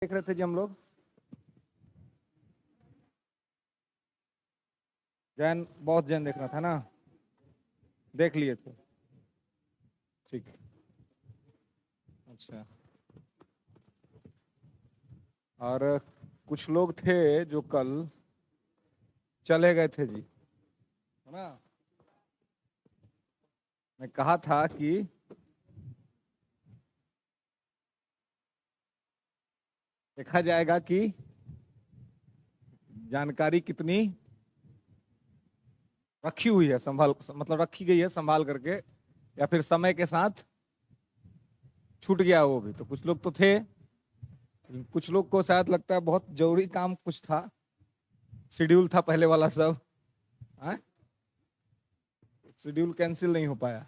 देख रहे थे जी हम लोग। जैन, बहुत जैन देखना था ना, देख लिए थे। ठीक है, अच्छा। और कुछ लोग थे जो कल चले गए थे जी, है ना। मैं कहा था कि देखा जाएगा कि जानकारी कितनी रखी हुई है, संभाल मतलब रखी गई है संभाल करके, या फिर समय के साथ छूट गया वो भी। तो कुछ लोग तो थे, कुछ लोग को शायद लगता है बहुत जरूरी काम कुछ था, शेड्यूल था पहले वाला सब, है शेड्यूल कैंसिल नहीं हो पाया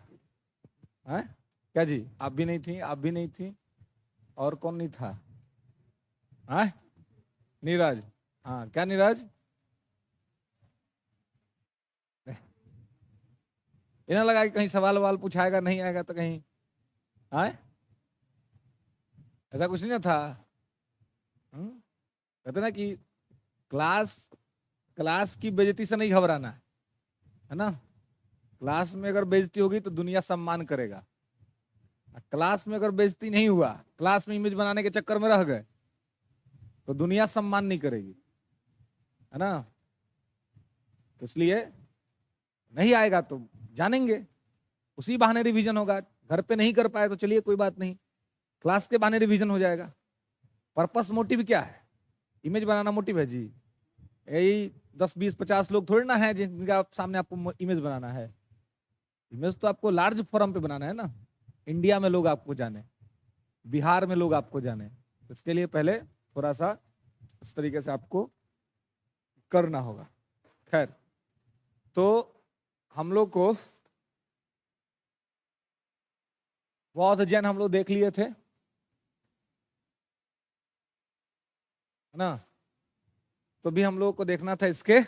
है। क्या जी, आप भी नहीं थी, आप भी नहीं थी, और कौन नहीं था? है नीरज। हाँ, क्या नीरज? इन्हें लगा कि कहीं सवाल वाल पूछाएगा, नहीं आएगा तो कहीं, है ऐसा कुछ नहीं ना था। कहते ना कि क्लास क्लास की बेइज्जती से नहीं घबराना है ना। क्लास में अगर बेइज्जती होगी तो दुनिया सम्मान करेगा, क्लास में अगर बेइज्जती नहीं हुआ, क्लास में इमेज बनाने के चक्कर में रह गए, तो दुनिया सम्मान नहीं करेगी, है ना। तो इसलिए नहीं आएगा तो जानेंगे, उसी बहाने रिवीजन होगा। घर पे नहीं कर पाए तो चलिए कोई बात नहीं, क्लास के बहाने रिवीजन हो जाएगा। पर्पस मोटिव क्या है? इमेज बनाना मोटिव है जी। यही 10 20 50 लोग थोड़ी ना है जिनका सामने आपको इमेज बनाना है। इमेज तो आपको लार्ज फोरम पे बनाना है ना, इंडिया में लोग आपको जाने, बिहार में लोग आपको जाने। इसके लिए पहले थोड़ा सा इस तरीके से आपको करना होगा। खैर, तो हम लोग को बौद्ध जैन हम लोग देख लिए थे, है ना। तो भी हम लोग को देखना था इसके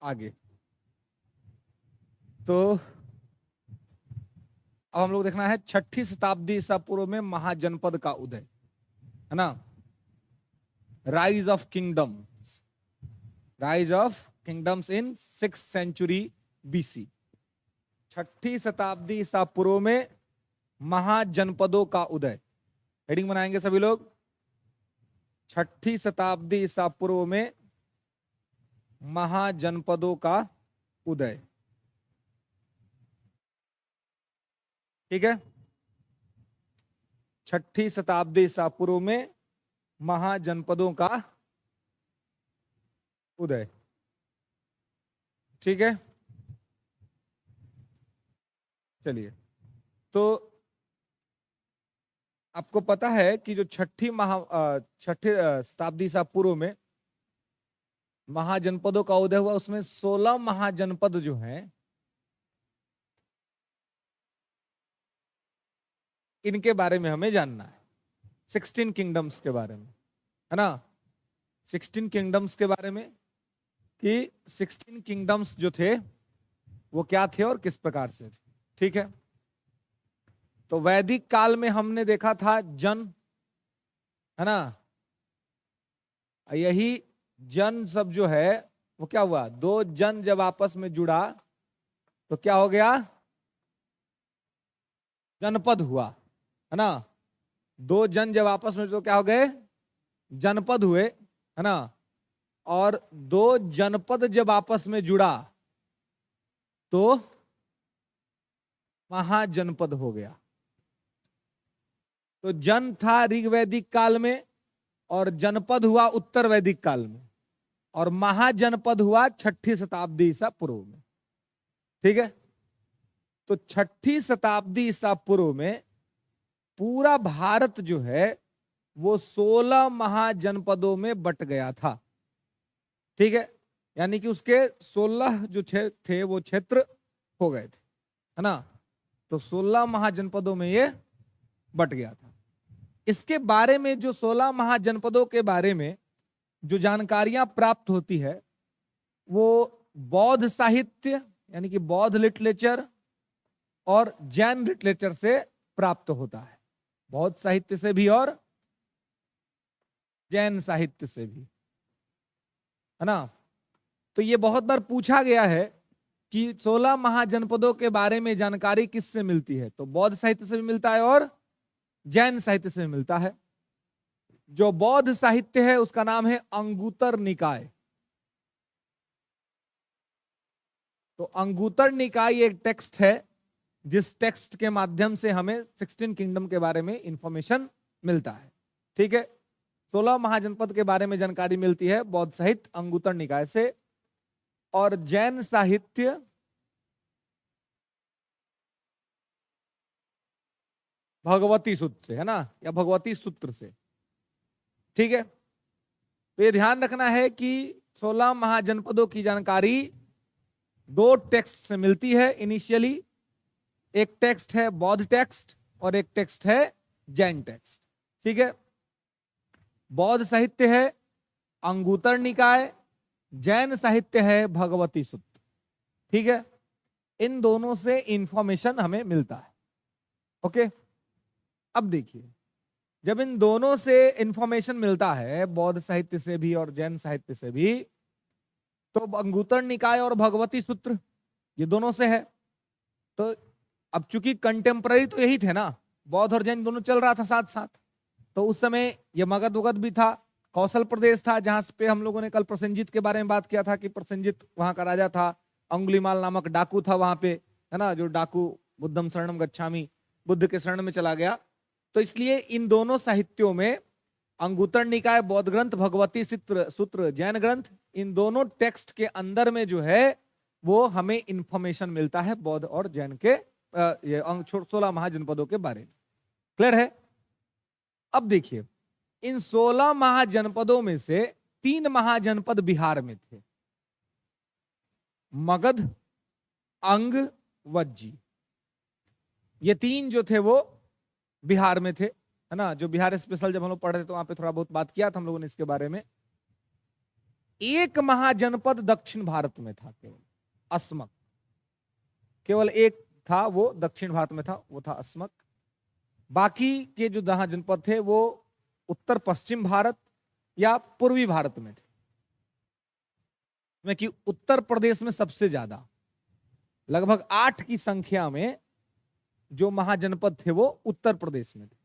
आगे। तो अब हम लोग देखना है 6ठी शताब्दी ईसा पूर्व में महाजनपद का उदय, है ना। Rise of kingdom, rise of kingdoms in 6th century BC। 6ठी शताब्दी ईसा पूर्व में महाजनपदों का उदय। हेडिंग बनाएंगे सभी लोग, 6ठी शताब्दी ईसा पूर्व में महाजनपदों का उदय। ठीक है, 6ठी शताब्दी ईसा पूर्व में महाजनपदों का उदय। ठीक है, चलिए। तो आपको पता है कि जो 6ठी शताब्दी ईसा पूर्व में महाजनपदों का उदय हुआ, उसमें 16 महाजनपद जो हैं, इनके बारे में हमें जानना है। 16 किंगडम्स के बारे में, है ना। 16 किंगडम्स के बारे में कि 16 किंगडम्स जो थे वो क्या थे और किस प्रकार से थे। ठीक है, तो वैदिक काल में हमने देखा था जन, है ना। यही जन सब जो है वो क्या हुआ, दो जन जब आपस में जुड़ा तो क्या हो गया, जनपद हुआ, है ना। दो जन जब आपस में तो क्या हो गए, जनपद हुए, है ना। और दो जनपद जब आपस में जुड़ा तो महाजनपद हो गया। तो जन था ऋग्वैदिक काल में, और जनपद हुआ उत्तर वैदिक काल में, और महाजनपद हुआ 6ठी शताब्दी ईसा पूर्व में। ठीक है, तो 6ठी शताब्दी ईसा पूर्व में पूरा भारत जो है वो 16 महाजनपदों में बट गया था। ठीक है, यानी कि उसके 16 जो थे वो क्षेत्र हो गए थे, है ना। तो 16 महाजनपदों में ये बट गया था। इसके बारे में जो 16 महाजनपदों के बारे में जो जानकारियां प्राप्त होती है वो बौद्ध साहित्य यानी कि बौद्ध लिटरेचर और जैन लिटरेचर से प्राप्त होता है। बौद्ध साहित्य से भी और जैन साहित्य से भी, है ना। तो ये बहुत बार पूछा गया है कि 16 महाजनपदों के बारे में जानकारी किससे मिलती है, तो बौद्ध साहित्य से भी मिलता है और जैन साहित्य से भी मिलता है। जो बौद्ध साहित्य है उसका नाम है अंगुतर निकाय। तो अंगुतर निकाय एक टेक्स्ट है जिस टेक्स्ट के माध्यम से हमें 16 किंगडम के बारे में इंफॉर्मेशन मिलता है। ठीक है, 16 महाजनपद के बारे में जानकारी मिलती है बौद्ध साहित्य अंगुतर निकाय से, और जैन साहित्य भगवती सूत्र से, है ना, या भगवती सूत्र से। ठीक है, तो ये ध्यान रखना है कि 16 महाजनपदों की जानकारी 2 टेक्स्ट से मिलती है इनिशियली। एक टेक्स्ट है बौद्ध टेक्स्ट और एक टेक्स्ट है जैन टेक्स्ट। ठीक है, बौद्ध साहित्य है अंगुतर निकाय, जैन साहित्य है भगवती सूत्र। ठीक है, इन दोनों से इंफॉर्मेशन हमें मिलता है। ओके, अब देखिए, जब इन दोनों से इंफॉर्मेशन मिलता है, बौद्ध साहित्य से भी और जैन साहित्य से भी, तो अंगुतर निकाय और भगवती सूत्र ये दोनों से है। तो अब चूंकि कंटेम्पररी तो यही थे ना, बौद्ध और जैन दोनों चल रहा था साथ साथ, तो उस समय ये मगध वगध भी था, कौशल प्रदेश था, जहां पे हम लोगों ने कल प्रसेनजित के बारे में बात किया था कि प्रसेनजित वहां का राजा था, अंगुलीमाल नामक डाकू था वहां पे, है ना, जो डाकू बुद्धम शरणम गच्छामि, बुद्ध के शरण में चला गया। तो इसलिए इन दोनों साहित्यों में अंगुतर निकाय बौद्ध ग्रंथ, भगवती सूत्र जैन ग्रंथ, इन दोनों टेक्स्ट के अंदर में जो है वो हमें इंफॉर्मेशन मिलता है बौद्ध और जैन के 16 महाजनपदों के बारे में। क्लियर है? अब देखिए, इन 16 महाजनपदों में से 3 महाजनपद बिहार में थे, मगध, अंग, वज्जी। ये 3 जो थे वो बिहार में थे, है ना। जो बिहार स्पेशल जब हम लोग पढ़ रहे थे तो वहां पे थोड़ा बहुत बात किया था हम लोगों ने इसके बारे में। एक महाजनपद दक्षिण भारत में था, केवल अस्मक, केवल एक था वो दक्षिण भारत में था, वो था अस्मक। बाकी के जो महाजनपद थे वो उत्तर पश्चिम भारत या पूर्वी भारत में थे, में कि उत्तर प्रदेश में सबसे ज्यादा, लगभग 8 की संख्या में जो महाजनपद थे वो उत्तर प्रदेश में थे।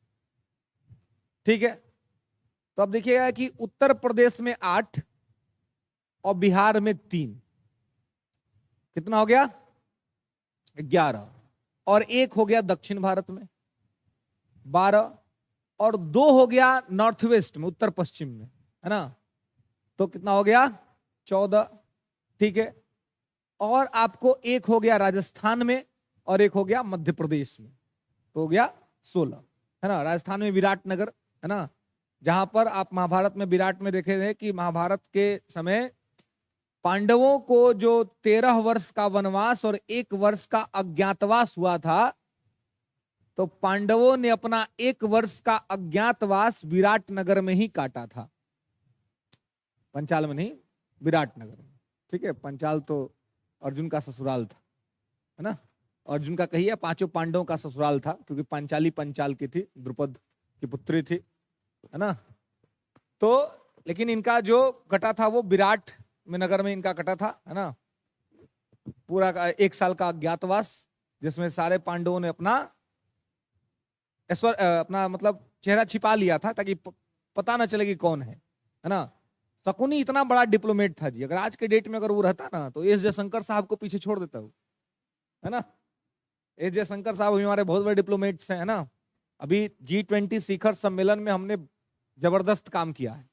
ठीक है, तो अब देखिएगा कि उत्तर प्रदेश में 8 और बिहार में 3, कितना हो गया? 11, और 1 हो गया दक्षिण भारत में 12, और 2 हो गया नॉर्थ वेस्ट में, उत्तर पश्चिम में, है ना, तो कितना हो गया? 14। ठीक है, और आपको 1 हो गया राजस्थान में और 1 हो गया मध्य प्रदेश में, तो हो गया 16, है ना। राजस्थान में विराटनगर, है ना, जहां पर आप महाभारत में विराट में देखे थे कि महाभारत के समय पांडवों को जो 13 वर्ष का वनवास और 1 वर्ष का अज्ञातवास हुआ था, तो पांडवों ने अपना 1 वर्ष का अज्ञातवास विराटनगर में ही काटा था, पंचाल में नहीं, विराटनगर में। ठीक है, पंचाल तो अर्जुन का ससुराल था, है ना, अर्जुन का कहिए 5 पांडवों का ससुराल था, क्योंकि पांचाली पंचाल की थी, द्रुपद की पुत्री थी, है ना। तो लेकिन इनका जो कटा था वो विराट में नगर में इनका कटा था, है ना। पूरा 1 साल का अज्ञातवास, जिसमें सारे पांडवों ने अपना मतलब चेहरा छिपा लिया था ताकि पता ना चले कि कौन है ना। शकुनी इतना बड़ा डिप्लोमेट था जी, अगर आज के डेट में अगर वो रहता ना तो एस जयशंकर साहब को पीछे छोड़ देता, है ना। एस जयशंकर साहब अभी हमारे बहुत बड़े डिप्लोमेट्स हैं, है ना। अभी G20 शिखर सम्मेलन में हमने जबरदस्त काम किया है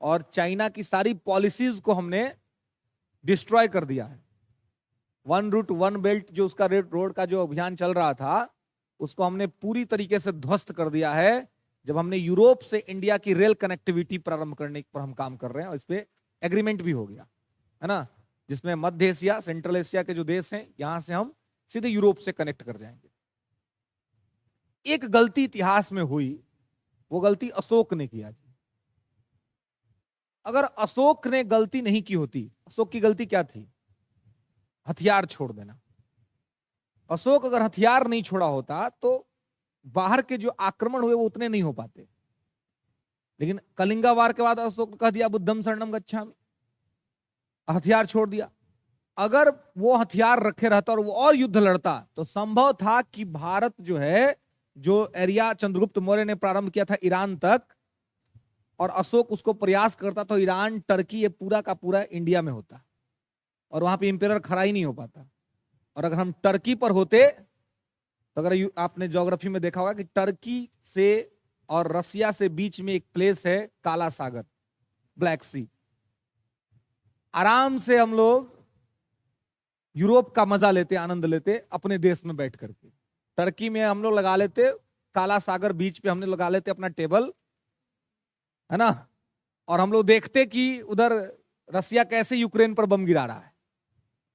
और चाइना की सारी पॉलिसीज को हमने डिस्ट्रॉय कर दिया है। 1 रूट 1 बेल्ट जो उसका रोड का जो अभियान चल रहा था, उसको हमने पूरी तरीके से ध्वस्त कर दिया है। जब हमने यूरोप से इंडिया की रेल कनेक्टिविटी प्रारंभ करने पर हम काम कर रहे हैं, और इस पे एग्रीमेंट भी हो गया, है ना, जिसमें मध्य एशिया, सेंट्रल एशिया के जो देश हैं, यहां से हम सीधे यूरोप से कनेक्ट कर जाएंगे। एक गलती इतिहास में हुई, वो गलती अशोक ने किया। अगर अशोक ने गलती नहीं की होती, अशोक की गलती क्या थी? हथियार छोड़ देना। अशोक अगर हथियार नहीं छोड़ा होता तो बाहर के जो आक्रमण हुए वो उतने नहीं हो पाते। लेकिन कलिंगा वार के बाद अशोक ने कह दिया बुद्धम शरणम गच्छामि, हथियार छोड़ दिया। अगर वो हथियार रखे रहता और वो और युद्ध लड़ता तो संभव था कि भारत जो है, जो एरिया चंद्रगुप्त मौर्य ने प्रारंभ किया था ईरान तक, और अशोक उसको प्रयास करता तो ईरान, टर्की, ये पूरा का पूरा इंडिया में होता और वहां पे इंपेरर खड़ा ही नहीं हो पाता। और अगर हम टर्की पर होते तो अगर आपने ज्योग्राफी में देखा होगा कि टर्की से और रसिया से बीच में एक प्लेस है काला सागर, ब्लैक सी। आराम से हम लोग यूरोप का मजा लेते, आनंद लेते अपने देश में बैठ करके। टर्की में हम लोग लगा लेते, काला सागर बीच पे हमने लगा लेते अपना टेबल, है ना, और हम लोग देखते कि उधर रसिया कैसे यूक्रेन पर बम गिरा रहा है,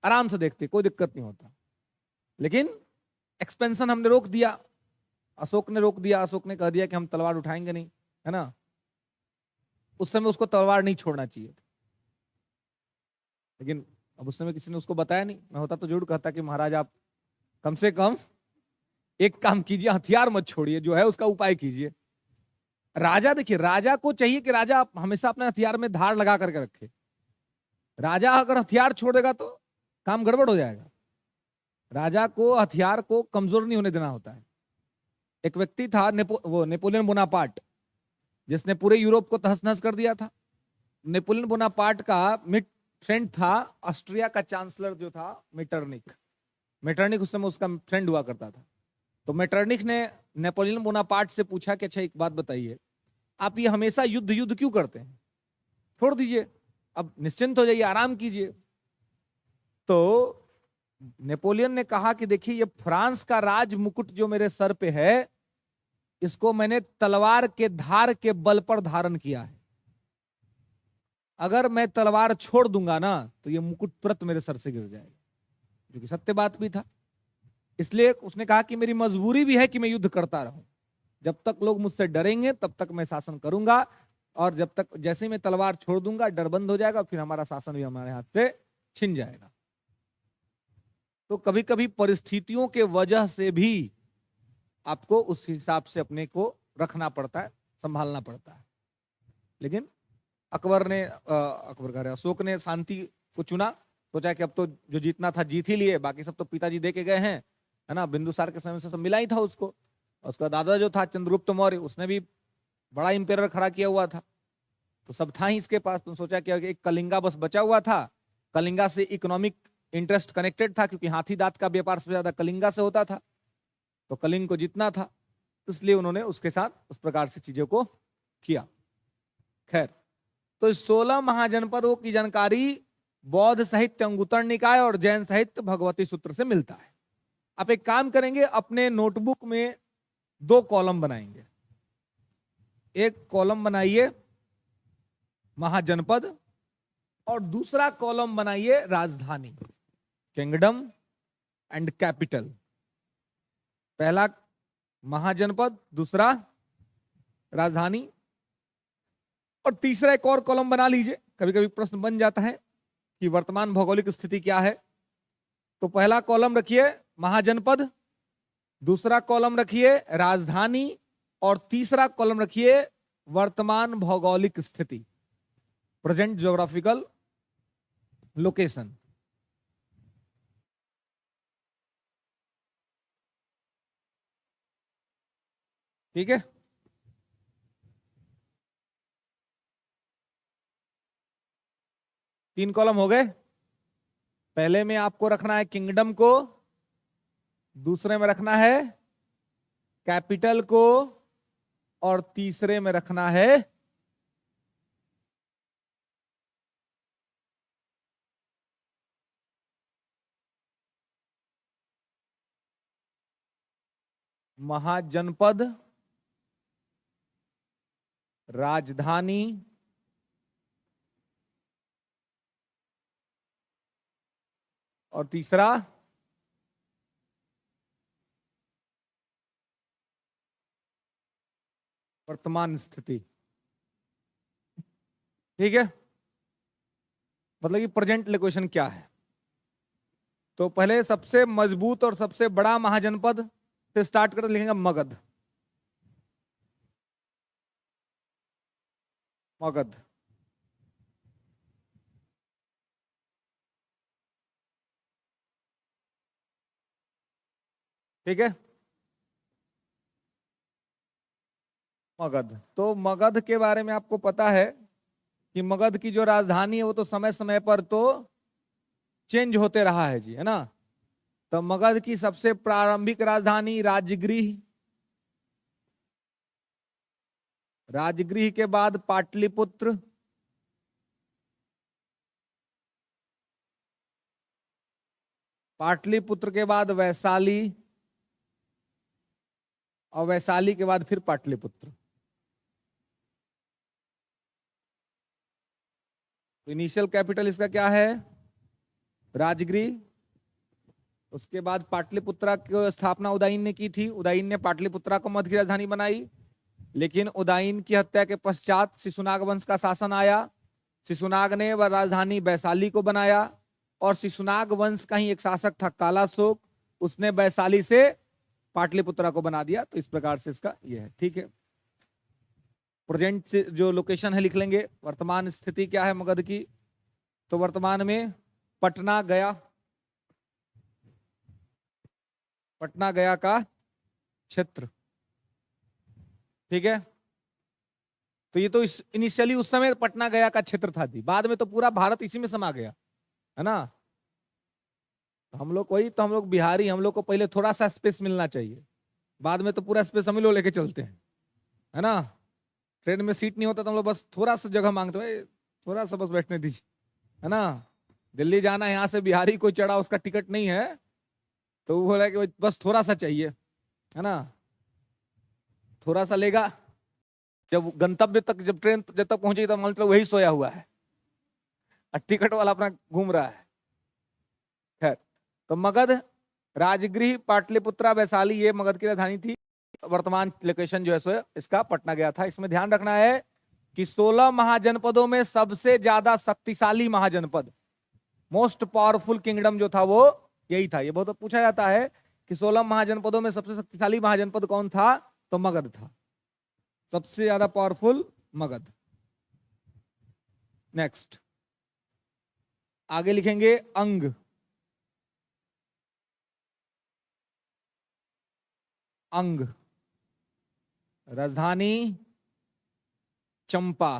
आराम से देखते, कोई दिक्कत नहीं होता। लेकिन एक्सपेंशन हमने रोक दिया, अशोक ने रोक दिया। अशोक ने कह दिया कि हम तलवार उठाएंगे नहीं, है ना। उस समय उसको तलवार नहीं छोड़ना चाहिए था, लेकिन अब उस समय किसी ने उसको बताया नहीं। मैं होता तो जरूर कहता कि महाराज आप कम से कम एक काम कीजिए, हथियार मत छोड़िए, जो है उसका उपाय कीजिए। राजा, देखिए राजा को चाहिए कि राजा हमेशा अपने हथियार में धार लगा करके रखे। राजा अगर हथियार छोड़ देगा तो काम गड़बड़ हो जाएगा। राजा को हथियार को कमजोर नहीं होने देना होता है। एक व्यक्ति था वो नेपोलियन बोनापार्ट, जिसने पूरे यूरोप को तहस नहस कर दिया था। नेपोलियन बोनापार्ट का मिड फ्रेंड था ऑस्ट्रिया का चांसलर जो था मेटरनिक। मेटरनिक उस समय उसका फ्रेंड हुआ करता था। तो मेटरनिक ने नेपोलियन बोनापार्ट से पूछा कि अच्छा एक बात बताइए, आप ये हमेशा युद्ध युद्ध क्यों करते हैं, छोड़ दीजिए, अब निश्चिंत हो जाइए, आराम कीजिए। तो नेपोलियन ने कहा कि देखिए ये फ्रांस का राज मुकुट जो मेरे सर पे है, इसको मैंने तलवार के धार के बल पर धारण किया है। अगर मैं तलवार छोड़ दूंगा ना तो ये मुकुट तुरंत मेरे सर से गिर जाएगा, जो कि सत्य बात भी था। इसलिए उसने कहा कि मेरी मजबूरी भी है कि मैं युद्ध करता रहूं। जब तक लोग मुझसे डरेंगे तब तक मैं शासन करूंगा, और जब तक, जैसे ही मैं तलवार छोड़ दूंगा डर बंद हो जाएगा, फिर हमारा शासन भी हमारे हाथ से छिन जाएगा। तो कभी कभी परिस्थितियों के वजह से भी आपको उस हिसाब से अपने को रखना पड़ता है, संभालना पड़ता है। लेकिन अकबर कह रहे अशोक ने शांति को चुना, सोचा कि अब तो जो जीतना था जीत ही लिए, बाकी सब तो पिताजी दे के गए हैं, है ना। बिंदुसार के समय से सब मिला ही था उसको। उसका दादा जो था चंद्रगुप्त मौर्य, उसने भी बड़ा इंपेरर खड़ा किया हुआ था, तो सब था ही इसके पास। तो सोचा कि एक कलिंगा बस बचा हुआ था। कलिंगा से इकोनॉमिक इंटरेस्ट कनेक्टेड था, क्योंकि हाथी दांत का व्यापार सबसे ज्यादा कलिंगा से होता था, तो कलिंग को जीतना था, इसलिए उन्होंने उसके साथ उस प्रकार से चीजों को किया। खैर, तो 16 महाजनपदों की जानकारी बौद्ध साहित्य अंगुत्तर निकाय और जैन साहित्य भगवती सूत्र से मिलता है। आप एक काम करेंगे, अपने नोटबुक में 2 कॉलम बनाएंगे। एक कॉलम बनाइए महाजनपद और दूसरा कॉलम बनाइए राजधानी, किंगडम एंड कैपिटल। पहला महाजनपद, दूसरा राजधानी, और तीसरा एक और कॉलम बना लीजिए। कभी कभी प्रश्न बन जाता है कि वर्तमान भौगोलिक स्थिति क्या है, तो पहला कॉलम रखिए महाजनपद, दूसरा कॉलम रखिए राजधानी, और तीसरा कॉलम रखिए वर्तमान भौगोलिक स्थिति, प्रेजेंट ज्योग्राफिकल लोकेशन। ठीक है, तीन कॉलम हो गए। पहले में आपको रखना है किंगडम को, दूसरे में रखना है कैपिटल को, और तीसरे में रखना है महाजनपद, राजधानी, और तीसरा वर्तमान स्थिति। ठीक है, मतलब कि प्रेजेंट लोकेशन क्या है। तो पहले सबसे मजबूत और सबसे बड़ा महाजनपद से स्टार्ट करते लिखेंगे मगध। मगध। ठीक है, मगध। तो मगध के बारे में आपको पता है कि मगध की जो राजधानी है वो तो समय समय पर तो चेंज होते रहा है जी, है ना। तो मगध की सबसे प्रारंभिक राजधानी राजगृह, राजगृह के बाद पाटलिपुत्र, पाटलिपुत्र के बाद वैशाली, और वैशाली के बाद फिर पाटलिपुत्र। तो इनिशियल कैपिटल इसका क्या है, राजगृह। उसके बाद पाटलिपुत्रा की स्थापना उदयन ने की थी। उदयन ने पाटलिपुत्रा को मध्य की राजधानी बनाई, लेकिन उदयन की हत्या के पश्चात शिशुनाग वंश का शासन आया। शिशुनाग ने वह राजधानी वैशाली को बनाया, और शिशुनाग वंश का ही एक शासक था कालाशोक, उसने वैशाली से पाटलिपुत्रा को बना दिया। तो इस प्रकार से इसका यह है। ठीक है, प्रेजेंट से जो लोकेशन है लिख लेंगे। वर्तमान स्थिति क्या है मगध की, तो वर्तमान में पटना गया, पटना गया का क्षेत्र। ठीक है, तो ये तो इनिशियली उस समय पटना गया का क्षेत्र था थी, बाद में तो पूरा भारत इसी में समा गया, है ना। तो हम लोग वही, तो हम लोग बिहारी, हम लोग को पहले थोड़ा सा स्पेस मिलना चाहिए, बाद में तो पूरा स्पेस हम लोग लेके चलते हैं, है ना। ट्रेन में सीट नहीं होता तो हम लोग बस थोड़ा सा जगह मांगते हैं, थोड़ा सा बस बैठने दीजिए, है ना। दिल्ली जाना है, यहाँ से बिहारी कोई चढ़ा, उसका टिकट नहीं है, तो वो बोला कि बस थोड़ा सा चाहिए, है ना, थोड़ा सा लेगा। जब गंतव्य तक, जब ट्रेन जब तक पहुंचेगी तब मतलब वही सोया हुआ है, और टिकट वाला अपना घूम रहा है। खैर, तो मगध, राजगृह, पाटलिपुत्रा, वैशाली, ये मगध की राजधानी थी। वर्तमान लोकेशन जो है सो इसका पटना गया था। इसमें ध्यान रखना है कि 16 महाजनपदों में सबसे ज्यादा शक्तिशाली महाजनपद, मोस्ट पावरफुल किंगडम जो था वो यही था। ये बहुत पूछा जाता है कि 16 महाजनपदों में सबसे शक्तिशाली महाजनपद कौन था, तो मगध था, सबसे ज्यादा पावरफुल मगध। नेक्स्ट आगे लिखेंगे अंग। अंग, राजधानी चंपा।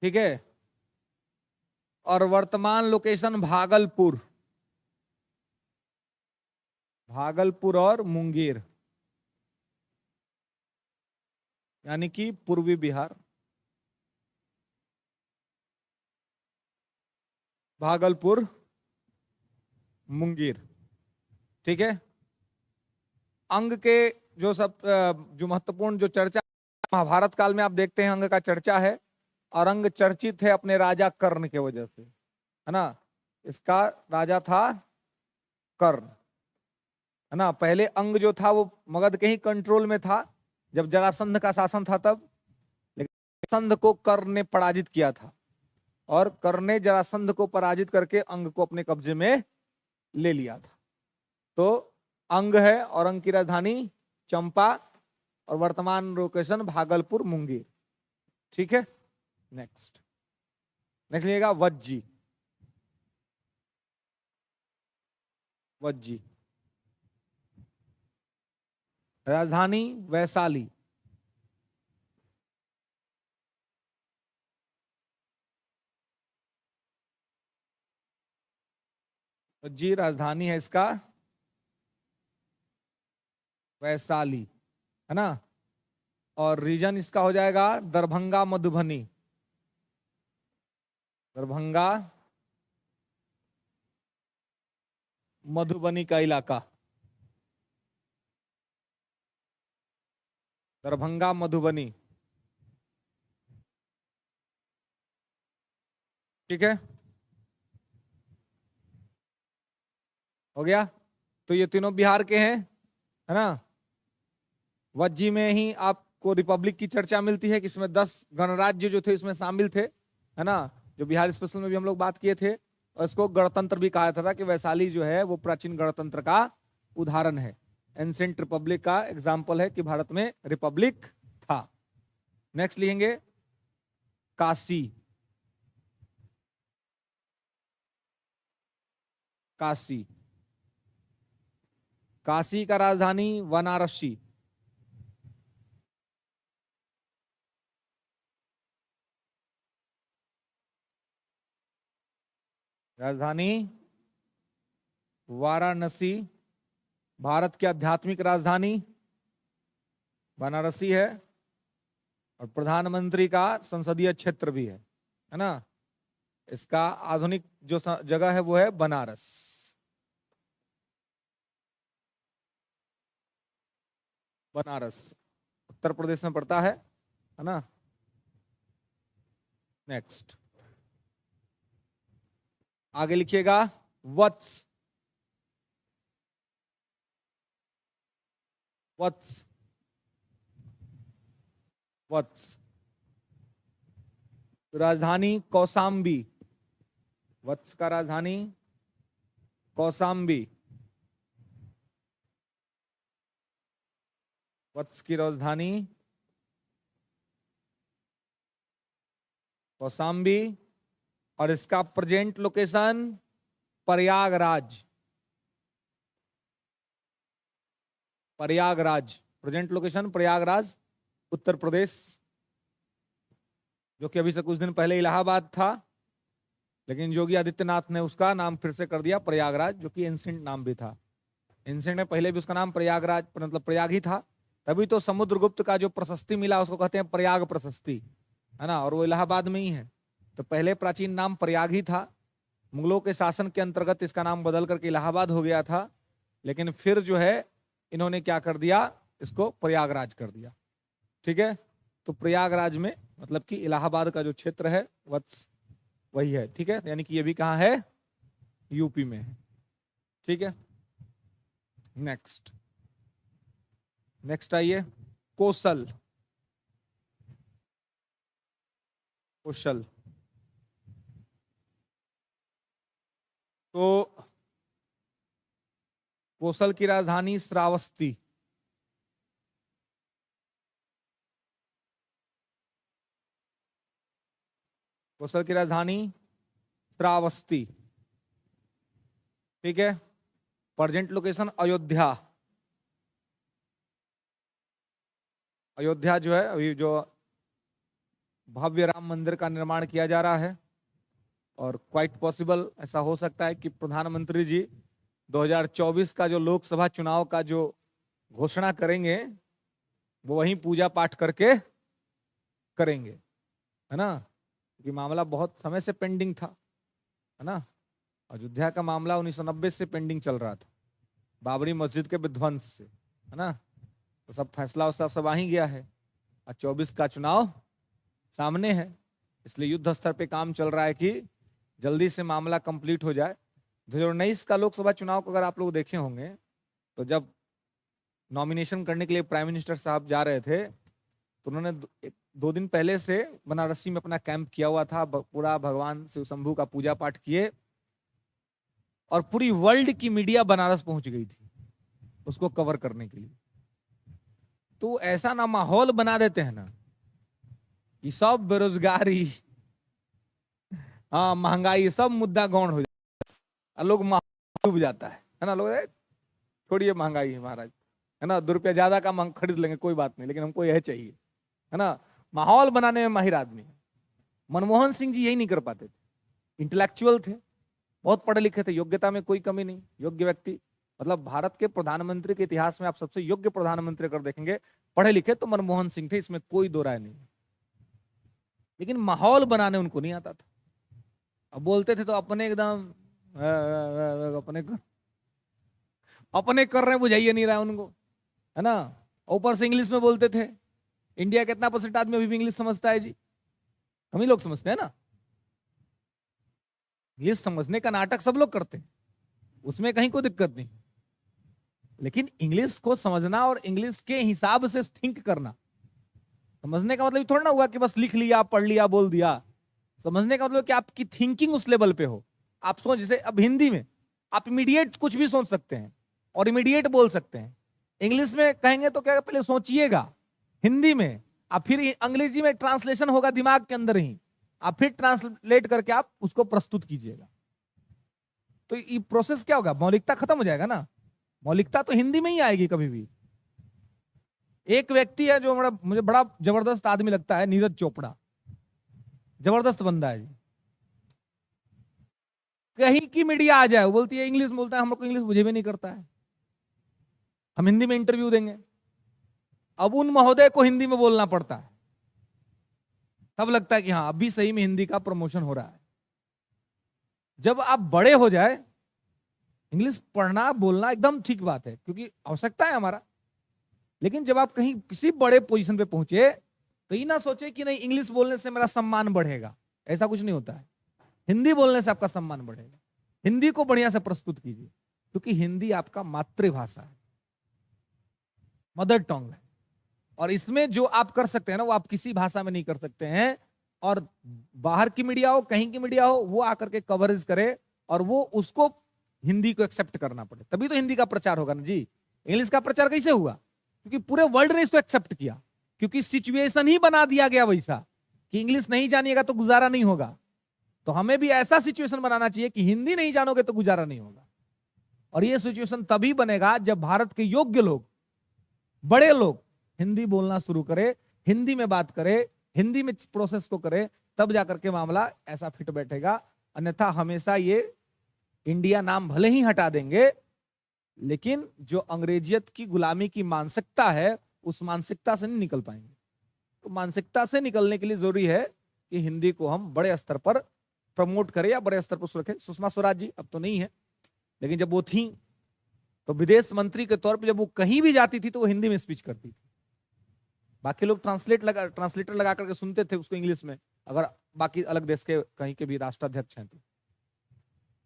ठीक है, और वर्तमान लोकेशन भागलपुर, भागलपुर और मुंगेर, यानी कि पूर्वी बिहार। भागलपुर, मुंगेर। ठीक है, अंग के जो जो महत्वपूर्ण जो चर्चा महाभारत काल में आप देखते हैं, अंग का चर्चा है, और अंग चर्चित है अपने राजा कर्ण के वजह से, है ना। इसका राजा था कर्ण, है ना। पहले अंग जो था वो मगध के ही कंट्रोल में था जब जरासंध का शासन था तब, लेकिन जरासंध को कर्ण ने पराजित किया था, और कर्ण ने जरासंध को पराजित करके अंग को अपने कब्जे में ले लिया था। तो अंग है, और अंग की राजधानी चंपा, और वर्तमान लोकेशन भागलपुर, मुंगेर। ठीक है, नेक्स्ट लिखिएगा वज्जी। वज्जी, राजधानी वैशाली। वज्जी राजधानी है इसका वैशाली, है ना। और रीजन इसका हो जाएगा दरभंगा मधुबनी, दरभंगा मधुबनी का इलाका, दरभंगा मधुबनी। ठीक है, हो गया। तो ये तीनों बिहार के हैं, है ना। वज्जी में ही आपको रिपब्लिक की चर्चा मिलती है कि इसमें 10 गणराज्य जो थे इसमें शामिल थे, है ना, जो बिहार स्पेशल में भी हम लोग बात किए थे। और इसको गणतंत्र भी कहा था कि वैशाली जो है वो प्राचीन गणतंत्र का उदाहरण है। एंसेंट रिपब्लिक का एग्जाम्पल है कि भारत में रिपब्लिक था। नेक्स्ट लिखेंगे काशी। काशी, काशी का राजधानी वाराणसी। राजधानी वाराणसी। भारत की आध्यात्मिक राजधानी वाराणसी है, और प्रधानमंत्री का संसदीय क्षेत्र भी है ना। इसका आधुनिक जो जगह है वो है बनारस। बनारस उत्तर प्रदेश में पड़ता है ना। नेक्स्ट आगे लिखिएगा वत्स। वत्स, वत्स राजधानी कौसाम्बी। वत्स का राजधानी कौसाम्बी। वत्स की राजधानी कौसाम्बी, और इसका present location Prayagraj. Prayagraj, present location Prayagraj Uttar Pradesh, जो कि अभी से कुछ दिन पहले इलाहाबाद था, लेकिन योगी आदित्यनाथ ने उसका नाम फिर से कर दिया प्रयागराज, जो कि एंसेंट नाम भी था। एंसेंट में पहले भी उसका नाम प्रयागराज मतलब प्रयाग ही था, तभी तो समुद्रगुप्त का जो प्रशस्ति मिला उसको कहते हैं प्रयाग प्रशस्ति, है ना, और वो इलाहाबाद में ही है। तो पहले प्राचीन नाम प्रयाग ही था, मुगलों के शासन के अंतर्गत इसका नाम बदल करके इलाहाबाद हो गया था, लेकिन फिर जो है इन्होंने क्या कर दिया, इसको प्रयागराज कर दिया। ठीक है, तो प्रयागराज में मतलब कि इलाहाबाद का जो क्षेत्र है वत्स वही है। ठीक है, यानी कि ये भी कहाँ है, यूपी में है। ठीक है, नेक्स्ट नेक्स्ट आइए कौशल। कौशल तो कौशल की राजधानी श्रावस्ती। कौशल की राजधानी श्रावस्ती। ठीक है, प्रेजेंट लोकेशन अयोध्या। अयोध्या जो है अभी जो भव्य राम मंदिर का निर्माण किया जा रहा है, और क्वाइट पॉसिबल ऐसा हो सकता है कि प्रधानमंत्री जी 2024 का जो लोकसभा चुनाव का जो घोषणा करेंगे वो वहीं पूजा पाठ करके करेंगे, है ना, क्योंकि मामला बहुत समय से पेंडिंग था, है ना। अयोध्या का मामला 1990 से पेंडिंग चल रहा था, बाबरी मस्जिद के विध्वंस से, है ना। तो सब फैसला वैसला सब आ ही गया है, और 24 का चुनाव सामने है, इसलिए युद्ध स्तर पे काम चल रहा है कि जल्दी से मामला कंप्लीट हो जाए। 2019 का लोकसभा चुनाव को अगर आप लोग देखे होंगे तो जब नॉमिनेशन करने के लिए प्राइम मिनिस्टर साहब जा रहे थे तो उन्होंने 2 दिन पहले से बनारसी में अपना कैंप किया हुआ था, पूरा भगवान शिव शंभू का पूजा पाठ किए, और पूरी वर्ल्ड की मीडिया बनारस पहुंच गई थी उसको कवर करने के लिए। तो ऐसा ना माहौल बना देते हैं ना कि सब बेरोजगारी, हाँ महंगाई, सब मुद्दा गौण हो जाता है, लोग डूब जाता है ना। लोग छोड़िए महंगाई है महाराज, है ना, 2 रुपया ज्यादा का खरीद लेंगे कोई बात नहीं, लेकिन हमको यह चाहिए, है ना। माहौल बनाने में माहिर आदमी। मनमोहन सिंह जी यही नहीं कर पाते थे, इंटेलेक्चुअल थे, बहुत पढ़े लिखे थे, योग्यता में कोई कमी नहीं, योग्य व्यक्ति। मतलब भारत के प्रधानमंत्री के इतिहास में आप सबसे योग्य प्रधानमंत्री अगर देखेंगे पढ़े लिखे तो मनमोहन सिंह थे, इसमें कोई दो राय नहीं, लेकिन माहौल बनाने उनको नहीं आता था। अब बोलते थे तो अपने एकदम अपने कर रहे हैं, बुझाइए नहीं रहा उनको, है ना। ऊपर से इंग्लिश में बोलते थे। इंडिया कितना % आदमी अभी भी इंग्लिश समझता है जी, हम ही लोग समझते हैं ना। इंग्लिश समझने का नाटक सब लोग करते हैं, उसमें कहीं कोई दिक्कत नहीं, लेकिन इंग्लिश को समझना और इंग्लिश के हिसाब से थिंक करना, समझने का मतलब थोड़ा ना हुआ कि बस लिख लिया, पढ़ लिया, बोल दिया। समझने का मतलब कि आपकी थिंकिंग उस लेवल पे हो। आप सोच, जैसे अब हिंदी में आप इमीडिएट कुछ भी सोच सकते हैं और इमीडिएट बोल सकते हैं, इंग्लिश में कहेंगे तो क्या, पहले सोचिएगा हिंदी में, आप फिर अंग्रेजी में ट्रांसलेशन होगा दिमाग के अंदर ही, आप फिर ट्रांसलेट करके आप उसको प्रस्तुत कीजिएगा। तो ये प्रोसेस क्या होगा, मौलिकता खत्म हो जाएगा ना। मौलिकता तो हिंदी में ही आएगी कभी भी। एक व्यक्ति है जो मुझे बड़ा जबरदस्त आदमी लगता है, नीरज चोपड़ा, जबरदस्त बंदा है जी। कहीं की मीडिया आ जाए वो बोलती है इंग्लिश में, बोलता है हम लोग को इंग्लिश मुझे भी नहीं करता है, हम हिंदी में इंटरव्यू देंगे। अब उन महोदय को हिंदी में बोलना पड़ता है, तब लगता है कि हाँ अभी सही में हिंदी का प्रमोशन हो रहा है। जब आप बड़े हो जाए, इंग्लिश पढ़ना बोलना एकदम ठीक बात है क्योंकि आवश्यकता है हमारा, लेकिन जब आप कहीं किसी बड़े पोजीशन पे पहुंचे तो ये ना सोचे कि नहीं इंग्लिश बोलने से मेरा सम्मान बढ़ेगा, ऐसा कुछ नहीं होता है। हिंदी बोलने से आपका सम्मान बढ़ेगा। हिंदी को बढ़िया से प्रस्तुत कीजिए क्योंकि हिंदी आपका मातृभाषा है, मदर टंग है, और इसमें जो आप कर सकते हैं ना वो आप किसी भाषा में नहीं कर सकते हैं। और बाहर की मीडिया हो, कहीं की मीडिया हो, वो आकर के कवरेज करे और वो उसको हिंदी को एक्सेप्ट करना पड़े, तभी तो हिंदी का प्रचार होगा ना जी। इंग्लिश का प्रचार कैसे हुआ, क्योंकि पूरे वर्ल्ड ने इसको एक्सेप्ट किया, क्योंकि सिचुएशन ही बना दिया गया वैसा कि इंग्लिश नहीं जानिएगा तो गुजारा नहीं होगा। तो हमें भी ऐसा सिचुएशन बनाना चाहिए कि हिंदी नहीं जानोगे तो गुजारा नहीं होगा। और ये सिचुएशन तभी बनेगा जब भारत के योग्य लोग, बड़े लोग हिंदी बोलना शुरू करे, हिंदी में बात करे, हिंदी में प्रोसेस को करे, तब जाकर के मामला ऐसा फिट बैठेगा। अन्यथा हमेशा ये इंडिया नाम भले ही हटा देंगे, लेकिन जो अंग्रेजियत की गुलामी की मानसिकता है उस मानसिकता से नहीं निकल पाएंगे। तो मानसिकता से निकलने के लिए जरूरी है कि हिंदी को हम बड़े स्तर पर प्रमोट करें या बड़े स्तर पर सुरखें। सुषमा स्वराज जी अब तो नहीं है, लेकिन जब वो थी तो विदेश मंत्री के तौर पर जब वो कहीं भी जाती थी तो वो हिंदी में स्पीच करती थी। बाकी लोग ट्रांसलेटर लगा करके सुनते थे उसको इंग्लिश में, अगर बाकी अलग देश के कहीं के भी राष्ट्राध्यक्ष हैं तो।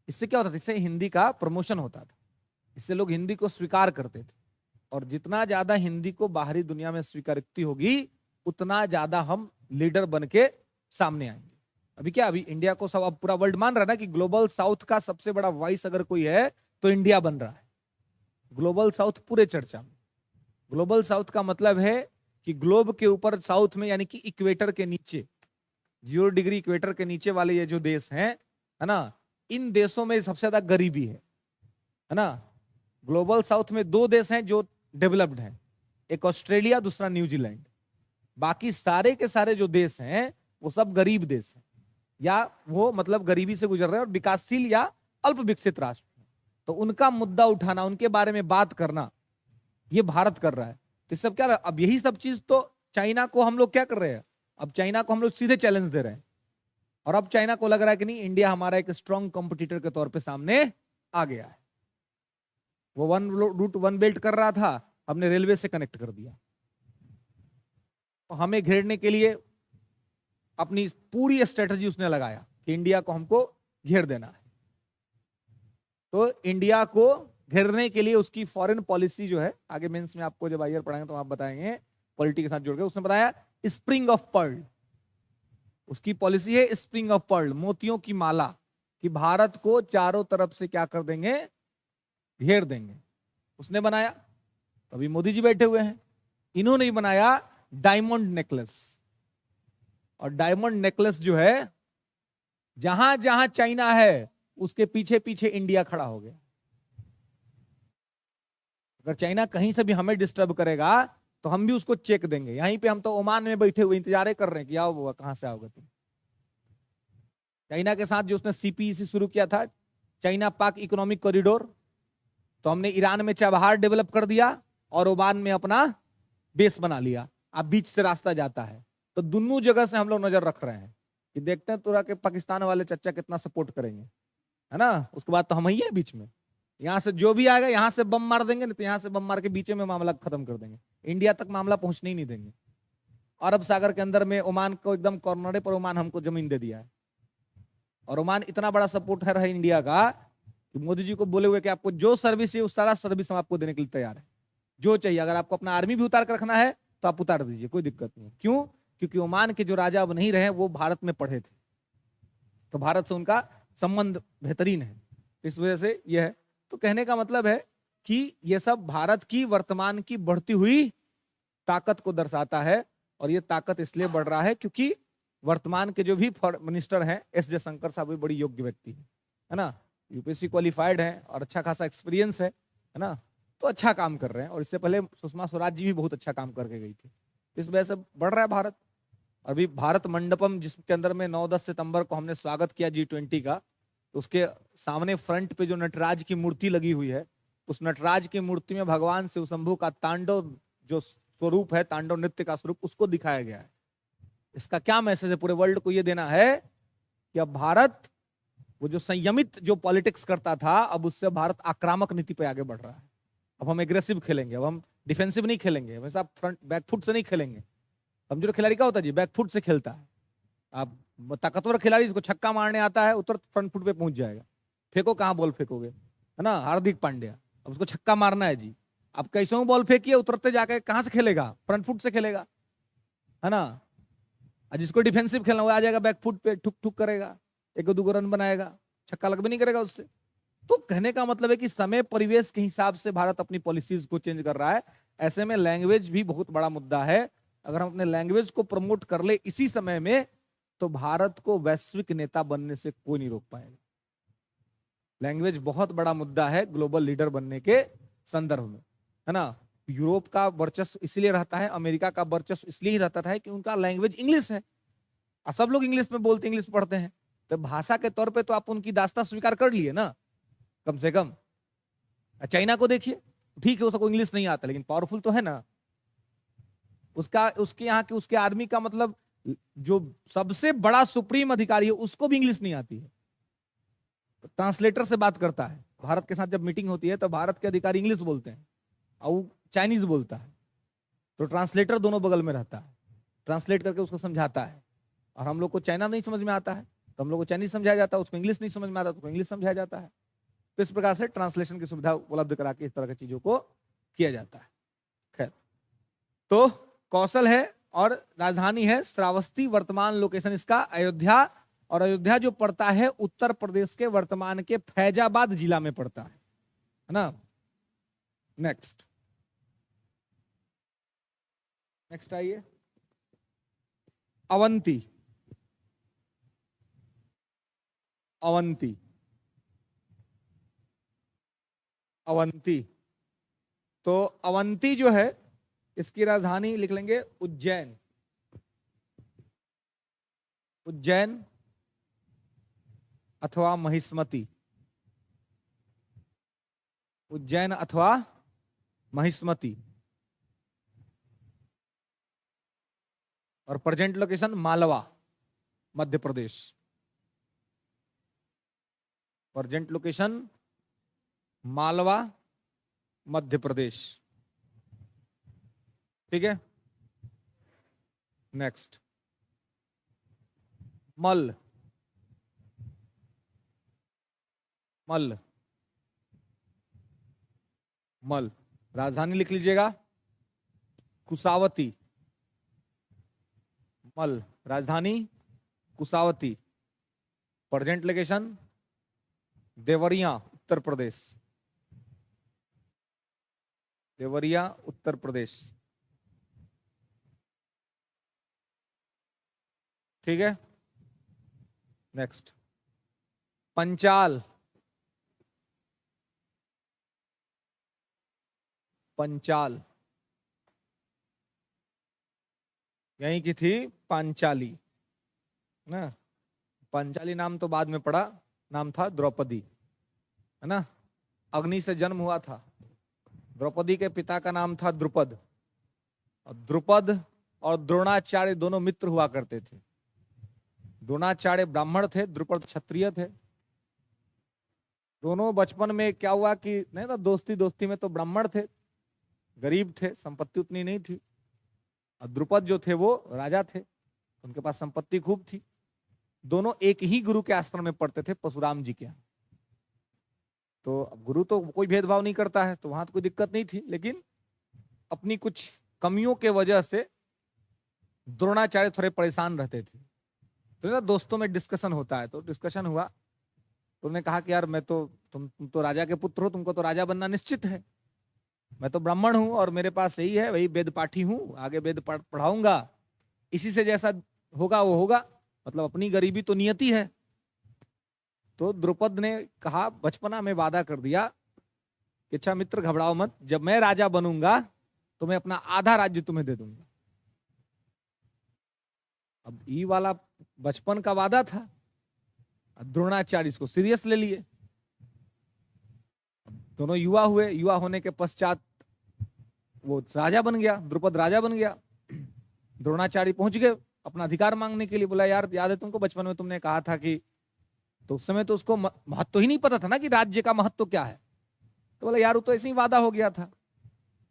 इससे क्या होता था, इससे हिंदी का प्रमोशन होता था, इससे लोग हिंदी को स्वीकार करते थे। और जितना ज्यादा हिंदी को बाहरी दुनिया में स्वीकृति होगी उतना ज्यादा हम लीडर बन के सामने आएंगे। अभी क्या, अभी इंडिया को सब, अब पूरा वर्ल्ड मान रहा है ना कि ग्लोबल साउथ का सबसे बड़ा वॉइस अगर कोई है तो इंडिया बन रहा है। ग्लोबल साउथ पूरे चर्चा में। ग्लोबल साउथ का मतलब है कि ग्लोब के ऊपर साउथ में, यानी कि इक्वेटर के नीचे, 0 डिग्री इक्वेटर के नीचे वाले ये जो देश हैं, है ना, इन देशों में सबसे ज्यादा गरीबी है ना। ग्लोबल साउथ में 2 देश हैं जो डेवलप्ड हैं, एक ऑस्ट्रेलिया, दूसरा न्यूजीलैंड। बाकी सारे के सारे जो देश हैं वो सब गरीब देश हैं, या वो मतलब गरीबी से गुजर रहे हैं और विकासशील या अल्प विकसित राष्ट्र। तो उनका मुद्दा उठाना, उनके बारे में बात करना, ये भारत कर रहा है। तो सब क्या, अब यही सब चीज तो चाइना को हम लोग क्या कर रहे हैं, अब चाइना को हम लोग सीधे चैलेंज दे रहे हैं। और अब चाइना को लग रहा है कि नहीं, इंडिया हमारा एक स्ट्रॉन्ग कॉम्पिटिटर के तौर पे सामने आ गया है। वो 1 रूट 1 बेल्ट कर रहा था, हमने रेलवे से कनेक्ट कर दिया। तो हमें घेरने के लिए अपनी पूरी स्ट्रेटजी उसने लगाया कि इंडिया को हमको घेर देना है। तो इंडिया को घेरने के लिए उसकी फॉरेन पॉलिसी जो है, आगे मेंस में आपको जब आईआर पढ़ाएंगे तो आप बताएंगे, पॉलिटी के साथ जोड़ के उसने बताया स्प्रिंग ऑफ पर्ल। उसकी पॉलिसी है स्प्रिंग ऑफ पर्ल, मोतियों की माला, कि भारत को चारों तरफ से क्या कर देंगे, घेर देंगे। उसने बनाया, तो अभी मोदी जी बैठे हुए हैं, इन्होंने ही बनाया डायमंड नेकलेस। और डायमंड नेकलेस जो है, जहां जहां चाइना है उसके पीछे पीछे इंडिया खड़ा हो गया। अगर चाइना कहीं से भी हमें डिस्टर्ब करेगा तो हम भी उसको चेक देंगे। यहीं पे हम तो ओमान में बैठे हुए इंतजार कर रहे हैं कि आओ बुआ, कहां से आओगे तुम। चाइना के साथ जो उसने सीपीईसी शुरू किया था, चाइना पाक इकोनॉमिक कॉरिडोर, तो हमने ईरान में चाबहार डेवलप कर दिया और ओमान में अपना बेस बना लिया। अब बीच से रास्ता जाता है, तो दोनों जगह से हम लोग नजर रख रहे हैं कि देखते हैं तुरा के पाकिस्तान वाले चच्चा कितना सपोर्ट करेंगे, है ना। उसके बाद तो हम ही है बीच में, यहां से जो भी आएगा यहां से बम मार देंगे, नहीं तो यहां से बम मार के बीच में मामला खत्म कर देंगे, इंडिया तक मामला पहुंचने ही नहीं देंगे। अरब सागर के अंदर में ओमान को एकदम कॉर्नर पर ओमान हमको जमीन दे दिया है। और ओमान इतना बड़ा सपोर्टर है इंडिया का कि मोदी जी को बोले हुए कि आपको जो सर्विस है उस सारा सर्विस हम आपको देने के लिए तैयार है, जो चाहिए। अगर आपको अपना आर्मी भी उतार कर रखना है तो आप उतार दीजिए, कोई दिक्कत नहीं। क्यों? क्योंकि ओमान के जो राजा अब नहीं रहे वो भारत में पढ़े थे, तो भारत से उनका संबंध बेहतरीन है, इस वजह से यह है। तो कहने का मतलब है कि ये सब भारत की वर्तमान की बढ़ती हुई ताकत को दर्शाता है। और ये ताकत इसलिए बढ़ रहा है क्योंकि वर्तमान के जो भी मिनिस्टर हैं, एस जयशंकर साहब भी बड़ी योग्य व्यक्ति है ना, यूपीएससी क्वालिफाइड है और अच्छा खासा एक्सपीरियंस है ना, तो अच्छा काम कर रहे हैं। और इससे पहले सुषमा स्वराज जी भी बहुत अच्छा काम करके गई थी। इस वजह से बढ़ रहा है भारत। अभी भारत मंडपम जिसके अंदर में 9-10 सितंबर को हमने स्वागत किया G20 का, तो उसके सामने फ्रंट पे जो नटराज की मूर्ति लगी हुई है, उस नटराज की मूर्ति में भगवान शिव शंभू का तांडव जो स्वरूप है, तांडव नृत्य का स्वरूप, उसको दिखाया गया है। इसका क्या मैसेज है? पूरे वर्ल्ड को ये देना है कि अब भारत वो जो संयमित जो पॉलिटिक्स करता था, अब उससे भारत आक्रामक नीति पे आगे बढ़ रहा है। अब हम एग्रेसिव खेलेंगे, अब हम डिफेंसिव नहीं खेलेंगे, वैसे आप फ्रंट बैकफुट से नहीं खेलेंगे। कमजोर खिलाड़ी क्या होता है जी? बैकफुट से खेलता है। आप ताकतवर खिलाड़ी जिसको छक्का मारने आता है, उतर फ्रंट फुट पे पहुंच जाएगा। फेंको कहाँ बॉल फेंकोगे, है ना? हार्दिक पांड्या, अब उसको छक्का मारना है जी, अब कैसे बॉल फेंकिए, उतरते जाके कहां से खेलेगा? फ्रंट फुट से खेलेगा, है ना? जिसको डिफेंसिव खेलना वो आ जाएगा बैकफुट पे, ठुक ठुक करेगा, 1-2 रन बनाएगा, छक्का लग भी नहीं करेगा उससे। तो कहने का मतलब है कि समय परिवेश के हिसाब से भारत अपनी पॉलिसीज को चेंज कर रहा है। ऐसे में लैंग्वेज भी बहुत बड़ा मुद्दा है। अगर हम अपने लैंग्वेज को प्रमोट कर ले इसी समय में, तो भारत को वैश्विक नेता बनने से कोई नहीं रोक पाएगा। लैंग्वेज बहुत बड़ा मुद्दा है ग्लोबल लीडर बनने के संदर्भ में, है ना? यूरोप का वर्चस्व इसलिए रहता है, अमेरिका का वर्चस्व इसलिए रहता है कि उनका लैंग्वेज इंग्लिश है और सब लोग इंग्लिश में बोलते, इंग्लिश पढ़ते हैं। तो भाषा के तौर पे तो आप उनकी दास्ता स्वीकार कर लिए ना, कम से कम। चाइना को देखिए, ठीक है उसको इंग्लिश नहीं आता, लेकिन पावरफुल तो है ना। उसका उसके यहाँ के उसके आर्मी का मतलब जो सबसे बड़ा सुप्रीम अधिकारी है, उसको भी इंग्लिश नहीं आती है, तो ट्रांसलेटर से बात करता है। भारत के साथ जब मीटिंग होती है तो भारत के अधिकारी इंग्लिश बोलते हैं और चाइनीज बोलता है, तो ट्रांसलेटर दोनों बगल में रहता है, ट्रांसलेट करके उसको समझाता है। और हम लोग को चाइना नहीं समझ में आता है तो हम लोग को चाइनीज समझाया जाता है, उसको इंग्लिश नहीं समझ में आता तो उसको इंग्लिश समझाया जाता है। तो इस प्रकार से ट्रांसलेशन की सुविधा उपलब्ध करा के इस तरह की चीजों को किया जाता है। खैर, तो कौशल है और राजधानी है श्रावस्ती। वर्तमान लोकेशन इसका अयोध्या, और अयोध्या जो पड़ता है उत्तर प्रदेश के वर्तमान के फैजाबाद जिला में पड़ता है ना। नेक्स्ट आइए, अवंती। अवंती अवंती तो अवंती जो है, इसकी राजधानी लिख लेंगे उज्जैन। उज्जैन अथवा महिष्मती, उज्जैन अथवा महिष्मती। और present location Malwa, Madhya Pradesh. Present location Malwa, Madhya Pradesh. ठीक है, नेक्स्ट मल। मल मल राजधानी लिख लीजिएगा कुशावती। मल राजधानी कुशावती। Present location Deoria, Uttar Pradesh. देवरिया, उत्तर प्रदेश। ठीक है, नेक्स्ट पंचाल। पंचाल यहीं की थी पांचाली ना। पांचाली नाम तो बाद में पड़ा, नाम था द्रौपदी, है ना। अग्नि से जन्म हुआ था। द्रौपदी के पिता का नाम था द्रुपद, और द्रुपद और द्रोणाचार्य दोनों मित्र हुआ करते थे। द्रोणाचार्य ब्राह्मण थे, द्रुपद क्षत्रिय थे। दोनों बचपन में क्या हुआ कि नहीं ना, दोस्ती दोस्ती में तो ब्राह्मण थे, गरीब थे, संपत्ति उतनी नहीं थी। और द्रुपद जो थे वो राजा थे, उनके पास संपत्ति खूब थी। दोनों एक ही गुरु के आश्रम में पढ़ते थे, परशुराम जी के यहाँ। तो गुरु तो कोई भेदभाव नहीं करता है, तो वहां तो कोई दिक्कत नहीं थी। लेकिन अपनी कुछ कमियों के वजह से द्रोणाचार्य थोड़े परेशान रहते थे। तो ना दोस्तों में डिस्कशन होता है, तो डिस्कशन हुआ तो उन्होंने कहा कि यार मैं तो तुम तो राजा के पुत्र हो, तुमको तो राजा बनना निश्चित है। मैं तो ब्राह्मण हूं और मेरे पास यही है, वही वेद पाठी हूं, आगे वेद पढ़ाऊंगा, इसी से जैसा होगा वो होगा, मतलब अपनी गरीबी तो नियति है। तो द्रुपद ने कहा, बचपना में वादा कर दिया कि अच्छा मित्र घबराओ मत, जब मैं राजा बनूंगा तो मैं अपना आधा राज्य तुम्हें दे दूंगा। अब ये वाला बचपन का वादा था, द्रोणाचार्य इसको सीरियस ले लिए। दोनों युवा हुए, युवा होने के पश्चात वो राजा बन गया, द्रुपद राजा बन गया। द्रोणाचार्य पहुंच गए अपना अधिकार मांगने के लिए, बोला यार याद है तुमको बचपन में तुमने कहा था कि, तो उस समय तो उसको महत्व ही नहीं पता था ना कि राज्य का महत्व क्या है। तो बोला यार वो तो ऐसे ही वादा हो गया था,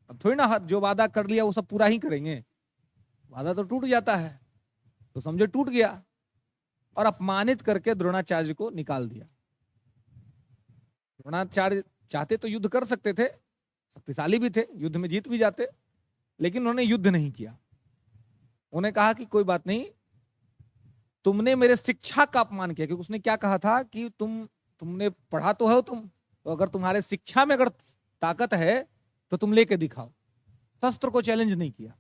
अब थोड़ी ना जो वादा कर लिया वो सब पूरा ही करेंगे, वादा तो टूट जाता है। तो समझो टूट गया और अपमानित करके द्रोणाचार्य को निकाल दिया। द्रोणाचार्य चाहते तो युद्ध कर सकते थे, शक्तिशाली भी थे, युद्ध में जीत भी जाते, लेकिन उन्होंने युद्ध नहीं किया। उन्होंने कहा कि कोई बात नहीं, तुमने मेरे शिक्षा का अपमान किया, क्योंकि उसने क्या कहा था कि तुमने पढ़ा तो है तुम, तो अगर तुम्हारे शिक्षा में अगर ताकत है तो तुम लेके दिखाओ। शस्त्र को चैलेंज नहीं किया,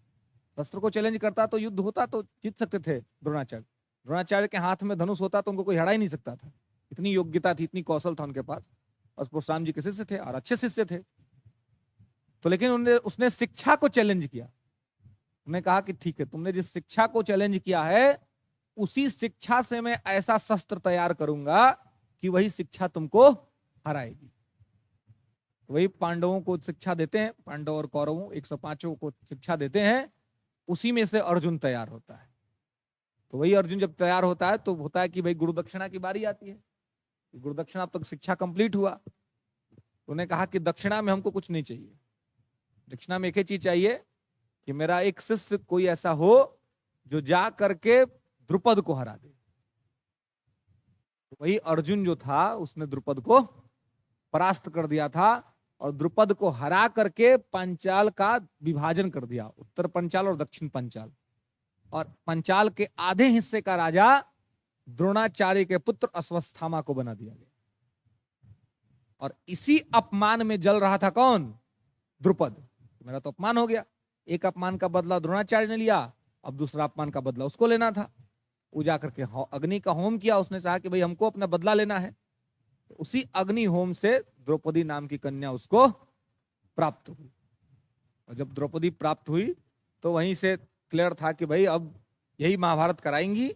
शस्त्र को चैलेंज करता तो युद्ध होता तो जीत सकते थे द्रोणाचार्य। द्रोणाचार्य के हाथ में धनुष होता तो उनको कोई हरा ही नहीं सकता था, इतनी योग्यता थी, इतनी कौशल था उनके पास, और परशुराम जी के शिष्य थे और अच्छे शिष्य थे। तो लेकिन उसने शिक्षा को चैलेंज किया। उन्होंने कहा कि ठीक है, तुमने जिस शिक्षा को चैलेंज किया है उसी शिक्षा से मैं ऐसा शस्त्र तैयार करूंगा कि वही शिक्षा तुमको हराएगी। वही पांडवों को शिक्षा देते हैं, पांडव और कौरवों 105 को शिक्षा देते हैं, उसी में से अर्जुन तैयार होता है। तो वही अर्जुन जब तैयार होता है तो होता है कि भाई गुरु दक्षिणा की बारी आती है। गुरु दक्षिणा तक शिक्षा कंप्लीट हुआ, उन्होंने कहा कि दक्षिणा में हमको कुछ नहीं चाहिए, दक्षिणा में एक ही चीज चाहिए कि मेरा एक शिष्य कोई ऐसा हो जो जा करके द्रुपद को हरा दे। तो वही अर्जुन जो था उसने द्रुपद को परास्त कर दिया था और द्रुपद को हरा करके पंचाल का विभाजन कर दिया, उत्तर पंचाल और दक्षिण पंचाल, और पंचाल के आधे हिस्से का राजा द्रोणाचार्य के पुत्र अश्वत्थामा को बना दिया गया। और इसी अपमान में जल रहा था कौन? द्रुपद। मेरा तो अपमान हो गया, एक अपमान का बदला द्रोणाचार्य ने लिया, अब दूसरा अपमान का बदला उसको लेना था। वो जाकर के अग्नि का होम किया, उसने कहा कि भाई हमको अपना बदला लेना है। तो उसी अग्नि होम से द्रौपदी नाम की कन्या उसको प्राप्त हुई। और जब द्रौपदी प्राप्त हुई तो वहीं से क्लियर था कि भाई अब यही महाभारत कराएंगी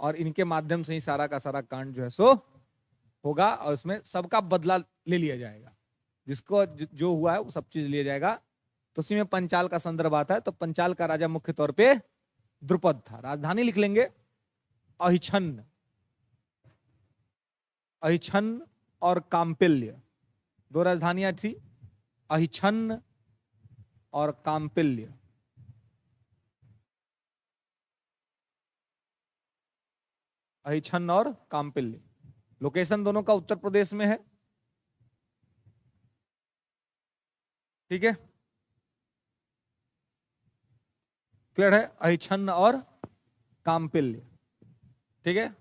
और इनके माध्यम से ही सारा का सारा कांड जो है सो होगा, और उसमें सबका बदला ले लिया जाएगा, जिसको जो हुआ है वो सब चीज लिया जाएगा। तो उसी में पंचाल का संदर्भ आता है। तो पंचाल का राजा मुख्य तौर पे द्रुपद था। राजधानी लिख लेंगे अहिछन्न, अहिछन्न और काम्पिल्य, दो राजधानियां थी, अहिछन्न और काम्पिल्य। अहिछन्न और काम्पिल्य, लोकेशन दोनों का उत्तर प्रदेश में है। ठीक है, क्लियर है? अहिछन्न और काम्पिल्य, ठीक है,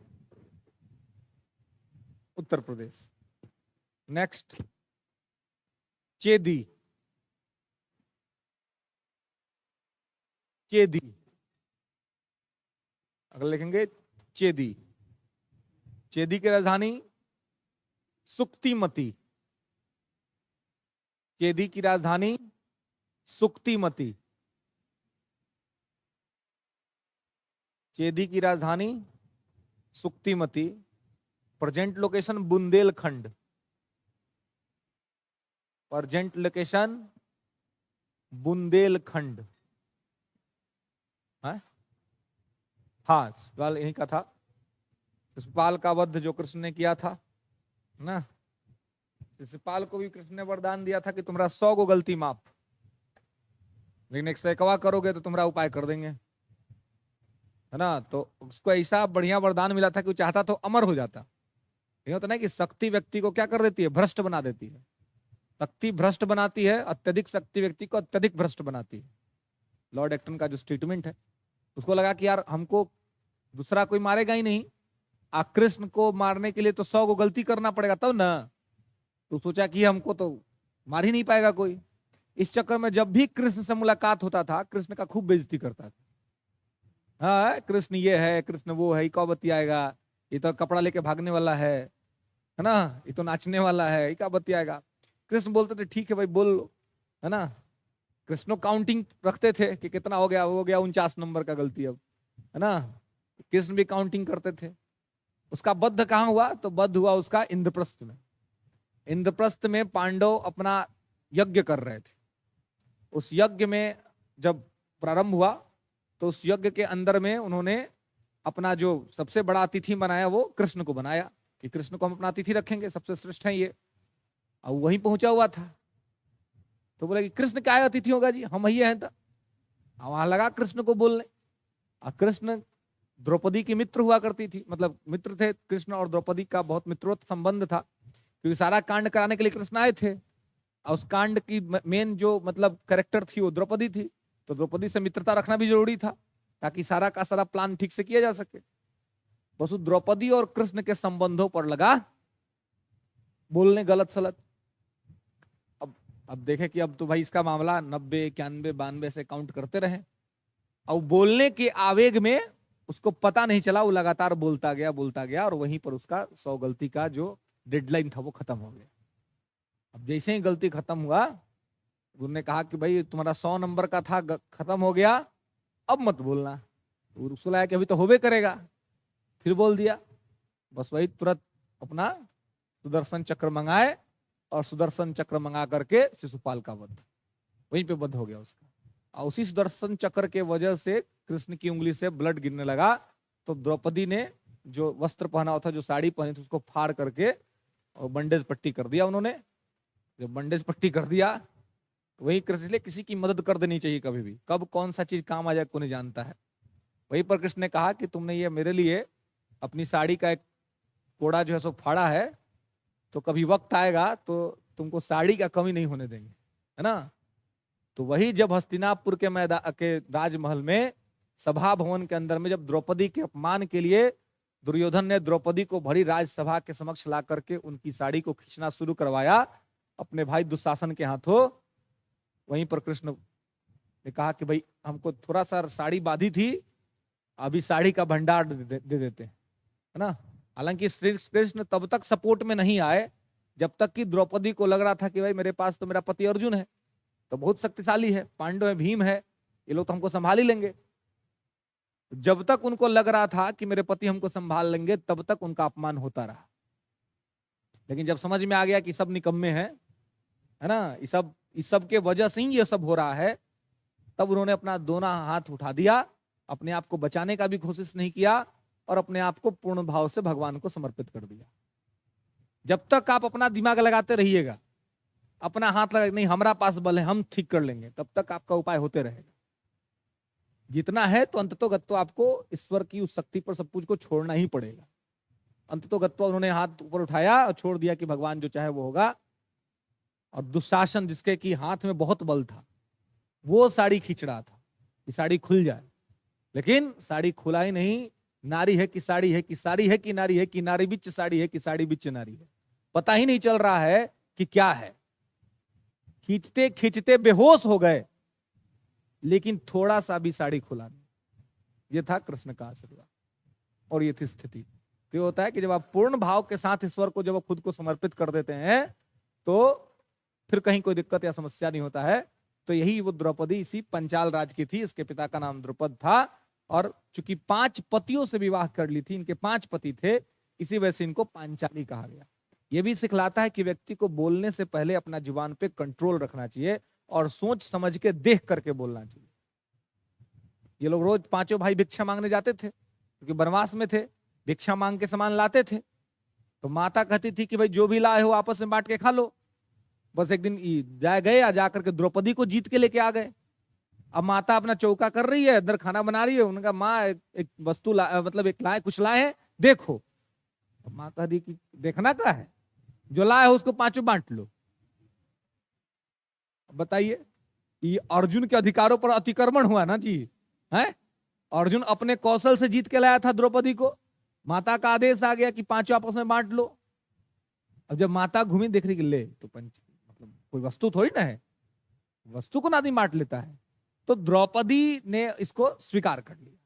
उत्तर प्रदेश। नेक्स्ट चेदी, चेदी अगर लिखेंगे चेदी, चेदी की राजधानी सुक्तिमती, चेदी की राजधानी सुक्तिमती, चेदी की राजधानी Suktimati. Present location Bundelkhand, present location Bundelkhand. हाँ, सवाल यही का था, शिशुपाल का वध जो कृष्ण ने किया था ना, शिशुपाल को भी कृष्ण ने वरदान दिया था कि तुम्हारा 100 गो गलती माफ, लेकिन 101वां करोगे तो तुम्हारा उपाय कर देंगे, है ना। तो उसको ऐसा बढ़िया वरदान मिला था कि वो चाहता तो अमर हो जाता। ये होता ना कि शक्ति व्यक्ति को क्या कर देती है? भ्रष्ट बना देती है। शक्ति भ्रष्ट बनाती है, अत्यधिक शक्ति व्यक्ति को अत्यधिक भ्रष्ट बनाती है। लॉर्ड एक्टन का जो स्टेटमेंट है, उसको लगा कि यार हमको दूसरा कोई मारेगा ही नहीं, कृष्ण को मारने के लिए तो 100 को गलती करना पड़ेगा तब ना। तो सोचा कि हमको तो मार ही नहीं पाएगा कोई, इस चक्कर में जब भी कृष्ण से मुलाकात होता था कृष्ण का खूब बेइज्जती करता था। हाँ, कृष्ण ये है, कृष्ण वो है, ये कब बतियाएगा, ये तो कपड़ा लेके भागने वाला है ना, ये तो नाचने वाला है, ये क्या बतियाएगा। कृष्ण बोलते थे ठीक है भाई बोल लो, है ना। कृष्ण काउंटिंग रखते थे कि कितना हो गया 49 नंबर का गलती अब, है ना। कृष्ण भी काउंटिंग करते थे। उसका बद्ध कहाँ हुआ, तो बद्ध हुआ उसका इंद्रप्रस्थ में। इंद्रप्रस्थ में पांडव अपना यज्ञ कर रहे थे। उस यज्ञ में जब प्रारंभ हुआ तो उस यज्ञ के अंदर में उन्होंने अपना जो सबसे बड़ा अतिथि बनाया वो कृष्ण को बनाया कि कृष्ण को हम अपना अतिथि रखेंगे, सबसे श्रेष्ठ है ये। और वहीं पहुंचा हुआ था तो बोले कि कृष्ण क्या अतिथि होगा जी, हम ही हैं। वहां लगा कृष्ण को बोलने। और कृष्ण द्रौपदी की मित्र हुआ करती थी, मतलब मित्र थे कृष्ण और द्रौपदी का बहुत मित्रोत संबंध था, क्योंकि सारा कांड कराने के लिए कृष्ण आए थे। और उस कांड की मेन जो मतलब कैरेक्टर थी वो द्रौपदी थी, तो द्रौपदी से मित्रता रखना भी जरूरी था ताकि सारा का सारा प्लान ठीक से किया जा सके। बस द्रौपदी और कृष्ण के संबंधों पर लगा बोलने गलत सलत। अब देखे कि अब तो भाई इसका मामला 90 91 92 से काउंट करते रहे, और बोलने के आवेग में उसको पता नहीं चला, वो लगातार बोलता गया और वहीं पर उसका 100 गलती का जो डेडलाइन था वो खत्म हो गया। अब जैसे ही गलती खत्म हुआ उन्होंने कहा कि भाई तुम्हारा 100 नंबर का था, खत्म हो गया, अब मत बोलना। उसको लगा कि अभी तो होबे करेगा, फिर बोल दिया। बस वही तुरंत अपना सुदर्शन चक्र मंगाए और सुदर्शन चक्र मंगा करके शिशुपाल का वध, वहीं पे वध हो गया उसका। और उसी सुदर्शन चक्र के वजह से कृष्ण की उंगली से ब्लड गिरने लगा, तो द्रौपदी ने जो वस्त्र पहना हुआ था, जो साड़ी पहनी थी, उसको फाड़ करके और बंडेज पट्टी कर दिया उन्होंने। जब बंडेज पट्टी कर दिया तो वही कृष्ण, इसलिए किसी की मदद कर देनी चाहिए कभी भी, कब कौन सा चीज काम आ जाए कोई नहीं जानता है। वहीं पर कृष्ण ने कहा कि तुमने ये मेरे लिए अपनी साड़ी का एक कोड़ा जो है सो फाड़ा है, तो कभी वक्त आएगा तो तुमको साड़ी का कमी नहीं होने देंगे, है ना। तो वही जब हस्तिनापुर के मैदान के राजमहल में सभा भवन के अंदर में जब द्रौपदी के अपमान के लिए दुर्योधन ने द्रौपदी को भरी राजसभा के समक्ष ला करके उनकी साड़ी को खींचना शुरू करवाया अपने भाई दुशासन के हाथों, वहीं पर कृष्ण ने कहा कि भाई हमको थोड़ा सा साड़ी बांधी थी, अभी साड़ी का भंडार दे देते हैं, है ना। हालांकि श्री कृष्ण तब तक सपोर्ट में नहीं आए जब तक कि द्रौपदी को लग रहा था कि भाई मेरे पास तो मेरा पति अर्जुन है, तो बहुत शक्तिशाली है, पांडव है, भीम है, ये लोग तो हमको संभाल ही लेंगे। जब तक उनको लग रहा था कि मेरे पति हमको संभाल लेंगे तब तक उनका अपमान होता रहा। लेकिन जब समझ में आ गया कि सब निकम्मे हैं, है ना, इस सब के वजह से ही ये सब हो रहा है, तब उन्होंने अपना दोनों हाथ उठा दिया, अपने आप को बचाने का भी कोशिश नहीं किया और अपने आप को पूर्ण भाव से भगवान को समर्पित कर दिया। जब तक आप अपना दिमाग लगाते रहिएगा, अपना हाथ लगा नहीं हमारा पास बल है हम ठीक कर लेंगे, तब तक आपका उपाय होते रहेगा। जितना है तो अंततोगत्वा आपको ईश्वर की उस शक्ति पर सब कुछ को छोड़ना ही पड़ेगा। अंततोगत्वा उन्होंने हाथ ऊपर उठाया और छोड़ दिया कि भगवान जो चाहे वो होगा। और दुशासन जिसके कि हाथ में बहुत बल था वो साड़ी खींच रहा था कि साड़ी खुल जाए, लेकिन साड़ी खुला ही नहीं। नारी है कि साड़ी है कि साड़ी है कि नारी है कि नारी बिच साड़ी है कि साड़ी बिच नारी है, पता ही नहीं चल रहा है कि क्या है। खींचते खींचते बेहोश हो गए, लेकिन थोड़ा सा भी साड़ी खुला नहीं। ये था कृष्ण का आशीर्वाद और ये थी स्थिति। तो होता है कि जब आप पूर्ण भाव के साथ ईश्वर को जब आप खुद को समर्पित कर देते हैं तो फिर कहीं कोई दिक्कत या समस्या नहीं होता है। तो यही वो द्रौपदी इसी पंचाल राज की थी, इसके पिता का नाम द्रुपद था और चूंकि 5 पतियों से विवाह कर ली थी, इनके 5 पति थे, इसी वजह से इनको पांचाली कहा गया। यह भी सिखलाता है कि व्यक्ति को बोलने से पहले अपना जुबान पे कंट्रोल रखना चाहिए और सोच समझ के देख करके बोलना चाहिए। ये लोग रोज 5 भाई भिक्षा मांगने जाते थे क्योंकि वनवास में थे, भिक्षा मांग के सामान लाते थे। तो माता कहती थी कि भाई जो भी लाए हो आपस में बांट के खा लो। बस एक दिन गए या जाकर के द्रौपदी को जीत के लेके आ गए। अब माता अपना चौका कर रही है, अंदर खाना बना रही है, उनका माँ एक वस्तु मतलब एक लाए, कुछ लाए हैं देखो। माँ कह दी कि देखना क्या है, जो लाए हो उसको 5 बांट लो। बताइए, ये अर्जुन के अधिकारों पर अतिक्रमण हुआ ना जी, है। अर्जुन अपने कौशल से जीत के लाया था द्रौपदी को, माता का आदेश आ गया कि 5 आपस में बांट लो। अब जब माता घूमी देख रही कि ले तो मतलब कोई वस्तु थोड़ी ना है, वस्तु को नादी बांट लेता है। तो द्रौपदी ने इसको स्वीकार कर लिया,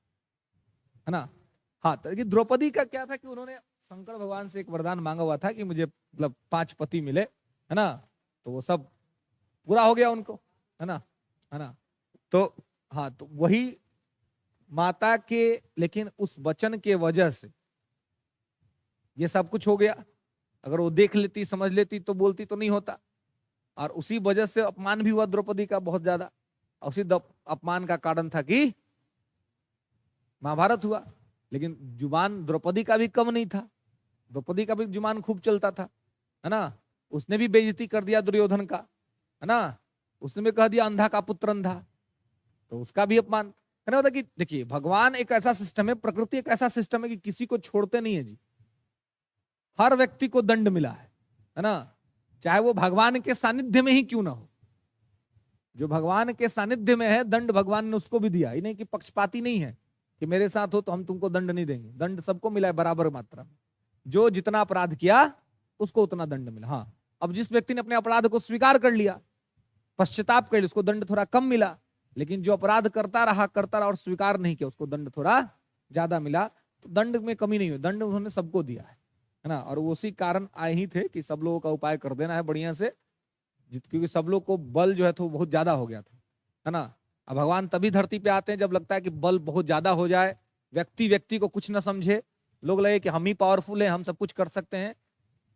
है ना। हाँ, तो द्रौपदी का क्या था कि उन्होंने शंकर भगवान से एक वरदान मांगा हुआ था कि मुझे मतलब 5 पति मिले, है ना। तो वो सब पूरा हो गया उनको, है ना, है ना। तो हाँ, तो वही माता के, लेकिन उस वचन के वजह से ये सब कुछ हो गया। अगर वो देख लेती, समझ लेती, तो बोलती तो नहीं होता। और उसी वजह से अपमान भी हुआ द्रौपदी का बहुत ज्यादा। उसी अपमान का कारण था कि महाभारत हुआ। लेकिन जुबान द्रौपदी का भी कम नहीं था, द्रौपदी का भी जुबान खूब चलता था, है ना। उसने भी बेइज्जती कर दिया दुर्योधन का, है ना। उसने भी कह दिया अंधा का पुत्र अंधा, तो उसका भी अपमान, है ना। कि देखिए, भगवान एक ऐसा सिस्टम है, प्रकृति एक ऐसा सिस्टम है कि किसी को छोड़ते नहीं है जी। हर व्यक्ति को दंड मिला है ना। चाहे वो भगवान के सानिध्य में ही क्यों ना हो, जो भगवान के सानिध्य में है, दंड भगवान ने उसको भी दिया। ही नहीं कि पक्षपाती नहीं है कि मेरे साथ हो तो हम तुमको दंड नहीं देंगे। दंड सबको मिला है बराबर मात्रा में। जो जितना अपराध किया उसको उतना दंड मिला। हाँ, अब जिस व्यक्ति ने अपने अपराध को स्वीकार कर लिया, पश्चाताप कर लिया, उसको दंड थोड़ा कम मिला। लेकिन जो अपराध करता रहा और स्वीकार नहीं किया, उसको दंड थोड़ा ज्यादा मिला। तो दंड में कमी नहीं हुई, दंड उन्होंने सबको दिया है ना। और उसी कारण आए ही थे कि सब लोगों का उपाय कर देना है बढ़िया से, क्योंकि सब लोग को बल जो है तो बहुत ज्यादा हो गया था, है ना। अब भगवान तभी धरती पे आते हैं जब लगता है कि बल बहुत ज्यादा हो जाए, व्यक्ति व्यक्ति को कुछ ना समझे, लोग लगे कि हम ही पावरफुल हैं, हम सब कुछ कर सकते हैं।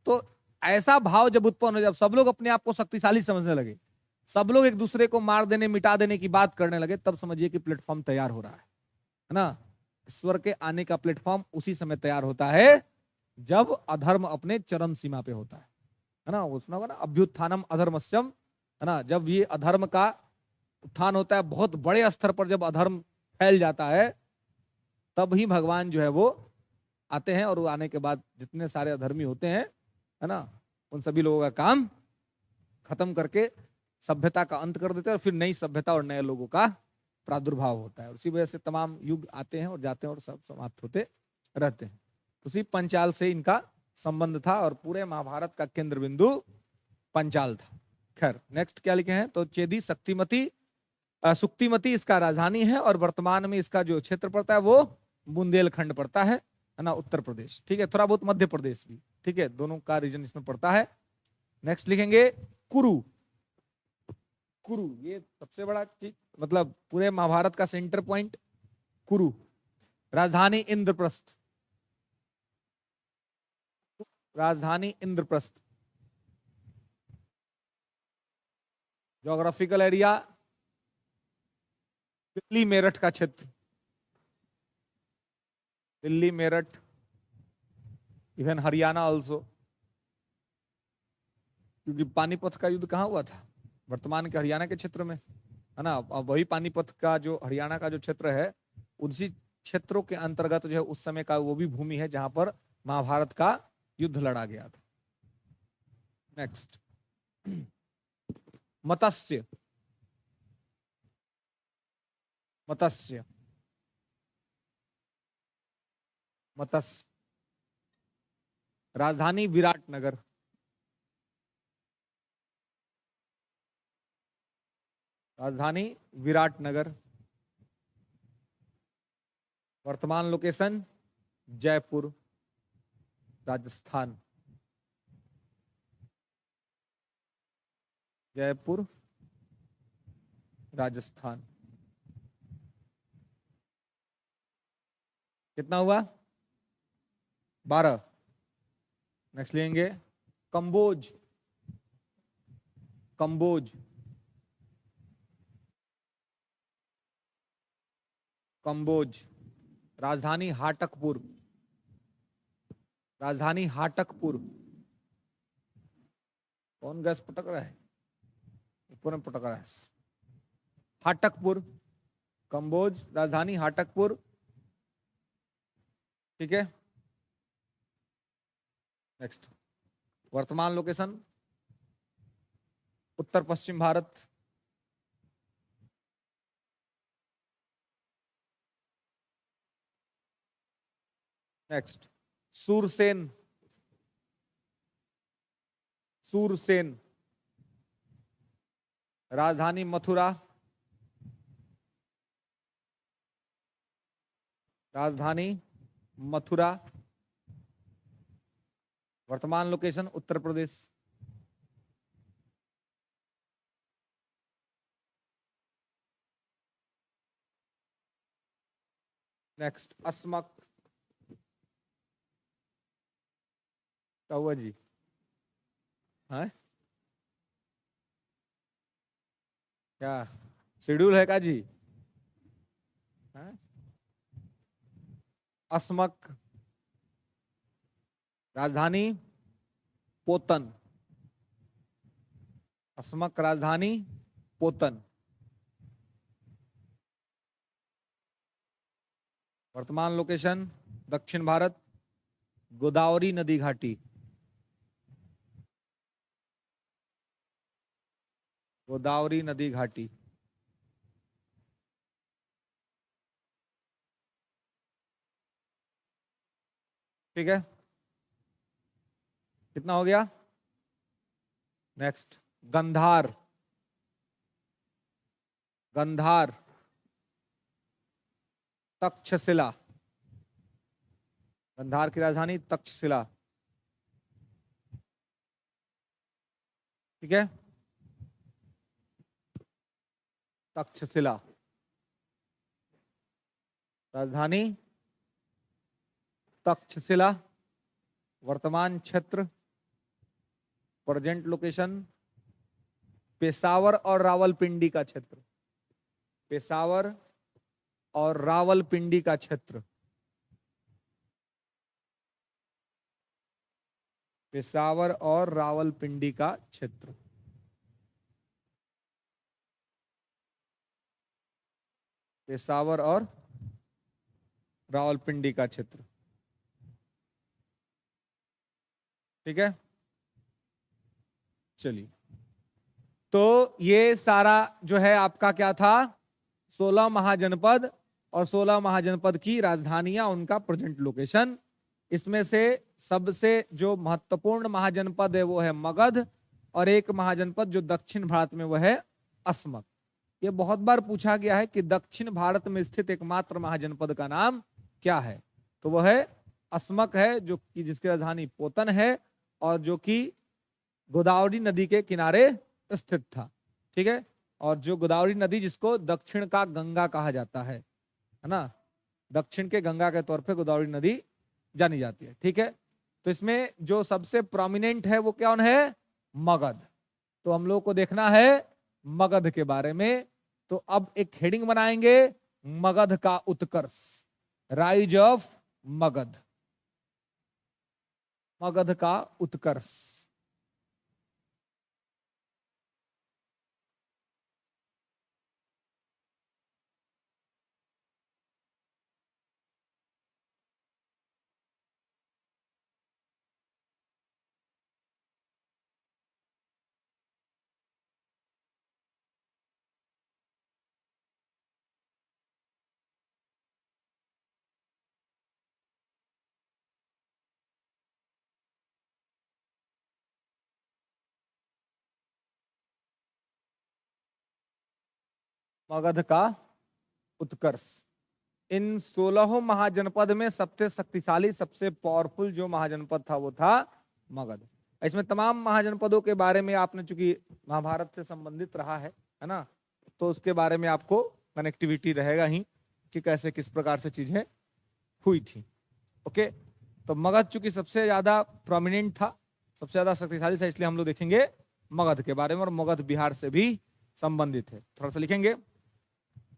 तो ऐसा भाव जब उत्पन्न हो, जब सब लोग अपने आप को शक्तिशाली समझने लगे, सब लोग एक दूसरे को मार देने मिटा देने की बात करने लगे, तब समझिए कि प्लेटफॉर्म तैयार हो रहा है ना। ईश्वर के आने का प्लेटफॉर्म उसी समय तैयार होता है जब अधर्म अपने चरम सीमा पे होता है ना। वो सुना होगा ना, अभ्युत्थानम अधर्मस्यम, है ना। जब ये अधर्म का उत्थान होता है, बहुत बड़े स्तर पर जब अधर्म फैल जाता है, तब ही भगवान जो है वो आते हैं। और वो आने के बाद जितने सारे अधर्मी होते हैं, है ना, उन सभी लोगों का काम खत्म करके सभ्यता का अंत कर देते हैं, और फिर नई सभ्यता और नए लोगों का प्रादुर्भाव होता है। उसी वजह से तमाम युग आते हैं और जाते हैं और सब समाप्त होते रहते हैं। उसी पंचाल से इनका संबंध था, और पूरे महाभारत का केंद्र बिंदु पंचाल था। खैर, नेक्स्ट क्या लिखे हैं, तो चेदी शक्तिमती सुक्तिमती इसका राजधानी है, और वर्तमान में इसका जो क्षेत्र पड़ता है वो बुंदेलखंड पड़ता है ना, उत्तर प्रदेश। ठीक है, थोड़ा बहुत मध्य प्रदेश भी, ठीक है, दोनों का रीजन इसमें पड़ता है। नेक्स्ट लिखेंगे कुरु। कुरु ये सबसे बड़ा चीज, मतलब पूरे महाभारत का सेंटर पॉइंट कुरु। राजधानी इंद्रप्रस्थ, राजधानी इंद्रप्रस्थ। ज्योग्राफिकल एरिया दिल्ली मेरठ का क्षेत्र, दिल्ली मेरठ, इवन हरियाणा ऑल्सो। क्योंकि पानीपत का युद्ध कहाँ हुआ था, वर्तमान के हरियाणा के क्षेत्र में, है ना। अब वही पानीपत का जो हरियाणा का जो क्षेत्र है, उसी क्षेत्रों के अंतर्गत जो है उस समय का वो भी भूमि है जहां पर महाभारत का युद्ध लड़ा गया था। नेक्स्ट, मत्स्य। मत्स्य, मत्स्य, राजधानी विराटनगर, राजधानी विराटनगर। वर्तमान लोकेशन जयपुर, राजस्थान, जयपुर राजस्थान। कितना हुआ, 12। नेक्स्ट लेंगे कंबोज, कंबोज, कंबोज। राजधानी हाटकपुर, राजधानी हाटकपुर। कौन गैस पटक रहा है, ऊपर में पटक रहा है। हाटकपुर, कंबोज, राजधानी हाटकपुर। ठीक है, नेक्स्ट, वर्तमान लोकेशन उत्तर पश्चिम भारत। नेक्स्ट, सूरसेन, सूरसेन, राजधानी मथुरा, राजधानी मथुरा, वर्तमान लोकेशन उत्तर प्रदेश। नेक्स्ट, अस्मक, क्या हुआ जी? है क्या शेड्यूल है का जी? है? अस्मक, राजधानी पोतन, अस्मक राजधानी पोतन, वर्तमान लोकेशन दक्षिण भारत, गोदावरी नदी घाटी, गोदावरी नदी घाटी। ठीक है, कितना हो गया? नेक्स्ट, गंधार, गंधार, तक्षशिला, गंधार की राजधानी तक्षशिला। ठीक है, तक्षशिला, राजधानी तक्षशिला, वर्तमान क्षेत्र प्रेजेंट लोकेशन पेशावर और रावलपिंडी का क्षेत्र, पेशावर और रावलपिंडी का क्षेत्र, पेशावर और रावलपिंडी का क्षेत्र। पेशावर और रावलपिंडी का क्षेत्र। ठीक है, चलिए, तो ये सारा जो है आपका क्या था, 16 महाजनपद और 16 महाजनपद की राजधानियां, उनका प्रेजेंट लोकेशन। इसमें से सबसे जो महत्वपूर्ण महाजनपद है वो है मगध, और एक महाजनपद जो दक्षिण भारत में वो है अस्मक। ये बहुत बार पूछा गया है कि दक्षिण भारत में स्थित एकमात्र महाजनपद का नाम क्या है, तो वह है अस्मक है, जो कि जिसकी राजधानी पोतन है और जो कि गोदावरी नदी के किनारे स्थित था। ठीक है, और जो गोदावरी नदी जिसको दक्षिण का गंगा कहा जाता है ना, दक्षिण के गंगा के तौर पे गोदावरी नदी जानी जाती है। ठीक है, तो इसमें जो सबसे प्रोमिनेंट है वो कौन है? मगध। तो हम लोग को देखना है मगध के बारे में। तो अब एक हेडिंग बनाएंगे, मगध का उत्कर्ष, राइज ऑफ मगध, मगध का उत्कर्ष। मगध का उत्कर्ष। इन 16 महाजनपद में सबसे शक्तिशाली, सबसे पावरफुल जो महाजनपद था वो था मगध। इसमें तमाम महाजनपदों के बारे में आपने, चूंकि महाभारत से संबंधित रहा है ना, तो उसके बारे में आपको कनेक्टिविटी रहेगा ही कि कैसे किस प्रकार से चीजें हुई थी। ओके, तो मगध चूंकि सबसे ज्यादा प्रोमिनेंट था, सबसे ज्यादा शक्तिशाली था, इसलिए हम लोग देखेंगे मगध के बारे में, और मगध बिहार से भी संबंधित है। थोड़ा सा लिखेंगे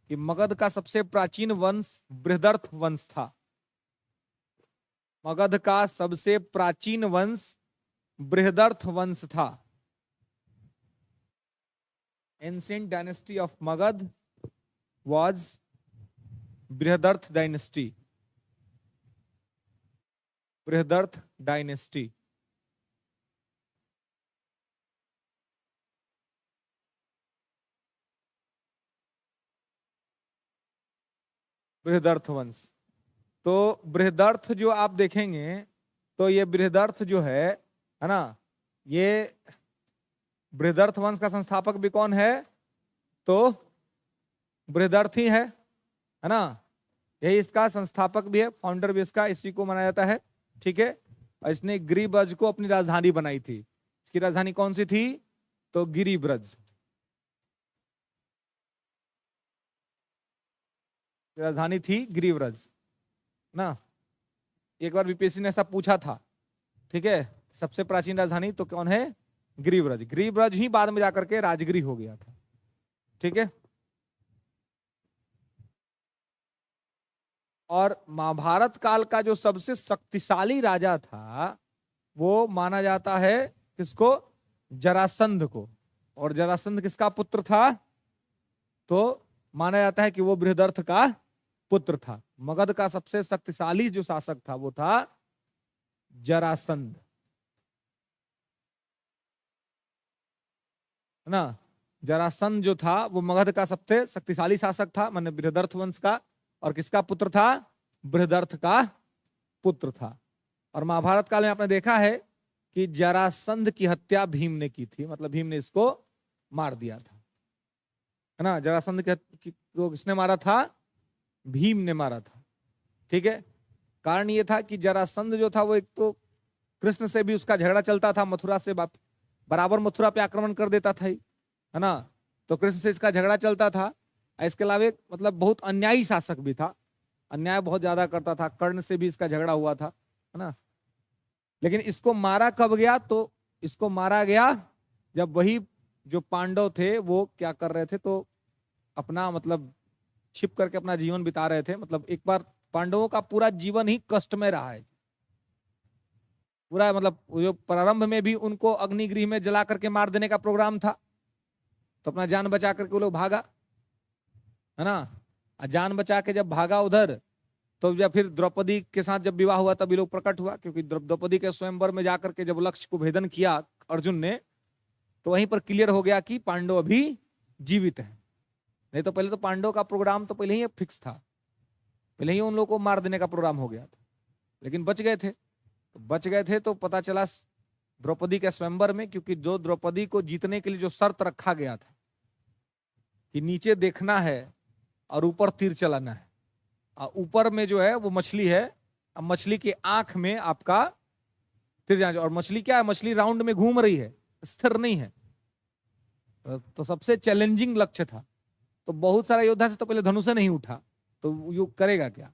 कि मगध का सबसे प्राचीन वंश बृहदर्थ वंश था। मगध का सबसे प्राचीन वंश बृहदर्थ वंश था। Ancient dynasty of Magadh was Brihadratha dynasty, Brihadratha dynasty. Brihadratha वंश, तो बृहदर्थ जो आप देखेंगे, तो ये बृहदर्थ जो है ना, ये बृहदर्थ वंश का संस्थापक भी कौन है? तो बृहदर्थ ही है ना। यही इसका संस्थापक भी है, फाउंडर भी इसका, इसी को माना जाता है। ठीक है, और इसने गिरिब्रज को अपनी राजधानी बनाई थी। इसकी राजधानी कौन सी थी? तो गिरिब्रज। राजधानी थी गिरिब्रज ना। एक बार बीपीएससी ने ऐसा पूछा था। ठीक है, सबसे प्राचीन राजधानी तो कौन है? गिरिब्रज। गिरिब्रज ही बाद में जाकर के राजगिरी हो गया था। ठीक है, और महाभारत काल का जो सबसे शक्तिशाली राजा था वो माना जाता है किसको? जरासंध को। और जरासंध किसका पुत्र था? तो माना जाता है कि वो बृहदर्थ का पुत्र था। मगध का सबसे शक्तिशाली जो शासक था वो था जरासंध, है ना। जरासंध जो था वो मगध का सबसे शक्तिशाली शासक था, माने बृहदर्थ वंश का। और किसका पुत्र था? बृहदर्थ का पुत्र था। और महाभारत काल में आपने देखा है कि जरासंध की हत्या भीम ने की थी, मतलब भीम ने इसको मार दिया था, है ना। जरासंध को किसने मारा था? भीम ने मारा था। ठीक है, कारण ये था कि जरासंध जो था वो एक तो कृष्ण से भी उसका झगड़ा चलता था, मथुरा से बराबर मथुरा पे आक्रमण कर देता था, है ना। तो कृष्ण से इसका झगड़ा चलता था। इसके अलावा एक मतलब बहुत अन्यायी शासक भी था, अन्याय बहुत ज्यादा करता था। कर्ण से भी इसका झगड़ा हुआ था, है ना। लेकिन इसको मारा कब गया? तो इसको मारा गया जब वही जो पांडव थे वो क्या कर रहे थे, तो अपना मतलब छिप करके अपना जीवन बिता रहे थे। मतलब एक बार पांडवों का पूरा जीवन ही कष्ट में रहा है पूरा, मतलब जो प्रारंभ में भी उनको अग्निगृह में जला करके मार देने का प्रोग्राम था, तो अपना जान बचा करके वो लोग भागा, है ना। जान बचा के जब भागा उधर, तो जब फिर द्रौपदी के साथ जब विवाह हुआ तब ये लोग प्रकट हुआ, क्योंकि द्रौपदी के स्वयंवर में जाकर के जब लक्ष्य को भेदन किया अर्जुन ने, तो वहीं पर क्लियर हो गया कि पांडव अभी जीवित है। नहीं तो पहले तो पांडव का प्रोग्राम तो पहले ही फिक्स था, पहले ही उन लोगों को मार देने का प्रोग्राम हो गया था, लेकिन बच गए थे। तो बच गए थे तो पता चला द्रौपदी के स्वयंवर में, क्योंकि जो द्रौपदी को जीतने के लिए जो शर्त रखा गया था कि नीचे देखना है और ऊपर तीर चलाना है, और ऊपर में जो है वो मछली है, अब मछली की आंख में आपका तीर जाना। और मछली क्या है? मछली राउंड में घूम रही है, स्थिर नहीं है। तो सबसे चैलेंजिंग लक्ष्य था। तो बहुत सारा योद्धा से तो पहले धनुष नहीं उठा, तो ये करेगा क्या?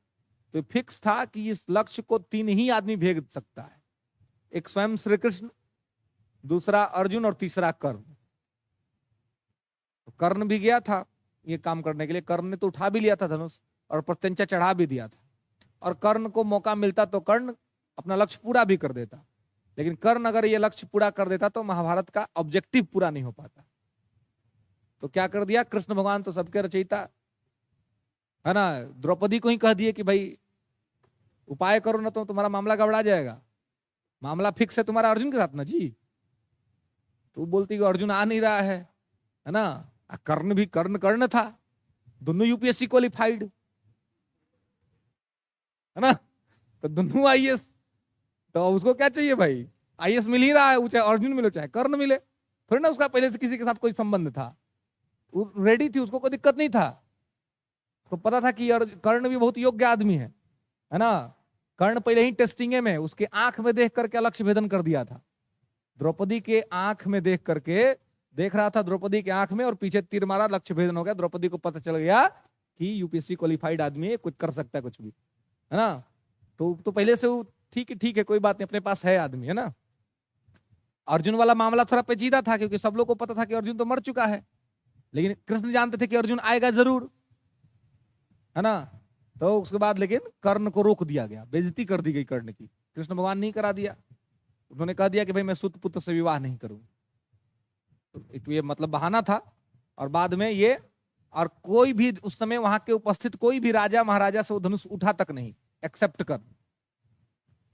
तो फिक्स था कि इस लक्ष्य को 3 ही आदमी भेद सकता है, एक स्वयं श्री कृष्ण, दूसरा अर्जुन और तीसरा कर्ण। तो कर्ण भी गया था ये काम करने के लिए। कर्ण ने तो उठा भी लिया था धनुष और प्रत्यंचा चढ़ा भी दिया था, और कर्ण को मौका मिलता तो कर्ण अपना लक्ष्य पूरा भी कर देता। लेकिन कर्ण अगर ये लक्ष्य पूरा कर देता तो महाभारत का ऑब्जेक्टिव पूरा नहीं हो पाता। तो क्या कर दिया कृष्ण भगवान, तो सबके रचयिता, है ना, द्रौपदी को ही कह दिए कि भाई उपाय करो ना तो तुम्हारा मामला गड़बड़ा जाएगा, मामला फिक्स है तुम्हारा अर्जुन के साथ ना जी। तो बोलती कि अर्जुन आ नहीं रहा है ना। कर्ण भी कर्ण था, दोनों यूपीएससी क्वालिफाइड, है ना, तो दोनों आईएएस। तो उसको क्या चाहिए भाई? आईएएस मिल ही रहा है, चाहे अर्जुन मिले चाहे कर्ण मिले, थोड़ी ना उसका पहले से किसी के साथ कोई संबंध था, रेडी थी, उसको कोई दिक्कत नहीं था। तो पता था कि कर्ण भी बहुत योग्य आदमी है ना। कर्ण पहले ही टेस्टिंग में उसके आंख में देख करके लक्ष्य भेदन कर दिया था। द्रौपदी के आंख में देख करके देख रहा था, द्रौपदी के आंख में, और पीछे तीर मारा, लक्ष्य भेदन हो गया। द्रौपदी को पता चल गया कि यूपीएससी क्वालिफाइड आदमी है, कुछ कर सकता है कुछ भी, है ना। तो पहले से वो ठीक है कोई बात नहीं, अपने पास है आदमी, है ना। अर्जुन वाला मामला थोड़ा पेचीदा था, क्योंकि सब लोग को पता था कि अर्जुन तो मर चुका है, लेकिन कृष्ण जानते थे कि अर्जुन आएगा जरूर, है ना। तो उसके बाद लेकिन कर्ण को रोक दिया गया, बेइज्जती कर दी गई कर्ण की। कृष्ण भगवान नहीं करा दिया, उन्होंने कह दिया कि भाई मैं सूत पुत्र से विवाह नहीं करूं। तो ये मतलब बहाना था। और बाद में ये, और कोई भी उस समय वहां के उपस्थित कोई भी राजा महाराजा से वो धनुष उठा तक नहीं, एक्सेप्ट कर।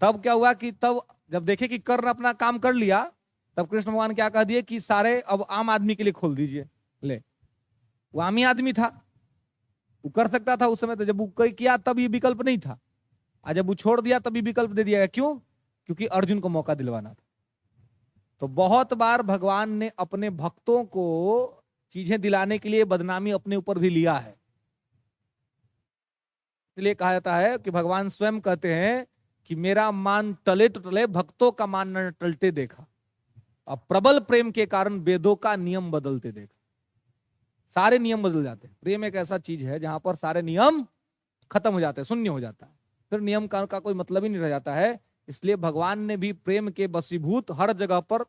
तब क्या हुआ कि तब जब देखे कि कर्ण अपना काम कर लिया, तब कृष्ण भगवान क्या कह दिए कि सारे अब आम आदमी के लिए खोल दीजिए। ले, वो आम ही आदमी था, वो कर सकता था उस समय, तो जब वो किया तब ये विकल्प नहीं था, और जब वो छोड़ दिया तब ये विकल्प दे दिया गया। क्यों? क्योंकि अर्जुन को मौका दिलवाना था। तो बहुत बार भगवान ने अपने भक्तों को चीजें दिलाने के लिए बदनामी अपने ऊपर भी लिया है। इसलिए कहा जाता है कि भगवान स्वयं कहते हैं कि मेरा मान टले तो टले, भक्तों का मान न टलते देखा, और प्रबल प्रेम के कारण वेदों का नियम बदलते देखा। सारे नियम बदल जाते हैं। प्रेम एक ऐसा चीज है जहां पर सारे नियम खत्म हो जाते हैं, शून्य हो जाता है, फिर नियम का कोई मतलब ही नहीं रह जाता है। इसलिए भगवान ने भी प्रेम के वशीभूत हर जगह पर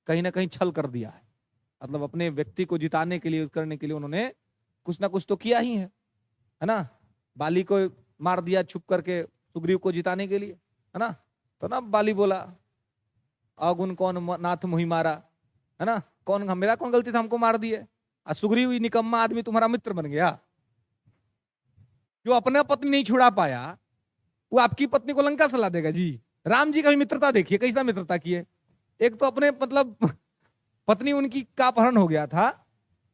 कहीं ना कहीं छल कर दिया है। मतलब अपने व्यक्ति को जिताने के लिए, करने के लिए उन्होंने कुछ ना कुछ तो किया ही है ना। बाली को मार दिया छुप करके सुग्रीव को जिताने के लिए, है ना। तो ना बाली बोला अगुन कौन नाथ मुहि मारा, है ना, कौन मेरा कौन गलती था, हमको मार दिए। और सुग्रीव निकम्मा आदमी तुम्हारा मित्र बन गया, जो अपना पत्नी नहीं छुड़ा पाया वो आपकी पत्नी को लंका से ला देगा जी। राम जी का भी मित्रता देखिए, कैसा मित्रता की है। एक तो अपने मतलब पत्नी उनकी का अपहरण हो गया था,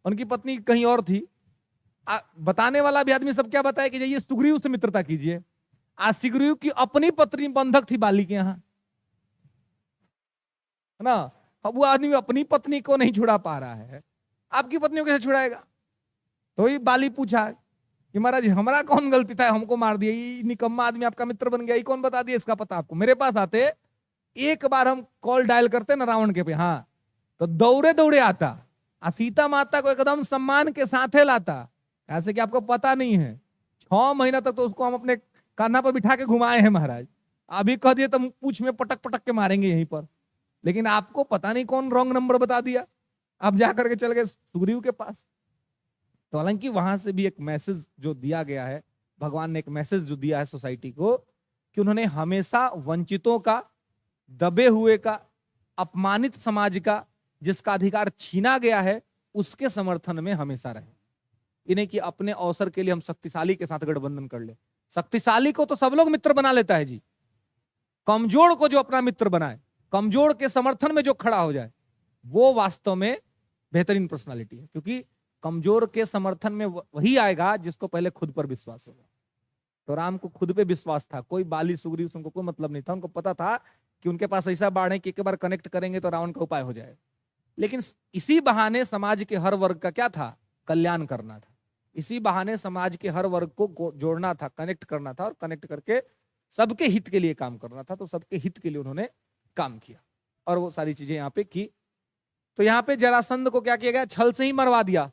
उनकी पत्नी कहीं और थी। बताने वाला भी आदमी सब क्या बताया कि जाइए सुग्रीव से मित्रता कीजिए। आज सुग्रीव की अपनी पत्नी बंधक थी बाली के यहाँ, है ना। अब वो आदमी अपनी पत्नी को नहीं छुड़ा पा रहा है, आपकी पत्नी को कैसे छुड़ाएगा। तो ये बाली पूछा कि महाराज हमारा कौन गलती था, हमको मार दिया, ये निकम्मा आदमी आपका मित्र बन गया, ये कौन बता दिया इसका पता आपको। मेरे पास आते, एक बार हम कॉल डायल करते ना रावण के पे, हाँ, तो दौड़े दौड़े आता, सीता माता को एकदम सम्मान के साथ लाता। ऐसे कि आपको पता नहीं है, 6 महीना तक तो उसको हम अपने कान्हा पर बिठा के घुमाए हैं महाराज। अभी कह दिए तो पूछ में पटक पटक के मारेंगे यहीं पर, लेकिन आपको पता नहीं कौन रॉन्ग नंबर बता दिया, आप जाकर के चले गए सुग्रीव के पास। तो हालांकि वहां से भी एक मैसेज जो दिया गया है, भगवान ने एक मैसेज जो दिया है सोसाइटी को, कि उन्होंने हमेशा वंचितों का, दबे हुए का, अपमानित समाज का, जिसका अधिकार छीना गया है, उसके समर्थन में हमेशा रहे। इन्हें कि अपने अवसर के लिए हम शक्तिशाली के साथ गठबंधन कर ले। शक्तिशाली को तो सब लोग मित्र बना लेता है जी, कमजोर को जो अपना मित्र बनाए, कमजोर के समर्थन में जो खड़ा हो जाए, वो वास्तव में बेहतरीन पर्सनालिटी है। क्योंकि कमजोर के समर्थन में वही आएगा जिसको पहले खुद पर विश्वास होगा। तो राम को खुद पे विश्वास था, कोई बाली सुग्रीव से उनको कोई मतलब नहीं था। उनको पता था कि उनके पास ऐसा बाढ़ है कि एक बार कनेक्ट करेंगे तो रावण का उपाय हो जाएगा। लेकिन इसी बहाने समाज के हर वर्ग का क्या था, कल्याण करना था। इसी बहाने समाज के हर वर्ग को जोड़ना था, कनेक्ट करना था, और कनेक्ट करके सबके हित के लिए काम करना था। तो सबके हित के लिए उन्होंने काम किया और वो सारी चीजें यहाँ पे की। तो यहाँ पे जरासंध को क्या किया गया, छल से ही मरवा दिया,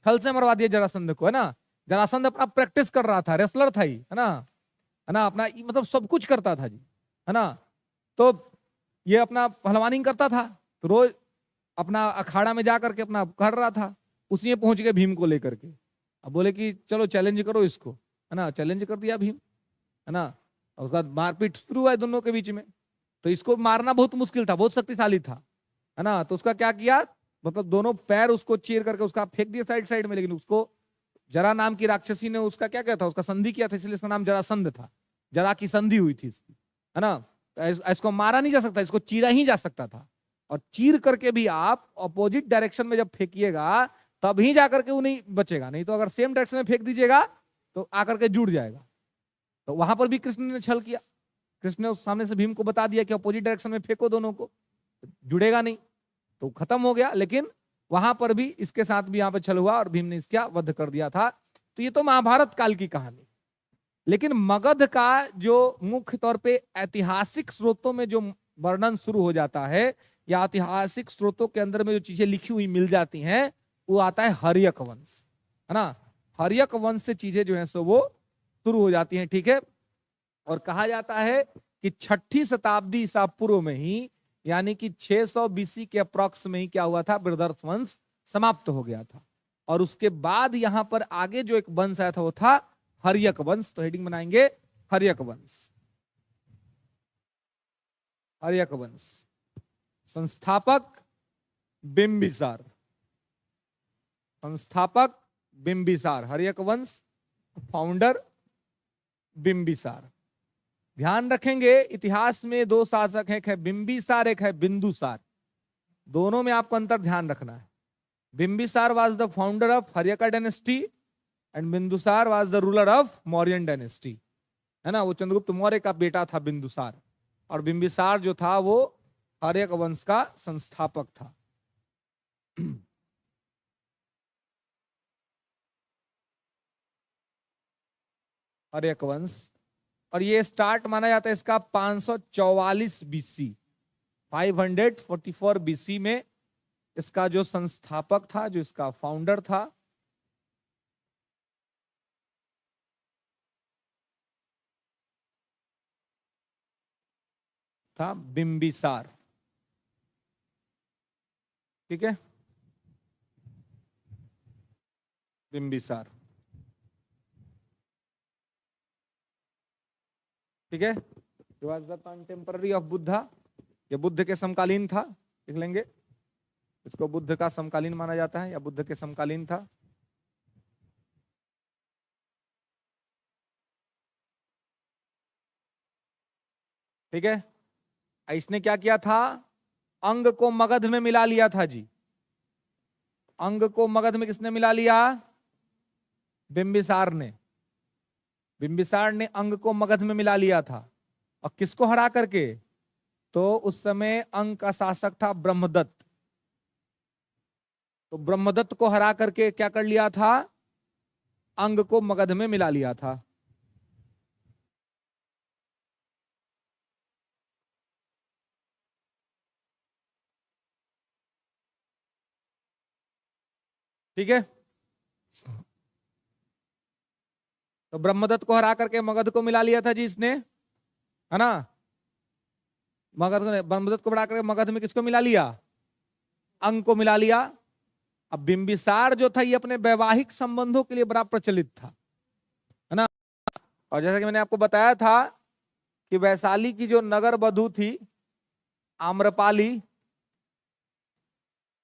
छल से मरवा दिया जरासंध को, है ना। जरासंध अपना प्रैक्टिस कर रहा था, रेसलर था ही, है ना, अपना मतलब सब कुछ करता था जी, है ना। तो ये अपना पहलवानी करता था, तो रोज अपना अखाड़ा में जाकर के अपना कर रहा था। उसी में पहुंच गए भीम को लेकर के, अब बोले कि चलो चैलेंज करो इसको, है ना। चैलेंज कर दिया भीम, है ना। और उसके बाद मारपीट शुरू हुआ दोनों के बीच में। तो इसको मारना बहुत मुश्किल था, बहुत शक्तिशाली था, है ना। तो उसका क्या किया, मतलब दोनों पैर उसको चीर करके उसका फेंक दिया साइड साइड में। लेकिन उसको जरा नाम की राक्षसी ने उसका क्या किया था, उसका संधि किया था, इसलिए इसका नाम जरासंध था। जरा की संधि हुई थी इसकी, है ना। इसको मारा नहीं जा सकता, इसको चीरा ही जा सकता था। और चीर करके भी आप अपोजिट डायरेक्शन में जब फेंकिएगा तभी जाकर के वो नहीं बचेगा, नहीं तो अगर सेम डायरेक्शन में फेंक दीजिएगा तो आकर के जुड़ जाएगा। तो वहां पर भी कृष्ण ने छल किया। कृष्ण ने उस सामने से भीम को बता दिया कि अपोजिट डायरेक्शन में फेंको दोनों को, जुड़ेगा नहीं, तो खत्म हो गया। लेकिन वहां पर भी इसके साथ भी यहाँ पे छल हुआ और भीम ने इसका वध कर दिया था। तो ये तो महाभारत काल की कहानी। लेकिन मगध का जो मुख्य तौर पे ऐतिहासिक स्रोतों में जो वर्णन शुरू हो जाता है, या ऐतिहासिक स्रोतों के अंदर में जो चीजें लिखी हुई मिल जाती हैं, वो आता है हर्यक वंश, है ना। हर्यक वंश से चीजें जो है सो वो शुरू हो जाती हैं, ठीक है। और कहा जाता है कि 6ठी शताब्दी ईसा पूर्व में ही, यानी कि 600 BC के अप्रॉक्स में ही क्या हुआ था, ब्रदर्स वंश समाप्त हो गया था। और उसके बाद यहां पर आगे जो एक वंश आया था वो था हर्यक वंश। तो हेडिंग बनाएंगे हर्यक वंश। हर्यक वंश, संस्थापक बिंबिसार, संस्थापक बिंबिसार, हर्यक वंश, फाउंडर बिंबिसार। ध्यान रखेंगे इतिहास में 2 शासक हैं, एक है बिंबिसार, एक है बिंदुसार। दोनों में आपको अंतर ध्यान रखना है। Bimbisara was the founder of Haryanka dynasty and Bindusara was the ruler of Mauryan dynasty, है ना। वो चंद्रगुप्त मौर्य का बेटा था बिंदुसार, और बिंबिसार जो था वो हर्यक वंश का संस्थापक था। हर्यक वंश। और ये स्टार्ट माना जाता है इसका 544 बीसी, 544 बीसी में इसका जो संस्थापक था, जो इसका फाउंडर था बिंबिसार। ठीक है, बिंबिसार। ठीक है, was the contemporary of Buddha, ये बुद्ध के समकालीन था, लिख लेंगे इसको, बुद्ध का समकालीन माना जाता है या बुद्ध के समकालीन था। ठीक है, इसने क्या किया था, अंग को मगध में मिला लिया था जी। अंग को मगध में किसने मिला लिया, बिंबिसार ने। बिंबिसार ने अंग को मगध में मिला लिया था, और किसको हरा करके, तो उस समय अंग का शासक था ब्रह्मदत्त। तो ब्रह्मदत्त को हरा करके क्या कर लिया था, अंग को मगध में मिला लिया था। ठीक है, तो ब्रह्मदत्त को हरा करके मगध को मिला लिया था जी इसने, है ना। मगध को, ब्रह्मदत्त को हरा करके मगध में किसको मिला लिया, अंग को मिला लिया। अब बिंबिसार जो था ये अपने वैवाहिक संबंधों के लिए बड़ा प्रचलित था, है ना। और जैसा कि मैंने आपको बताया था कि वैशाली की जो नगर वधु थी आम्रपाली,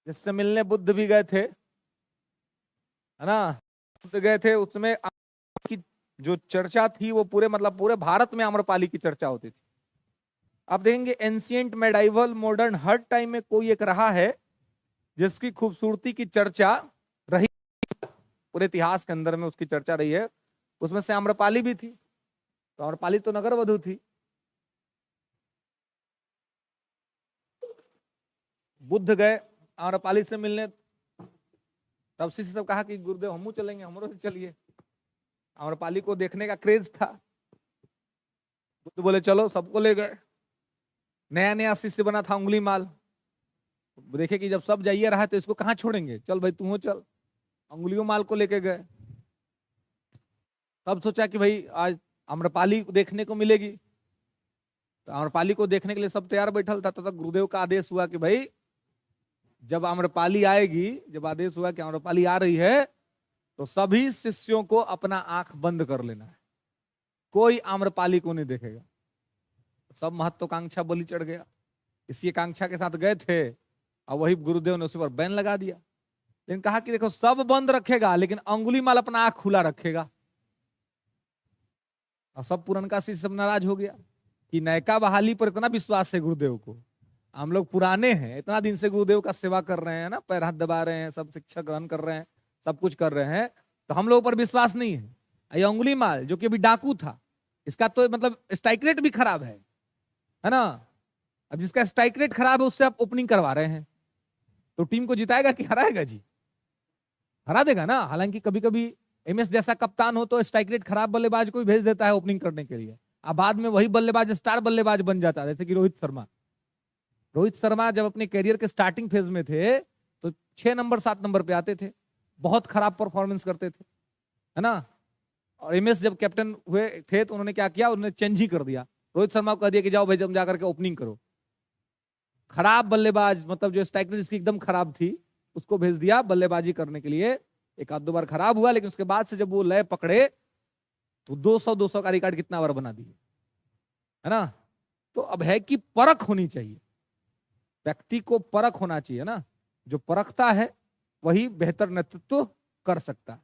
जिससे मिलने बुद्ध भी गए थे, है ना, बुद्ध गए थे, उसमें की जो चर्चा थी वो पूरे मतलब पूरे भारत में आम्रपाली की चर्चा होती थी। आप देखेंगे एंशिएंट, मेडाइवल, मॉडर्न, हर टाइम में कोई एक रहा है जिसकी खूबसूरती की चर्चा रही, पूरे इतिहास के अंदर में उसकी चर्चा रही है। उसमें से आम्रपाली भी थी, तो आम्रपाली तो नगर वधु थी। बुद्ध गए आम्रपाली से मिलने, तब से सब कहा कि गुरुदेव हमू चलेंगे, हमरो से चलिए। आम्रपाली को देखने का क्रेज था, बुद्ध बोले चलो, सबको ले गए। नया नया शिष्य बना था उंगली माल, देखे कि जब सब जाइए रहा तो इसको कहाँ छोड़ेंगे, चल भाई तू हो चल, उंगलियों माल को लेके गए। तब सोचा कि भाई आज आम्रपाली देखने को मिलेगी, तो आम्रपाली को देखने के लिए सब तैयार बैठल था। तब तक गुरुदेव का आदेश हुआ कि भाई जब आम्रपाली आएगी, जब आदेश हुआ कि आम्रपाली आ रही है, तो सभी शिष्यों को अपना आंख बंद कर लेना है, कोई आम्रपाली को नहीं देखेगा। सब महत्वाकांक्षा बलि चढ़ गया, इसी आकांक्षा के साथ गए थे, और वही गुरुदेव ने उस पर बैन लगा दिया। लेकिन कहा कि देखो सब बंद रखेगा लेकिन अंगुली माल अपना आंख खुला रखेगा। और सब पुरनका शिष्य सब नाराज हो गया कि नयका बहाली पर इतना विश्वास है गुरुदेव को, हम लोग पुराने हैं, इतना दिन से गुरुदेव का सेवा कर रहे हैं ना, पैर हाथ दबा रहे हैं, सब शिक्षा ग्रहण कर रहे हैं, सब कुछ कर रहे हैं, तो हम लोगों पर विश्वास नहीं है। ये अंगुली माल जो कि अभी डाकू था, इसका तो मतलब स्ट्राइक रेट भी खराब है ना। अब जिसका स्ट्राइक रेट खराब है उससे आप ओपनिंग करवा रहे हैं, तो टीम को जिताएगा कि हराएगा जी, हरा देगा ना। हालांकि कभी कभी एमएस जैसा कप्तान हो तो स्ट्राइक रेट खराब बल्लेबाज को भी भेज देता है ओपनिंग करने के लिए, अब बाद में वही बल्लेबाज स्टार बल्लेबाज बन जाता है, जैसे कि रोहित शर्मा। रोहित शर्मा जब अपने करियर के स्टार्टिंग फेज में थे तो 6 नंबर 7 नंबर पे आते थे, बहुत खराब परफॉर्मेंस करते थे, है ना। और एमएस जब कैप्टन हुए थे तो उन्होंने क्या किया, उन्होंने चेंज ही कर दिया, रोहित शर्मा को कह दिया कि जाओ भाई जब जाकर के ओपनिंग करो। खराब बल्लेबाज, मतलब जो स्ट्राइक रेट जिसकी एकदम खराब थी, उसको भेज दिया बल्लेबाजी करने के लिए। एक आध दो बार खराब हुआ, लेकिन उसके बाद से जब वो लय पकड़े तो 200 का रिकॉर्ड कितना बार बना दिए, है ना। तो अब है कि परख होनी चाहिए, व्यक्ति को परख होना चाहिए ना, जो परखता है वही बेहतर नेतृत्व कर सकता है।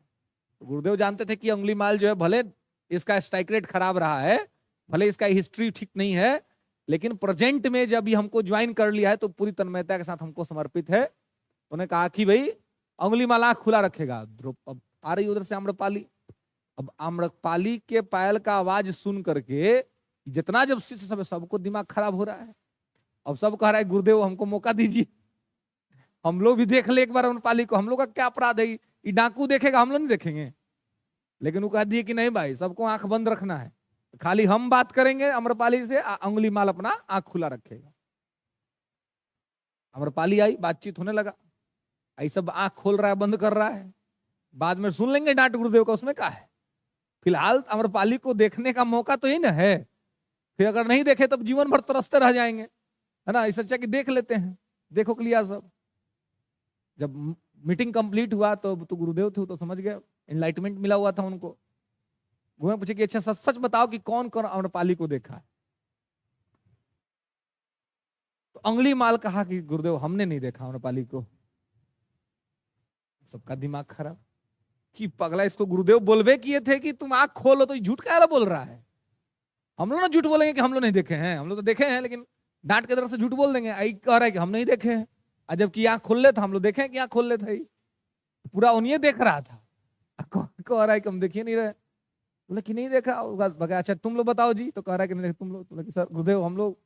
तो गुरुदेव जानते थे कि अंगुली माल जो है, भले इसका स्ट्राइक रेट खराब रहा है, भले इसका हिस्ट्री ठीक नहीं है, लेकिन प्रेजेंट में जब भी हमको ज्वाइन कर लिया है तो पूरी तन्मयता के साथ हमको समर्पित है। उन्होंने कहा कि भाई अंगुली माल आंख खुला रखेगा। अब आ रही उधर से आम्रपाली, अब आम्रपाली के पायल का आवाज सुन करके जितना जब शिष्य सब, सबको दिमाग खराब हो रहा है। अब सब कह रहा है गुरुदेव हमको मौका दीजिए, हम लोग भी देख ले एक बार आम्रपाली को, हम लोग का क्या अपराध है, ये डाकू देखेगा हम लोग नहीं देखेंगे, लेकिन वो कह दिए कि नहीं भाई, सबको आंख बंद रखना है, खाली हम बात करेंगे आम्रपाली से, अंगुलीमाल अपना आंख खुला रखेगा। आम्रपाली आई, बातचीत होने लगा, आई सब आंख खोल रहा है, बंद कर रहा है, बाद में सुन लेंगे डांट गुरुदेव का, उसमें क्या है। फिलहाल आम्रपाली को देखने का मौका तो ही ना है, फिर अगर नहीं देखे तब जीवन भर तरसते रह जाएंगे, है ना। इससे अच्छा कि देख लेते हैं, देखो के लिया सब। जब मीटिंग कंप्लीट हुआ तो गुरुदेव थे, तो समझ गए, एनलाइटमेंट मिला हुआ था उनको। वो पूछे कि अच्छा सच सच बताओ कि कौन कौन आम्रपाली को देखा है। तो अंगुलीमाल कहा कि गुरुदेव हमने नहीं देखा आम्रपाली को। सबका दिमाग खराब कि पगला, इसको गुरुदेव बोलबे किए थे कि तुम आंख खोलो, तो झूठ क्या बोल रहा है। हम लोग ना झूठ बोलेंगे कि हम लोग नहीं देखे हैं, हम लोग तो देखे हैं, लेकिन डांट के तरफ से झूठ बोल देंगे। आई कह रहा है कि हम नहीं देखे हैं, जबकि आंख खोल ले था, हम लोग देखे हैं कि आंख खोल ले था, पूरा उन्हें देख रहा था। कह रहा है कि हम देखिए नहीं रहे, बोले कि नहीं देखा। अच्छा तुम लोग बताओ जी, तो कह रहा है कि नहीं देखा। तुम लोग, बोले कि सर गुरुदेव हम लोग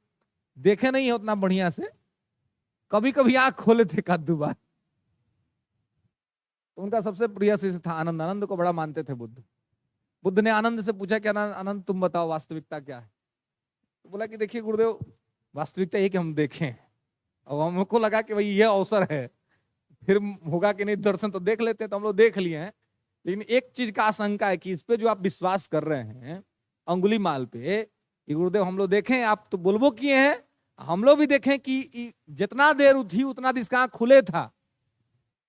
देखे नहीं है उतना बढ़िया से, कभी कभी आंख खोले थे एक दो बार। तो उनका सबसे प्रिय शिष्य था आनंद, आनंद को बड़ा मानते थे बुद्ध। बुद्ध ने आनंद से पूछा कि आनंद तुम बताओ वास्तविकता क्या है। तो बोला कि देखिए गुरुदेव, वास्तविकता ये कि हम देखें, और हमको लगा कि भाई ये अवसर है, फिर होगा कि नहीं दर्शन, तो देख लेते हैं। तो हम लोग देख लिए हैं, लेकिन एक चीज का आशंका है कि इस पे जो आप विश्वास कर रहे हैं अंगुलीमाल पे, कि गुरुदेव हम लोग देखें, आप तो बोलबो किए हैं, हम लोग भी देखें कि जितना देर उठी उतना इसका आंख खुले था,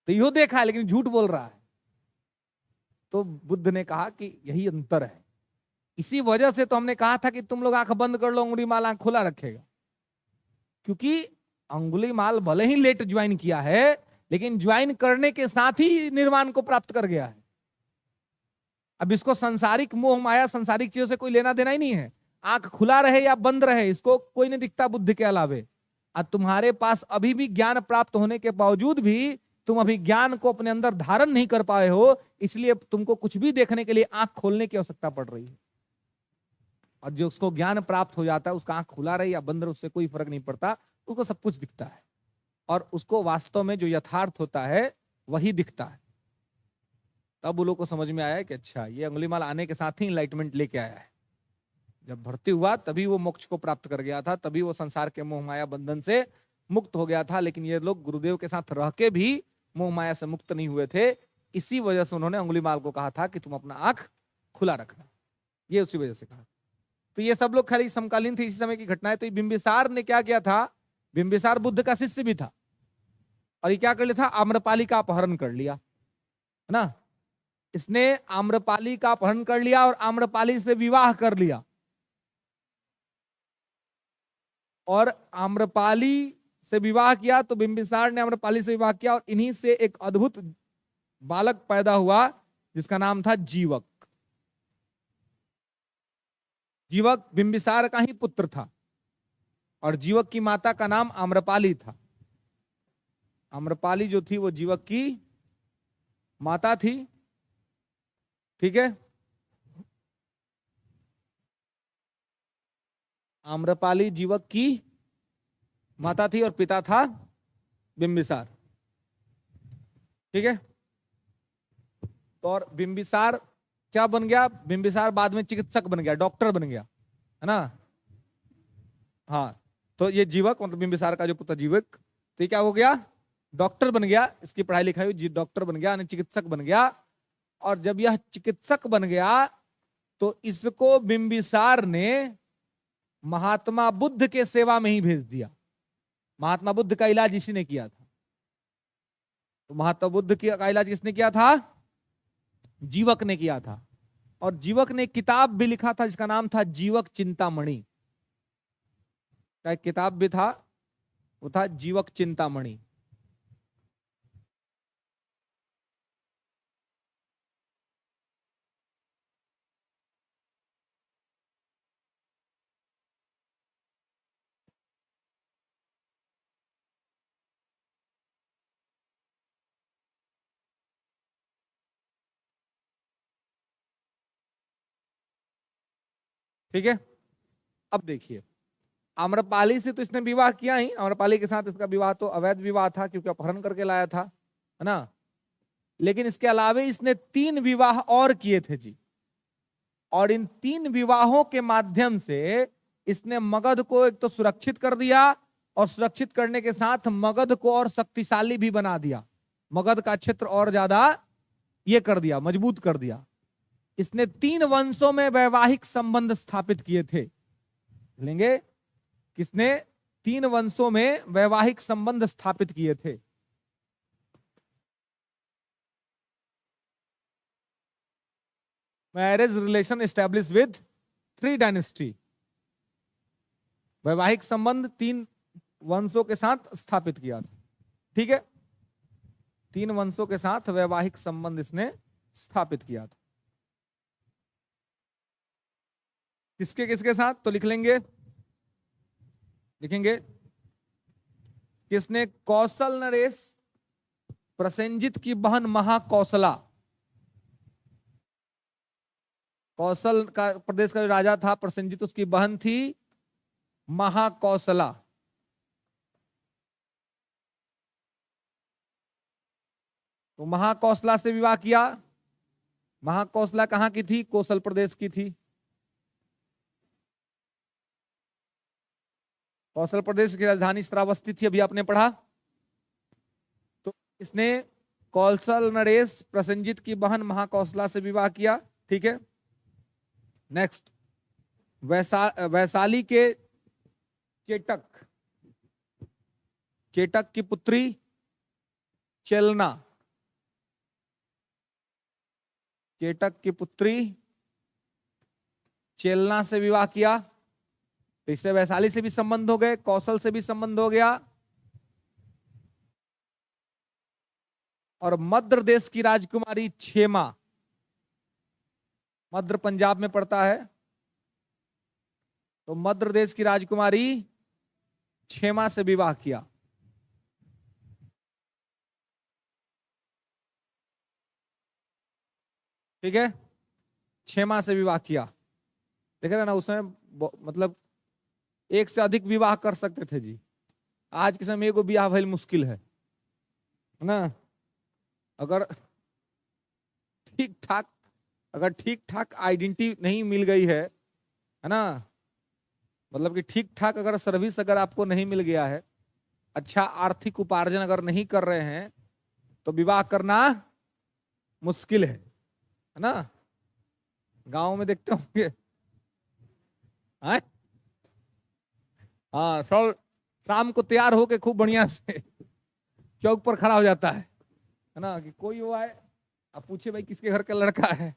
तो यो देखा है, लेकिन झूठ बोल रहा है। तो बुद्ध ने कहा कि यही अंतर है, इसी वजह से तो हमने कहा था कि तुम लोग आंख बंद कर लो, अंगुलीमाल आंख खुला रखेगा। क्योंकि अंगुलीमाल भले ही लेट ज्वाइन किया है, लेकिन ज्वाइन करने के साथ ही निर्वाण को प्राप्त कर गया है। अब इसको सांसारिक मोह माया, सांसारिक चीजों से कोई लेना देना ही नहीं है। आंख खुला रहे या बंद रहे, इसको कोई नहीं दिखता बुद्ध के अलावे। और तुम्हारे पास अभी भी ज्ञान प्राप्त होने के बावजूद भी तुम अभी ज्ञान को अपने अंदर धारण नहीं कर पाए हो, इसलिए तुमको कुछ भी देखने के लिए आंख खोलने की आवश्यकता पड़ रही है। और जो उसको ज्ञान प्राप्त हो जाता है, उसका आंख खुला रहे या बंद रहे, उससे कोई फर्क नहीं पड़ता, उसको सब कुछ दिखता है, और उसको वास्तव में जो यथार्थ होता है वही दिखता है। तब वो लोग को समझ में आया कि अच्छा, ये अंगुलीमाल आने के साथ ही इनलाइटमेंट लेके आया है। जब भर्ती हुआ तभी वो मोक्ष को प्राप्त कर गया था, तभी वो संसार के मोह माया बंधन से मुक्त हो गया था। लेकिन ये लोग गुरुदेव के साथ रह के भी मोह माया से मुक्त नहीं हुए थे, इसी वजह से उन्होंने अंगुलीमाल को कहा था कि तुम अपना आंख खुला रखना, ये उसी वजह से कहा। तो ये सब लोग खाली समकालीन थे, इसी समय की घटना है। तो बिंबिसार ने क्या किया था, बिंबिसार बुद्ध का शिष्य भी था, और ये क्या कर लिया था, आम्रपाली का अपहरण कर लिया, है ना। इसने आम्रपाली का अपहरण कर लिया और आम्रपाली से विवाह कर लिया, और आम्रपाली से विवाह किया। तो बिंबिसार ने आम्रपाली से विवाह किया, और इन्हीं से एक अद्भुत बालक पैदा हुआ जिसका नाम था जीवक। जीवक बिंबिसार का ही पुत्र था, और जीवक की माता का नाम आम्रपाली था। आम्रपाली जो थी वो जीवक की माता थी, ठीक है। आम्रपाली जीवक की माता थी और पिता था बिंबिसार, ठीक है। तो और बिंबिसार क्या बन गया, बिंबिसार बाद में चिकित्सक बन गया, डॉक्टर बन गया, है ना। हाँ, तो ये जीवक मतलब बिंबिसार का जो पुत्र जीवक, तो ये क्या हो गया, डॉक्टर बन गया। इसकी पढ़ाई लिखाई हुई, डॉक्टर बन गया, चिकित्सक बन गया। और जब यह चिकित्सक बन गया तो इसको बिंबिसार ने महात्मा बुद्ध के सेवा में ही भेज दिया। महात्मा बुद्ध का इलाज इसी ने किया था। तो महात्मा बुद्ध का इलाज किसने किया था, जीवक ने किया था। और जीवक ने किताब भी लिखा था जिसका नाम था जीवक चिंतामणि। का एक किताब भी था, वो था जीवक चिंतामणि। ठीक है। अब देखिए, आम्रपाली से तो इसने विवाह किया ही, आम्रपाली के साथ इसका विवाह तो अवैध विवाह था, क्योंकि अपहरण करके लाया था, है ना। लेकिन इसके अलावे इसने 3 विवाह और किए थे जी। और इन 3 विवाहों के माध्यम से इसने मगध को एक तो सुरक्षित कर दिया, और सुरक्षित करने के साथ मगध को और शक्तिशाली भी बना दिया, मगध का क्षेत्र और ज्यादा ये कर दिया, मजबूत कर दिया। इसने 3 वंशों में वैवाहिक संबंध स्थापित किए थे। लेंगे किसने 3 वंशों में वैवाहिक संबंध स्थापित किए थे। Marriage relation establish with 3 dynasty, वैवाहिक संबंध 3 वंशों के साथ स्थापित किया था। ठीक है, 3 वंशों के साथ वैवाहिक संबंध इसने स्थापित किया था। किसके किसके साथ तो लिखेंगे किसने कौशल नरेश प्रसेंजित की बहन महाकौशला, कौशल का प्रदेश का जो राजा था प्रसेंजित, उसकी बहन थी महाकौशला। तो महाकौशला से विवाह किया। महाकौशला कहां की थी? कौशल प्रदेश की थी। कौशल प्रदेश की राजधानी श्रावस्ती थी, अभी आपने पढ़ा। तो इसने कौशल नरेश प्रसेंजित की बहन महाकौशला से विवाह किया। ठीक है, नेक्स्ट वैशाली के चेटक की पुत्री चेलना, चेटक की पुत्री चेलना से विवाह किया। तो इससे वैशाली से भी संबंध हो गए, कौशल से भी संबंध हो गया। और मध्य देश की राजकुमारी क्षेमा, मध्य पंजाब में पड़ता है, तो मध्य देश की राजकुमारी क्षेमा से विवाह किया। ठीक है, क्षेमा से विवाह किया। देख रहे ना, उसमें मतलब एक से अधिक विवाह कर सकते थे जी। आज के समय एगो विवाह भइल मुश्किल है ना। अगर ठीक ठाक आइडेंटिटी नहीं मिल गई है ना, मतलब कि ठीक ठाक अगर सर्विस अगर आपको नहीं मिल गया है, अच्छा आर्थिक उपार्जन अगर नहीं कर रहे हैं, तो विवाह करना मुश्किल है ना। गांव में देखते होंगे, हाँ, शाम को तैयार होके खूब बढ़िया से चौक पर खड़ा हो जाता है ना, कि कोई वो आए, अब पूछे भाई किसके घर का लड़का है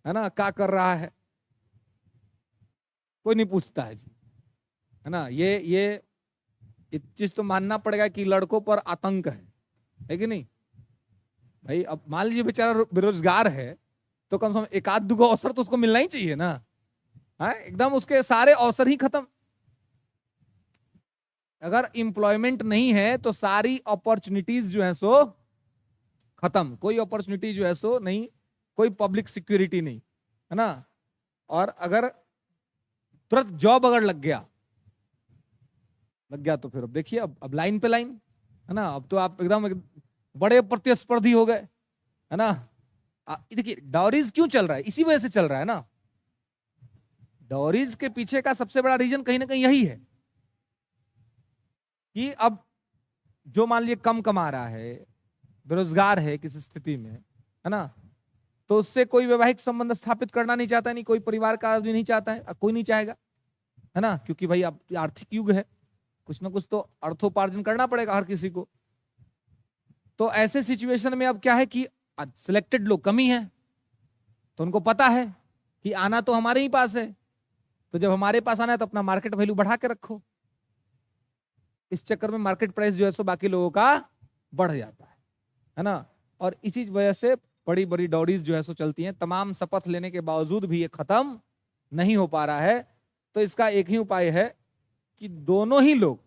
ना, क्या कर रहा है, कोई नहीं पूछता है जी, है ना। ये एक चीज तो मानना पड़ेगा कि लड़कों पर आतंक है कि नहीं भाई। अब मान लीजिए बेचारा बेरोजगार है, तो कम से कम एक आध दुगो अवसर तो उसको मिलना ही चाहिए ना। है एकदम उसके सारे अवसर ही खत्म। अगर एम्प्लॉयमेंट नहीं है तो सारी अपॉर्चुनिटीज जो है सो खत्म, कोई अपॉर्चुनिटी जो है सो नहीं, कोई पब्लिक सिक्योरिटी नहीं, है ना। और अगर तुरंत जॉब अगर लग गया तो फिर अब देखिए, अब लाइन पे लाइन, है ना। अब तो आप एकदम बड़े प्रतिस्पर्धी हो गए, है ना। देखिए डाउरीज क्यों चल रहा है, इसी वजह से चल रहा है ना। डाउरीज के पीछे का सबसे बड़ा रीजन कहीं ना कहीं यही है कि अब जो मान लीजिए कम कमा रहा है, बेरोजगार है किसी स्थिति में, है ना, तो उससे कोई वैवाहिक संबंध स्थापित करना नहीं चाहता, नहीं कोई परिवार का आदमी नहीं चाहता है, कोई नहीं चाहेगा, है ना। क्योंकि भाई अब आर्थिक युग है, कुछ ना कुछ तो अर्थोपार्जन करना पड़ेगा हर किसी को। तो ऐसे सिचुएशन में अब क्या है कि सिलेक्टेड लोग कमी है, तो उनको पता है कि आना तो हमारे ही पास है, तो जब हमारे पास आना है तो अपना मार्केट वैल्यू बढ़ा के रखो। इस चक्कर में मार्केट प्राइस जो है सो बाकी लोगों का बढ़ जाता है ना। और इसी वजह से बड़ी बड़ी डाउरीज जो है सो चलती हैं। तमाम शपथ लेने के बावजूद भी ये खत्म नहीं हो पा रहा है। तो इसका एक ही उपाय है कि दोनों ही लोग,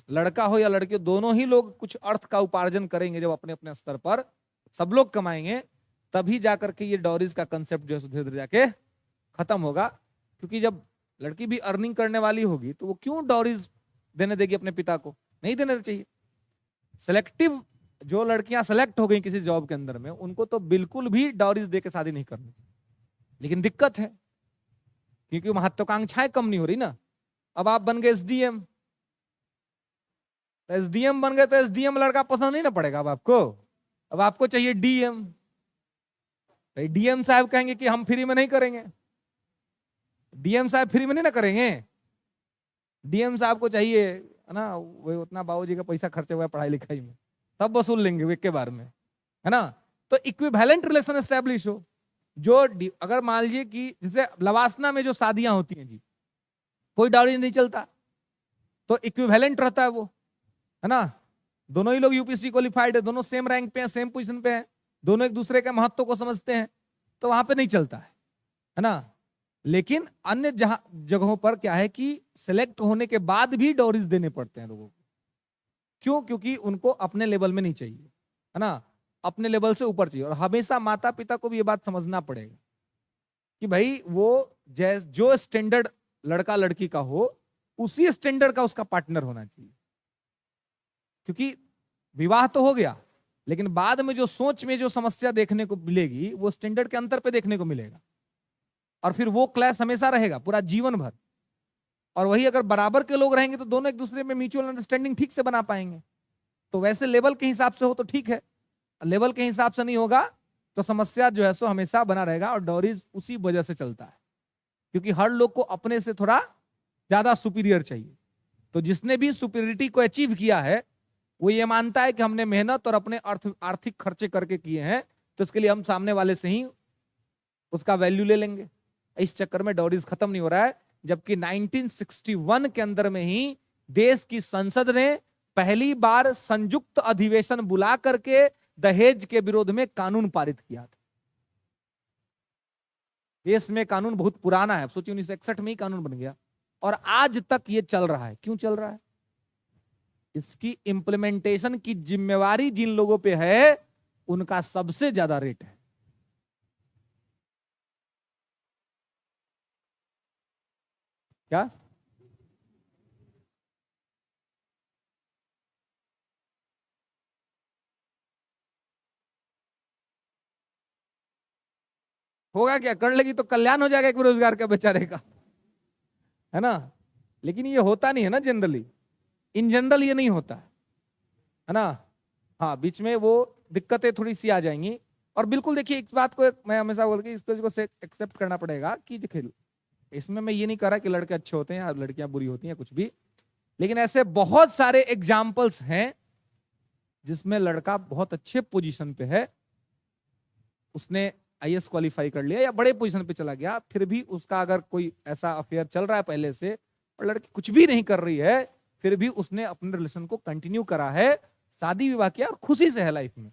लड़का हो या लड़की, दोनों ही लोग कुछ अर्थ का उपार्जन करेंगे। जब अपने अपने स्तर पर सब लोग कमाएंगे, तभी जाकर के ये डाउरीज का कंसेप्ट जो है धीरे धीरे जाके खत्म होगा। क्योंकि जब लड़की भी अर्निंग करने वाली होगी तो वो क्यों डाउरीज देने देगी अपने पिता को? नहीं देना चाहिए। सेलेक्टिव जो लड़कियां सेलेक्ट हो गई किसी जॉब के अंदर में, उनको तो बिल्कुल भी डाउरीज दे के शादी नहीं करनी। लेकिन दिक्कत है क्योंकि महत्वाकांक्षाएं कम नहीं हो रही ना। अब आप बन गए एसडीएम, एसडीएम बन गए तो एसडीएम लड़का पसंद नहीं ना पड़ेगा अब आपको। अब आपको चाहिए डीएम। डीएम साहब कहेंगे कि हम फ्री में नहीं करेंगे, डीएम साहब फ्री में नहीं ना करेंगे। डीएम साहब को चाहिए है ना, वो उतना बाबूजी का पैसा खर्चा हुआ है पढ़ाई लिखाई में, सब वसूल लेंगे वो एक के बार में, है ना। तो इक्विवेलेंट रिलेशन एस्टेब्लिश हो। जो अगर मान लीजिए कि जैसे लवासना में जो शादियां होती हैं जी, कोई डाउरी नहीं चलता, तो इक्विवेलेंट रहता है वो, है ना। दोनों ही लोग यूपीएससी क्वालिफाइड है, दोनों सेम रैंक पे हैं, सेम पोजीशन पे हैं, दोनों एक दूसरे के महत्व को समझते हैं, तो वहां पे नहीं चलता है ना। लेकिन अन्य जगहों पर क्या है कि सिलेक्ट होने के बाद भी डॉरीज देने पड़ते हैं लोगों को। क्यों? क्योंकि उनको अपने लेवल में नहीं चाहिए, है ना, अपने लेवल से ऊपर चाहिए। और हमेशा माता पिता को भी ये बात समझना पड़ेगा कि भाई वो जो स्टैंडर्ड लड़का लड़की का हो, उसी स्टैंडर्ड का उसका पार्टनर होना चाहिए। क्योंकि विवाह तो हो गया, लेकिन बाद में जो सोच में जो समस्या देखने को मिलेगी वो स्टैंडर्ड के अंतर पे देखने को मिलेगा, और फिर वो क्लैश हमेशा रहेगा पूरा जीवन भर। और वही अगर बराबर के लोग रहेंगे तो दोनों एक दूसरे में म्यूचुअल अंडरस्टैंडिंग ठीक से बना पाएंगे। तो वैसे लेवल के हिसाब से हो तो ठीक है, लेवल के हिसाब से नहीं होगा तो समस्या जो है सो हमेशा बना रहेगा। और डॉरीज उसी वजह से चलता है, क्योंकि हर लोग को अपने से थोड़ा ज्यादा सुपीरियर चाहिए। तो जिसने भी सुपीरियरिटी को अचीव किया है वो ये मानता है कि हमने मेहनत और अपने आर्थिक खर्चे करके किए हैं, तो इसके लिए हम सामने वाले से ही उसका वैल्यू ले लेंगे। इस चक्कर में डॉरीज खत्म नहीं हो रहा है। जबकि 1961 के अंदर में ही देश की संसद ने पहली बार संयुक्त अधिवेशन बुला करके दहेज के विरोध में कानून पारित किया था। देश में कानून बहुत पुराना है, सोचिए 1961 में ही कानून बन गया और आज तक ये चल रहा है। क्यों चल रहा है? इसकी इंप्लीमेंटेशन की जिम्मेवारी जिन लोगों पे है उनका सबसे ज्यादा रेट है। क्या? होगा क्या? कर लेगी तो कल्याण हो जाएगा एक बेरोजगार का बेचारे का, है ना। लेकिन ये होता नहीं है ना जनरली, इन जनरल ये नहीं होता है ना। हाँ, बीच में वो दिक्कतें थोड़ी सी आ जाएंगी। और बिल्कुल देखिए इस बात को मैं हमेशा बोल के इसको एक्सेप्ट करना पड़ेगा कि देखिए इसमें मैं ये नहीं कह रहा कि लड़के अच्छे होते हैं या लड़कियां बुरी होती हैं कुछ भी, लेकिन ऐसे बहुत सारे एग्जाम्पल्स हैं जिसमें लड़का बहुत अच्छे पोजीशन पे है, उसने आईएएस क्वालिफाई कर लिया या बड़े पोजीशन पे चला गया, फिर भी उसका अगर कोई ऐसा अफेयर चल रहा है पहले से और लड़की कुछ भी नहीं कर रही है, फिर भी उसने अपने रिलेशन को कंटिन्यू करा है, शादी विवाह किया और खुशी से है लाइफ में।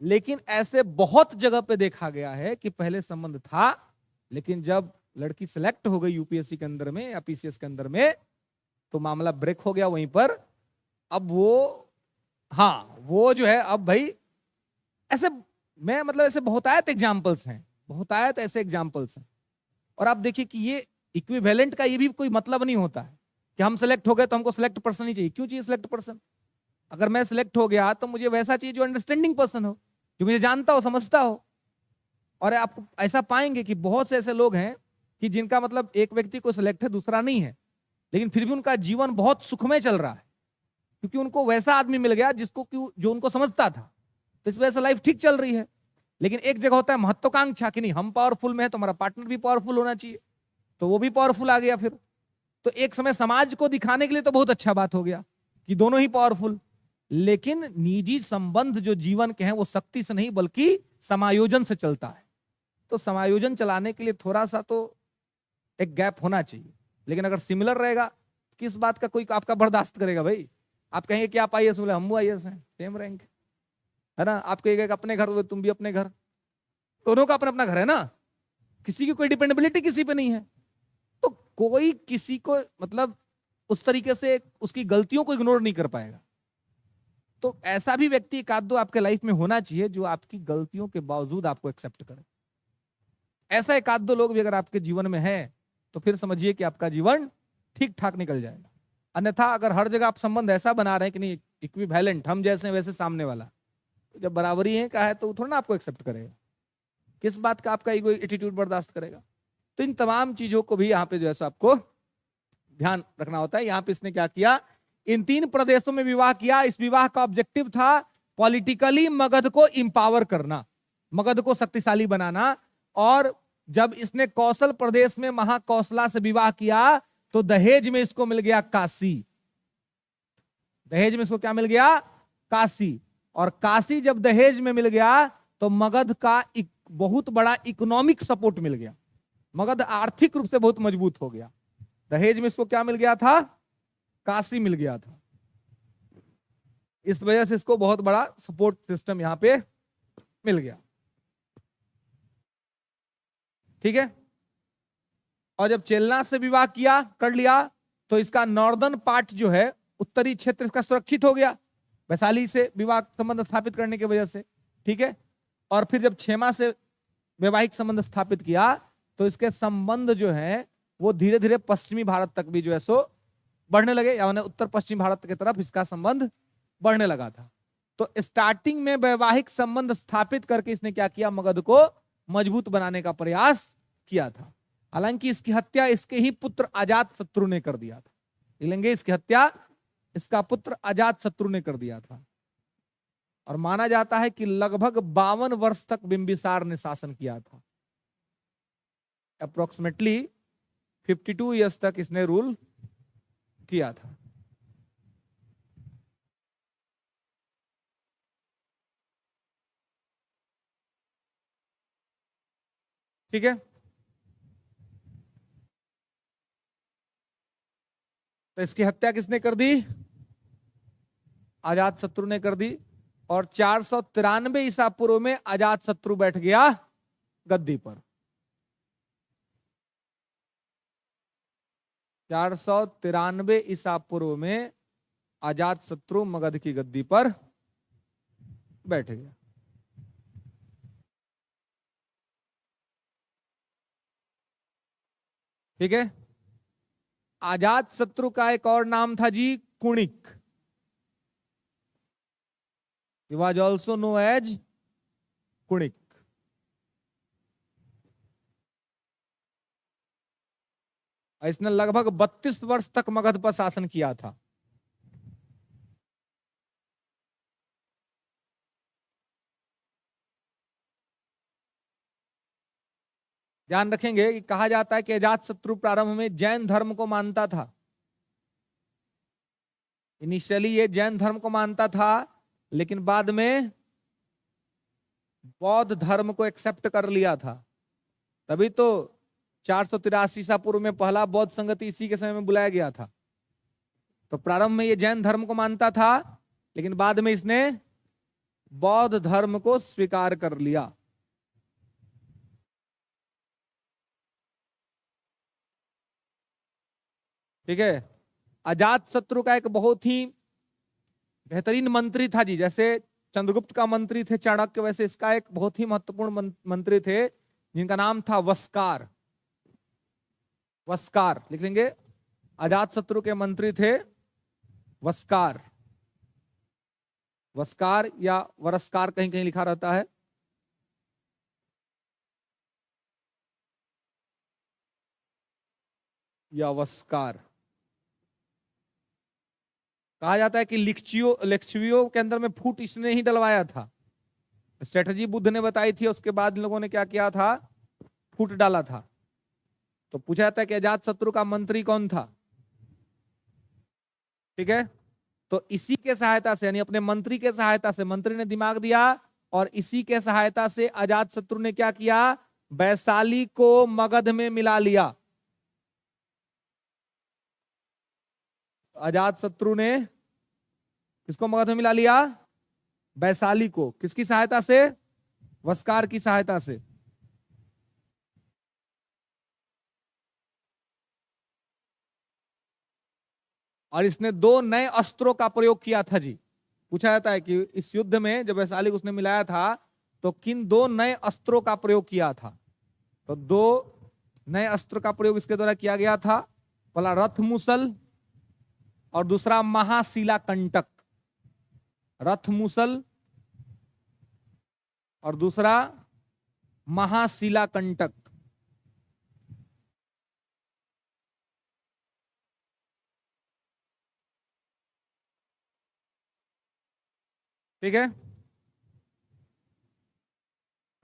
लेकिन ऐसे बहुत जगह पे देखा गया है कि पहले संबंध था, लेकिन जब लड़की सेलेक्ट हो गई यूपीएससी के अंदर में या पीसीएस के अंदर में तो मामला ब्रेक हो गया वहीं पर। अब वो जो है अब भाई ऐसे मैं मतलब ऐसे बहुतायत एग्जाम्पल्स हैं, बहुतायत ऐसे एग्जाम्पल्स हैं। और आप देखिए कि ये इक्विवेलेंट का ये भी कोई मतलब नहीं होता है कि हम सेलेक्ट हो गए तो हमको सेलेक्ट पर्सन ही चाहिए। क्यों चाहिए सेलेक्ट पर्सन? अगर मैं सिलेक्ट हो गया तो मुझे वैसा चाहिए जो अंडरस्टैंडिंग पर्सन हो, जो मुझे जानता हो, समझता हो। और आप ऐसा पाएंगे कि बहुत से ऐसे लोग हैं कि जिनका मतलब एक व्यक्ति को सिलेक्ट है दूसरा नहीं है, लेकिन फिर भी उनका जीवन बहुत सुखमय चल रहा है, क्योंकि उनको वैसा आदमी मिल गया जिसको जो उनको समझता था, तो इस वजह से लाइफ ठीक चल रही है। लेकिन एक जगह होता है महत्वाकांक्षा कि नहीं हम पावरफुल में है तो हमारा पार्टनर भी पावरफुल होना चाहिए, तो वो भी पावरफुल आ गया। फिर तो एक समय समाज को दिखाने के लिए तो बहुत अच्छा बात हो गया कि दोनों ही पावरफुल, लेकिन निजी संबंध जो जीवन के हैं वो शक्ति से नहीं बल्कि समायोजन से चलता है। तो समायोजन चलाने के लिए थोड़ा सा तो एक गैप होना चाहिए। लेकिन अगर सिमिलर रहेगा किस बात का कोई आपका बर्दाश्त करेगा? भाई आप कहेंगे कि आप आईएएस, बोले हम आईएएस हैं, सेम रैंक है ना। आप कहेंगे अपने घर, तुम भी अपने घर, दोनों का अपना अपना घर है ना, किसी की कोई डिपेंडेबिलिटी किसी पे नहीं है। तो कोई किसी को मतलब उस तरीके से उसकी गलतियों को इग्नोर नहीं कर पाएगा। तो ऐसा भी व्यक्ति एक आध दो आपके लाइफ में होना चाहिए जो आपकी गलतियों के बावजूद आपको एक्सेप्ट करे। ऐसा एक आध दो लोग भी अगर आपके जीवन में है तो फिर समझिए कि आपका जीवन ठीक ठाक निकल जाएगा। अन्यथा अगर हर जगह आप संबंध ऐसा बना रहे हैं कि नहीं इक्विवेलेंट, हम जैसे हैं वैसे सामने वाला, तो जब बराबरी है का है तो थोड़ा ना आपको एक्सेप्ट करेगा, किस बात का आपका ईगो एटीट्यूड बर्दाश्त करेगा। तो इन तमाम चीजों को भी यहाँ पे जो है सो आपको ध्यान रखना होता है। यहाँ पे इसने क्या किया, इन 3 प्रदेशों में विवाह किया। इस विवाह का ऑब्जेक्टिव था पॉलिटिकली मगध को इंपावर करना, मगध को शक्तिशाली बनाना। और जब इसने कौशल प्रदेश में महाकौशला से विवाह किया तो दहेज में इसको मिल गया काशी। दहेज में इसको क्या मिल गया, काशी। और काशी जब दहेज में मिल गया तो मगध का एक बहुत बड़ा इकोनॉमिक सपोर्ट मिल गया, मगध आर्थिक रूप से बहुत मजबूत हो गया। दहेज में इसको क्या मिल गया था, काशी मिल गया था। इस वजह से इसको बहुत बड़ा सपोर्ट सिस्टम यहां पे मिल गया। ठीक है। और जब चेलना से विवाह किया कर लिया तो इसका नॉर्दर्न पार्ट जो है, उत्तरी क्षेत्र इसका सुरक्षित हो गया वैशाली से विवाह संबंध स्थापित करने की वजह से। ठीक है। और फिर जब क्षेमा से वैवाहिक संबंध स्थापित किया तो इसके संबंध जो है वो धीरे धीरे पश्चिमी भारत तक भी जो है सो बढ़ने लगे, यानी उत्तर पश्चिम भारत की तरफ इसका संबंध बढ़ने लगा था। तो स्टार्टिंग में वैवाहिक संबंध स्थापित करके इसने क्या किया, मगध को मजबूत बनाने का प्रयास किया था। हालांकि इसकी हत्या इसके ही पुत्र अजात शत्रु ने कर दिया था। लेंगे इसकी हत्या इसका पुत्र अजात शत्रु ने कर दिया था। और माना जाता है कि लगभग 52 वर्ष तक बिंबिसार ने शासन किया था। अप्रोक्सीमेटली 52 ईयर्स तक इसने रूल किया था। ठीक है। तो इसकी हत्या किसने कर दी, अजात शत्रु ने कर दी। और 493 ईसा पूर्व में अजात शत्रु बैठ गया गद्दी पर। 493 ईसा पूर्व में अजात शत्रु मगध की गद्दी पर बैठ गया। ठीक है। अजात शत्रु का एक और नाम था जी Kunik. He was also known as Kunik. इसने लगभग 32 वर्ष तक मगध पर शासन किया था। ध्यान रखेंगे कि कहा जाता है कि अजात शत्रु प्रारंभ में जैन धर्म को मानता था। इनिशियली ये जैन धर्म को मानता था, लेकिन बाद में बौद्ध धर्म को एक्सेप्ट कर लिया था। तभी तो 483 ईसा पूर्व में पहला बौद्ध संगति इसी के समय में बुलाया गया था। तो प्रारंभ में ये जैन धर्म को मानता था, लेकिन बाद में इसने बौद्ध धर्म को स्वीकार कर लिया। ठीक है। अजात शत्रु का एक बहुत ही बेहतरीन मंत्री था जी। जैसे चंद्रगुप्त का मंत्री थे चाणक्य, वैसे इसका एक बहुत ही महत्वपूर्ण मंत्री थे जिनका नाम था वस्कार। वस्कार लिख लेंगे। अजात शत्रु के मंत्री थे वस्कार। वस्कार या वरस्कार कहीं कहीं लिखा रहता है। या वस्कार। कहा जाता है कि लिच्छवियों के अंदर में फूट इसने ही डलवाया था। स्ट्रेटजी बुद्ध ने बताई थी, उसके बाद इन लोगों ने क्या किया था, फूट डाला था। तो पूछा जाता है कि अजात शत्रु का मंत्री कौन था। ठीक है। तो इसी के सहायता से, यानी अपने मंत्री के सहायता से, मंत्री ने दिमाग दिया और इसी के सहायता से अजात शत्रु ने क्या किया, वैशाली को मगध में मिला लिया। अजात शत्रु ने किसको मगध में मिला लिया, वैशाली को। किसकी सहायता से, वस्कार की सहायता से। और इसने 2 नए अस्त्रों का प्रयोग किया था जी। पूछा जाता है कि इस युद्ध में जब वैशाली को उसने मिलाया था तो किन 2 नए अस्त्रों का प्रयोग किया था। तो 2 नए अस्त्र का प्रयोग इसके द्वारा किया गया था। पहला रथ मुसल और दूसरा महाशिला कंटक, रथ मूसल, और दूसरा महाशिला कंटक। ठीक है।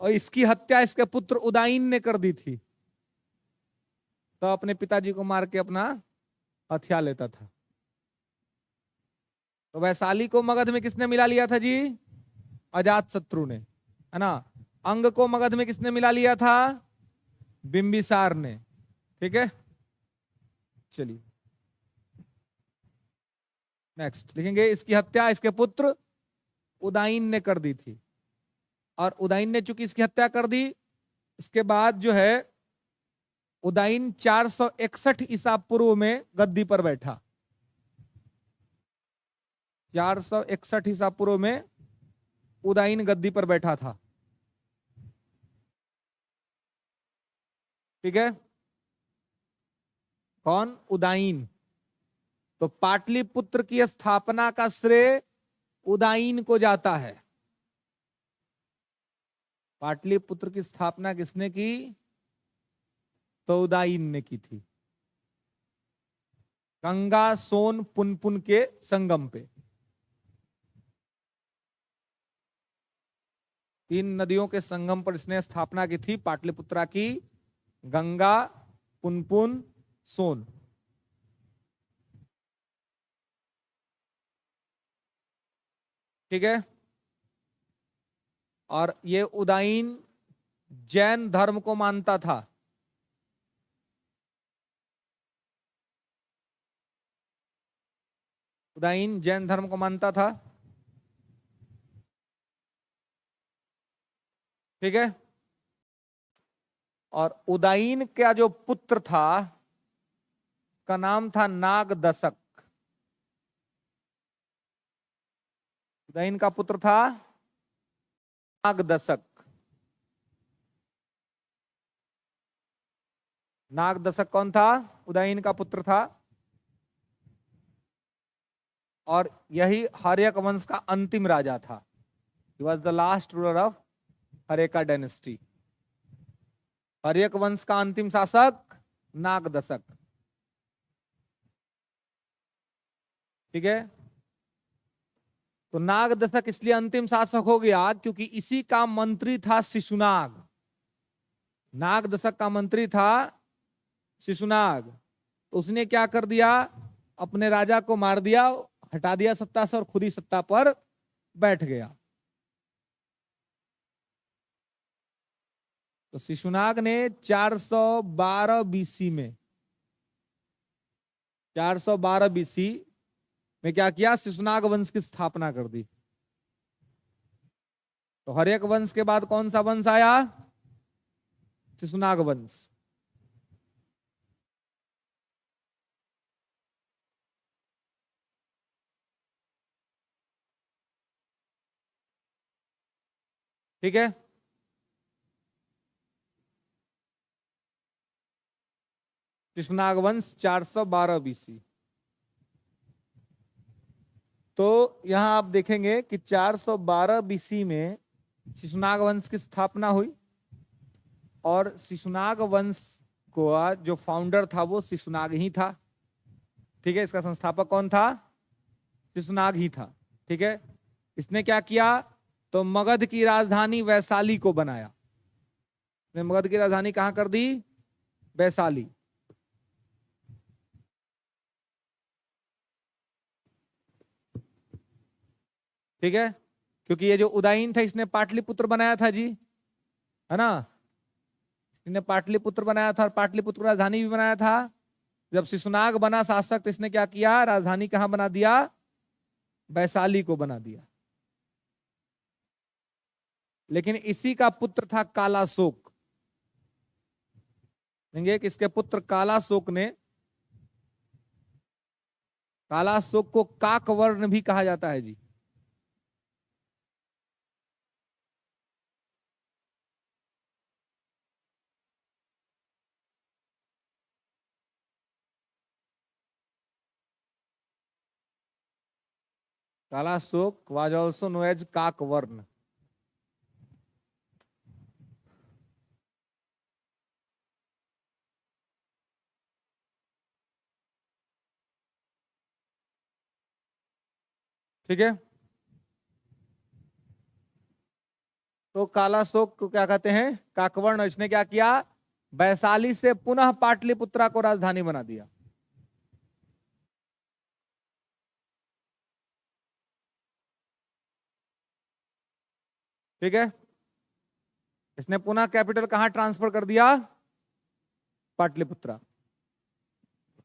और इसकी हत्या इसके पुत्र उदाइन ने कर दी थी, तो अपने पिताजी को मार के अपना हथिया लेता था। तो वैशाली को मगध में किसने मिला लिया था जी? अजात शत्रु ने, है ना। अंग को मगध में किसने मिला लिया था? बिंबिसार ने। ठीक है, चलिए नेक्स्ट लिखेंगे, इसकी हत्या इसके पुत्र उदाइन ने कर दी थी। और उदाइन ने चूंकि इसकी हत्या कर दी, इसके बाद जो है उदाइन 461 ईसा पूर्व में गद्दी पर बैठा। 461 ईसा पूर्व में उदाइन गद्दी पर बैठा था। ठीक है, कौन? उदाइन। तो पाटलिपुत्र की स्थापना का श्रेय उदाइन को जाता है। पाटलिपुत्र की स्थापना किसने की? तो उदाइन ने की थी, गंगा सोन पुनपुन के संगम पे। 3 नदियों के संगम पर इसने स्थापना की थी पाटलिपुत्रा की, गंगा, पुनपुन, सोन। ठीक है। और ये उदाइन जैन धर्म को मानता था। उदाइन जैन धर्म को मानता था। ठीक है। और उदाइन का जो पुत्र था, उसका नाम था नागदशक। उदाइन का पुत्र था नागदशक। नागदशक कौन था? उदाइन का पुत्र था। और यही हर्यक वंश का अंतिम राजा था। He was the last ruler of Haryanka dynasty. Haryanka वंश का अंतिम शासक नागदशक। ठीक है। तो नागदशक इसलिए अंतिम शासक हो गया क्योंकि इसी का मंत्री था शिशुनाग। नागदशक का मंत्री था शिशुनाग। तो उसने क्या कर दिया? अपने राजा को मार दिया, हटा दिया सत्ता से, और खुद ही सत्ता पर बैठ गया। तो शिशुनाग ने 412 बीसी में, 412 बीसी में क्या किया? शिशुनाग वंश की स्थापना कर दी। तो हर्यक वंश के बाद कौन सा वंश आया? शिशुनाग वंश। ठीक है। शिशुनाग वंश 412 बीसी। तो यहां आप देखेंगे कि 412 बीसी में शिशुनाग वंश की स्थापना हुई। और शिशुनाग वंश को जो फाउंडर था वो शिशुनाग ही था। ठीक है, इसका संस्थापक कौन था? शिशुनाग ही था। ठीक है। इसने क्या किया? तो मगध की राजधानी वैशाली को बनाया। इसने मगध की राजधानी कहां कर दी? वैशाली। ठीक है। क्योंकि ये जो उदाइन था इसने पाटलिपुत्र बनाया था जी, है ना। इसने पाटलिपुत्र बनाया था और पाटलिपुत्र की राजधानी भी बनाया था। जब शिशुनाग बना शासक तो इसने क्या किया? राजधानी कहां बना दिया? वैशाली को बना दिया। लेकिन इसी का पुत्र था कालाशोक। देंगे कि इसके पुत्र कालाशोक ने, कालाशोक को काकवर्ण भी कहा जाता है जी। Kalashoka was also known as काकवर्ण। ठीक है, तो कालाशोक को क्या कहते हैं? काकवर्ण। इसने क्या किया? वैशाली से पुनः पाटलिपुत्रा को राजधानी बना दिया। ठीक है, इसने पुनः कैपिटल कहां ट्रांसफर कर दिया? पाटलिपुत्रा।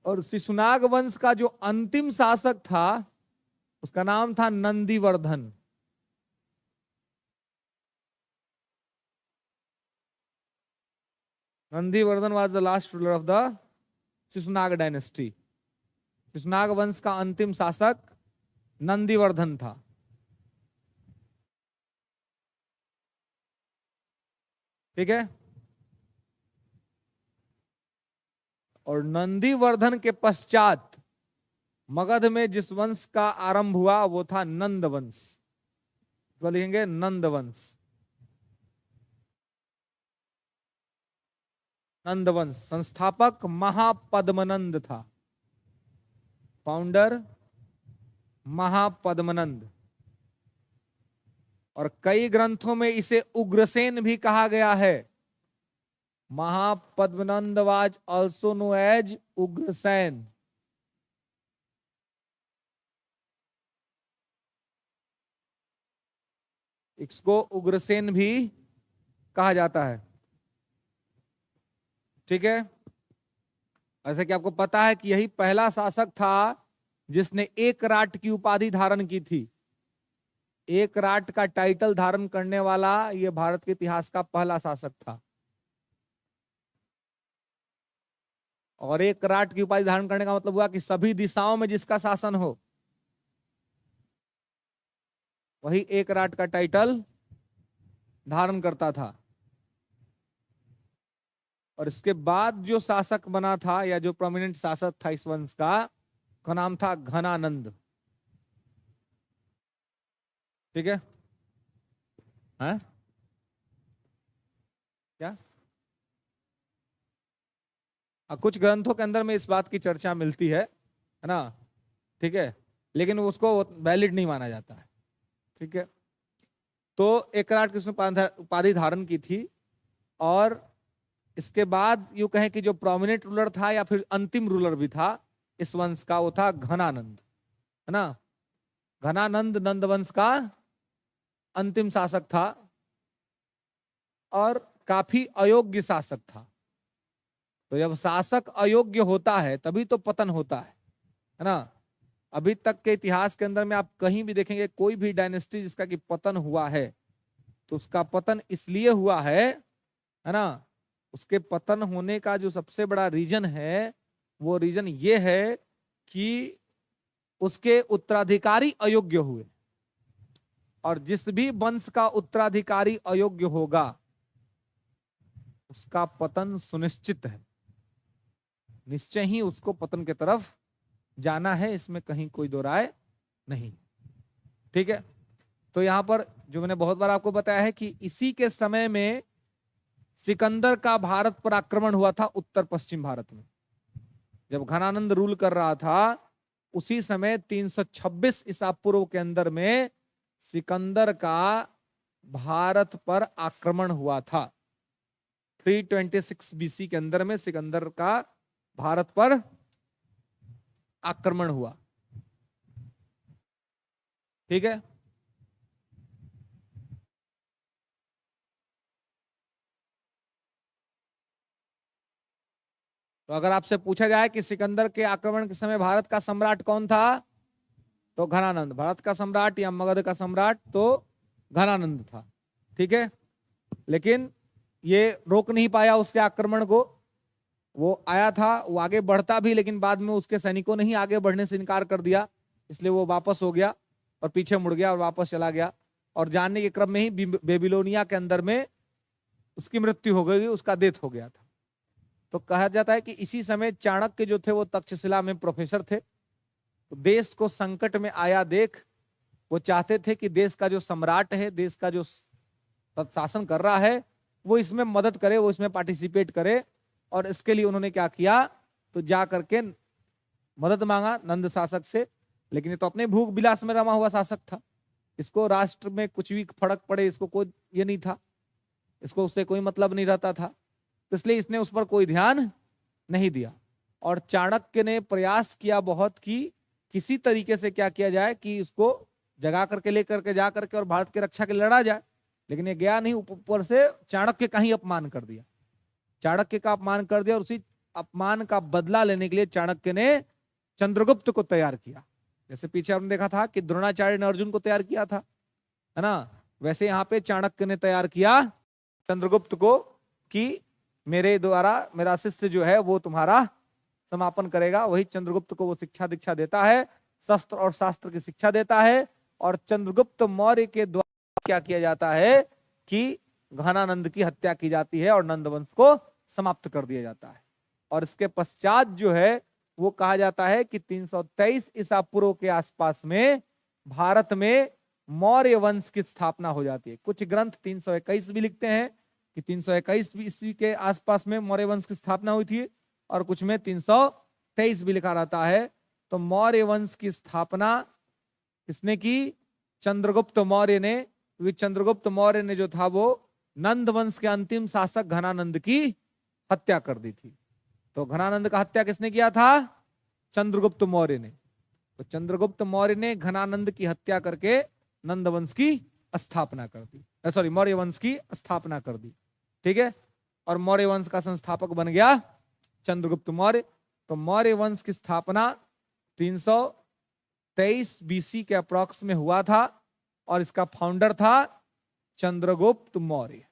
और शिशुनाग वंश का जो अंतिम शासक था उसका नाम था Nandivardhan. Nandivardhan was the last ruler of the Shishunag dynasty. Shishunag वंश का अंतिम शासक नंदीवर्धन था। ठीक है, और नंदीवर्धन के पश्चात मगध में जिस वंश का आरंभ हुआ वो था नंद वंश। तो लिखेंगे नंद वंश। नंद वंश संस्थापक महापद्मनंद था, फाउंडर महापद्मनंद। और कई ग्रंथों में इसे उग्रसेन भी कहा गया है। Mahapadmananda was also known as Ugrasen. इसको उग्रसेन भी कहा जाता है। ठीक है, ऐसा कि आपको पता है कि यही पहला शासक था जिसने एक राट की उपाधि धारण की थी। एक राट का टाइटल धारण करने वाला यह भारत के इतिहास का पहला शासक था। और एक राट की उपाधि धारण करने का मतलब हुआ कि सभी दिशाओं में जिसका शासन हो वही एक राट का टाइटल धारण करता था। और इसके बाद जो शासक बना था या जो प्रोमिनेंट शासक था इस वंश का नाम था घनानंद। ठीक है, हैं? क्या? कुछ ग्रंथों के अंदर में इस बात की चर्चा मिलती है ना? ठीक है, लेकिन उसको वैलिड नहीं माना जाता है। ठीक है, तो एकराट की उसने उपाधि धारण की थी। और इसके बाद यूं कहें कि जो प्रोमिनेंट रूलर था या फिर अंतिम रूलर भी था इस वंश का वो था घनानंद, है ना? घनानंद नंद वंश का अंतिम शासक था और काफी अयोग्य शासक था। तो जब शासक अयोग्य होता है तभी तो पतन होता है ना? अभी तक के इतिहास के अंदर में आप कहीं भी देखेंगे कोई भी डायनेस्टी जिसका कि पतन हुआ है तो उसका पतन इसलिए हुआ है ना? उसके पतन होने का जो सबसे बड़ा रीजन है वो रीजन ये है कि उसके उत्तराधिकारी अयोग्य हुए। और जिस भी वंश का उत्तराधिकारी अयोग्य होगा उसका पतन सुनिश्चित है। निश्चय ही उसको पतन की तरफ जाना है, इसमें कहीं कोई दो राय नहीं। ठीक है, तो यहां पर जो मैंने बहुत बार आपको बताया है कि इसी के समय में सिकंदर का भारत पर आक्रमण हुआ था। उत्तर पश्चिम भारत में जब घनानंद रूल कर रहा था उसी समय 326 ईसा पूर्व के अंदर में सिकंदर का भारत पर आक्रमण हुआ था। 326 बीसी के अंदर में सिकंदर का भारत पर आक्रमण हुआ। ठीक है, तो अगर आपसे पूछा जाए कि सिकंदर के आक्रमण के समय भारत का सम्राट कौन था तो घनानंद। भारत का सम्राट या मगध का सम्राट तो घनानंद था। ठीक है, लेकिन ये रोक नहीं पाया उसके आक्रमण को। वो आया था, वो आगे बढ़ता भी, लेकिन बाद में उसके सैनिकों ने ही आगे बढ़ने से इनकार कर दिया, इसलिए वो वापस हो गया और पीछे मुड़ गया और वापस चला गया। और जाने के क्रम में ही बेबीलोनिया के अंदर में उसकी मृत्यु हो गई, उसका डेथ हो गया था। तो कहा जाता है कि इसी समय चाणक्य जो थे वो तक्षशिला में प्रोफेसर थे। तो देश को संकट में आया देख वो चाहते थे कि देश का जो सम्राट है, देश का जो शासन कर रहा है, वो इसमें मदद करे, वो इसमें पार्टिसिपेट करे। और इसके लिए उन्होंने क्या किया, तो जा करके मदद मांगा नंद शासक से। लेकिन ये तो अपने भूख विलास में रमा हुआ शासक था, इसको राष्ट्र में कुछ भी फर्क पड़े इसको कोई ये नहीं था, इसको उससे कोई मतलब नहीं रहता था। तो इसलिए इसने उस पर कोई ध्यान नहीं दिया। और चाणक्य ने प्रयास किया बहुत कि किसी तरीके से क्या किया जाए कि इसको जगा करके लेकर के जा करके और भारत की रक्षा के लिए लड़ा जाए। लेकिन ये गया नहीं, ऊपर से चाणक्य का ही अपमान कर दिया, चाणक्य का अपमान कर दिया। और उसी अपमान का बदला लेने के लिए चाणक्य ने चंद्रगुप्त को तैयार किया। जैसे पीछे हमने देखा था कि द्रोणाचार्य ने अर्जुन को तैयार किया था, है ना, वैसे यहाँ पे चाणक्य ने तैयार किया चंद्रगुप्त को कि मेरे द्वारा मेरा शिष्य जो है वो तुम्हारा समापन करेगा। वही चंद्रगुप्त को वो शिक्षा दीक्षा देता है, शस्त्र और शास्त्र की शिक्षा देता है। और चंद्रगुप्त मौर्य के द्वारा क्या किया जाता है कि घनानंद की हत्या की जाती है और नंद वंश को समाप्त कर दिया जाता है। और इसके पश्चात जो है वो कहा जाता है कि 323 ईसा पूर्व के आसपास में भारत में मौर्य वंश की स्थापना हो जाती है। कुछ ग्रंथ 321 भी लिखते हैं कि 321 ईस्वी के आसपास में मौर्य वंश की स्थापना हुई थी, और कुछ में 323 भी लिखा रहता है। तो मौर्य वंश की स्थापना किसने की, चंद्रगुप्त मौर्य ने। क्योंकि चंद्रगुप्त मौर्य ने जो था वो नंद वंश के अंतिम शासक घनानंद की हत्या कर दी थी। तो घनानंद का हत्या किसने किया था, चंद्रगुप्त मौर्य ने। तो चंद्रगुप्त मौर्य ने घनानंद की हत्या करके नंद वंश की स्थापना कर दी, सॉरी मौर्य वंश की स्थापना कर दी, ठीक है। और मौर्य वंश का संस्थापक बन गया चंद्रगुप्त मौर्य। तो मौर्य वंश की स्थापना 323 बीसी के अप्रॉक्स में हुआ था, और इसका फाउंडर था चंद्रगुप्त मौर्य।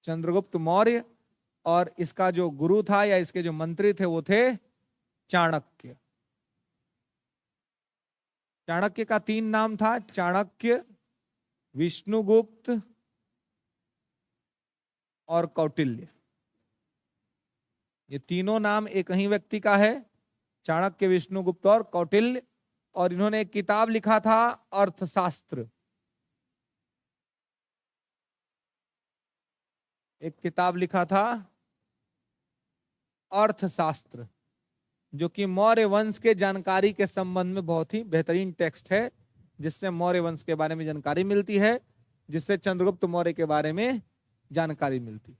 चंद्रगुप्त मौर्य। और इसका जो गुरु था या इसके जो मंत्री थे वो थे चाणक्य। चाणक्य का 3 नाम था, चाणक्य, विष्णुगुप्त और कौटिल्य। ये तीनों नाम एक ही व्यक्ति का है, चाणक्य, विष्णुगुप्त और कौटिल्य। और इन्होंने एक किताब लिखा था अर्थशास्त्र, एक किताब लिखा था अर्थशास्त्र, जो कि मौर्य वंश के जानकारी के संबंध में बहुत ही बेहतरीन टेक्स्ट है, जिससे मौर्य वंश के बारे में जानकारी मिलती है, जिससे चंद्रगुप्त मौर्य के बारे में जानकारी मिलती।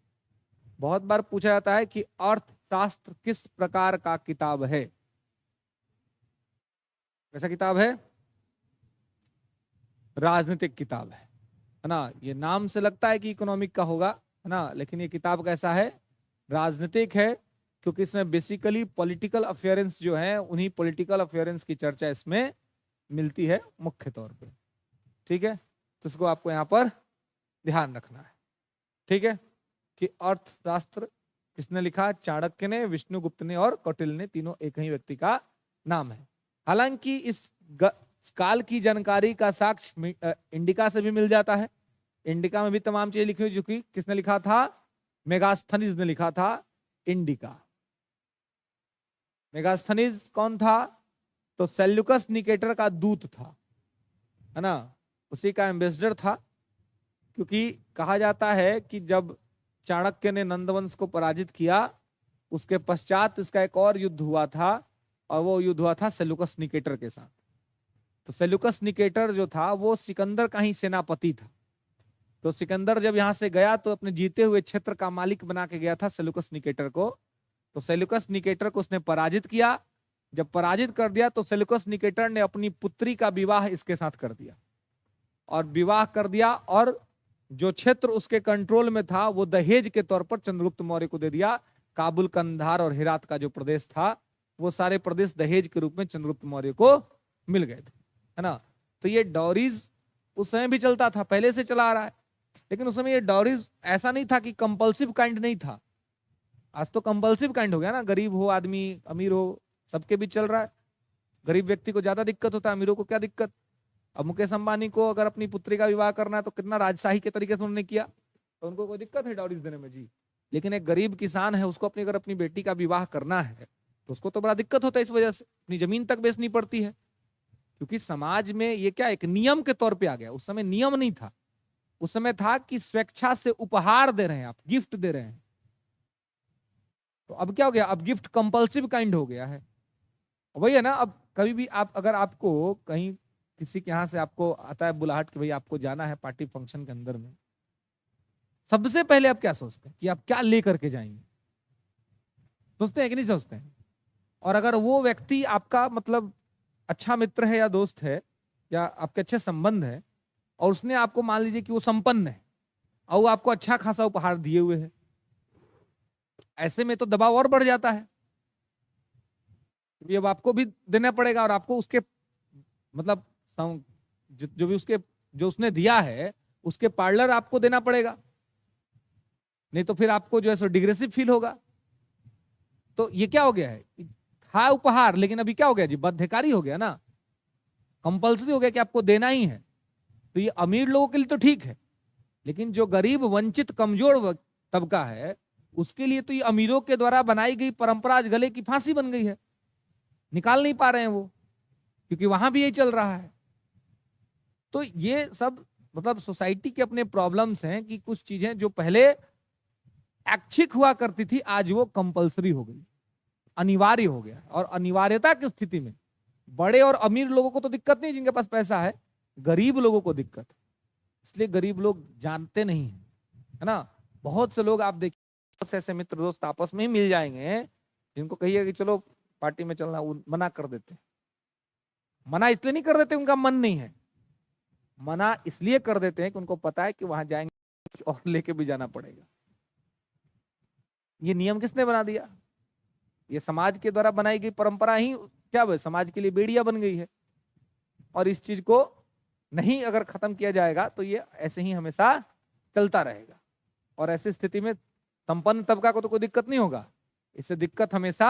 बहुत बार पूछा जाता है कि अर्थशास्त्र किस प्रकार का किताब है, कैसा किताब है, राजनीतिक किताब है ना। ये नाम से लगता है कि इकोनॉमिक का होगा, है ना, लेकिन ये किताब कैसा है, राजनीतिक है। क्योंकि इसमें बेसिकली पॉलिटिकल अफेयरेंस जो है, उन्हीं पॉलिटिकल अफेयरेंस की चर्चा इसमें मिलती है मुख्य तौर पे, ठीक है। तो इसको आपको यहाँ पर ध्यान रखना है, ठीक है, कि अर्थशास्त्र किसने लिखा, चाणक्य ने, विष्णुगुप्त ने और कौटिल्य ने, तीनों एक ही व्यक्ति का नाम है। हालांकि इस काल की जानकारी का साक्ष्य इंडिका से भी मिल जाता है। इंडिका में भी तमाम चीजें लिखी हुई, जो कि किसने लिखा था, मेगास्थनीज ने लिखा था इंडिका। मेगास्थनीज कौन था, तो सेल्यूकस निकेटर का दूत था, है ना, उसी का एम्बेसडर था। क्योंकि कहा जाता है कि जब चाणक्य ने नंदवंश को पराजित किया, उसके पश्चात इसका एक और युद्ध हुआ था, और वो युद्ध हुआ था सेल्यूकस निकेटर के साथ। तो सेल्यूकस निकेटर जो था वो सिकंदर का ही सेनापति था। तो सिकंदर जब यहां से गया तो अपने जीते हुए क्षेत्र का मालिक बना के गया था सेल्यूकस निकेटर को। तो सेल्यूकस निकेटर को उसने पराजित किया। जब पराजित कर दिया तो सेल्यूकस निकेटर ने अपनी पुत्री का विवाह इसके साथ कर दिया, और विवाह कर दिया, और जो क्षेत्र उसके कंट्रोल में था वो दहेज के तौर पर चंद्रगुप्त मौर्य को दे दिया। काबुल, कंधार और हेरात का जो प्रदेश था, वो सारे प्रदेश दहेज के रूप में चंद्रगुप्त मौर्य को मिल गए थे, है ना। तो ये डॉरीज उस समय भी चलता था, पहले से चला आ रहा है, लेकिन उस समय ये डॉरीज ऐसा नहीं था कि कंपल्सिव काइंड नहीं था। आज तो कंपल्सिव काइंड हो गया ना, गरीब हो आदमी, अमीर हो, सबके बीच चल रहा है। गरीब व्यक्ति को ज्यादा दिक्कत होता है, अमीरों को क्या दिक्कत। अब मुकेश अंबानी को अगर अपनी पुत्री का विवाह करना है तो कितना राजशाही के तरीके से उन्होंने किया, तो उनको कोई दिक्कत है डॉरीज देने में जी। लेकिन एक गरीब किसान है, उसको अपनी अगर अपनी बेटी का विवाह करना है तो उसको तो बड़ा दिक्कत होता है, इस वजह से अपनी जमीन तक बेचनी पड़ती है। क्योंकि समाज में ये क्या एक नियम के तौर पे आ गया, उस समय नियम नहीं था, उस समय था कि स्वेच्छा से उपहार दे रहे हैं आप, गिफ्ट दे रहे हैं। तो अब क्या हो गया, अब गिफ्ट कंपल्सिव काइंड हो गया है। वही है ना, अब कभी भी आप अगर आपको कहीं किसी के यहाँ से आपको आता है बुलाहट कि भाई आपको जाना है पार्टी फंक्शन के अंदर में, सबसे पहले आप क्या सोचते हैं कि आप क्या लेकर के जाएंगे? सोचते हैं कि नहीं सोचते हैं? और अगर वो व्यक्ति आपका मतलब अच्छा मित्र है या दोस्त है या आपके अच्छे संबंध है, और उसने आपको मान लीजिए कि वो संपन्न है और वो आपको अच्छा खासा उपहार दिए हुए है, ऐसे में तो दबाव और बढ़ जाता है, अब आपको भी देना पड़ेगा और आपको उसके मतलब जो भी उसके जो उसने दिया है उसके पार्लर आपको देना पड़ेगा, नहीं तो फिर आपको जो है सो डिग्रेसिव फील होगा। तो ये क्या हो गया है, था उपहार लेकिन अभी क्या हो गया जी, बाध्यकारी हो गया ना, कंपल्सरी हो गया कि आपको देना ही है। तो ये अमीर लोगों के लिए तो ठीक है, लेकिन जो गरीब वंचित कमजोर तबका है उसके लिए तो ये अमीरों के द्वारा बनाई गई परंपरा आज गले की फांसी बन गई है, निकाल नहीं पा रहे हैं वो, क्योंकि वहां भी यही चल रहा है। तो ये सब मतलब सोसाइटी के अपने प्रॉब्लम्स हैं कि कुछ चीजें जो पहले ऐच्छिक हुआ करती थी आज वो कंपल्सरी हो गई, अनिवार्य हो गया। और अनिवार्यता की स्थिति में बड़े और अमीर लोगों को तो दिक्कत नहीं, जिनके पास पैसा है, गरीब लोगों को दिक्कत, इसलिए गरीब लोग जानते नहीं है ना। बहुत से लोग आप देखिए, बहुत से ऐसे मित्र दोस्त आपस में ही मिल जाएंगे जिनको कहिए कि चलो पार्टी में चलना, वो मना कर देते। मना इसलिए नहीं कर देते उनका मन नहीं है, मना इसलिए कर देते हैं कि उनको पता है कि वहां जाएंगे कुछ और लेके भी जाना पड़ेगा। ये नियम किसने बना दिया? ये समाज के द्वारा बनाई गई परंपरा ही क्या है, समाज के लिए बेड़िया बन गई है। और इस चीज को नहीं अगर खत्म किया जाएगा तो ये ऐसे ही हमेशा चलता रहेगा। और ऐसी स्थिति में संपन्न तबका को तो कोई दिक्कत नहीं होगा, इससे दिक्कत हमेशा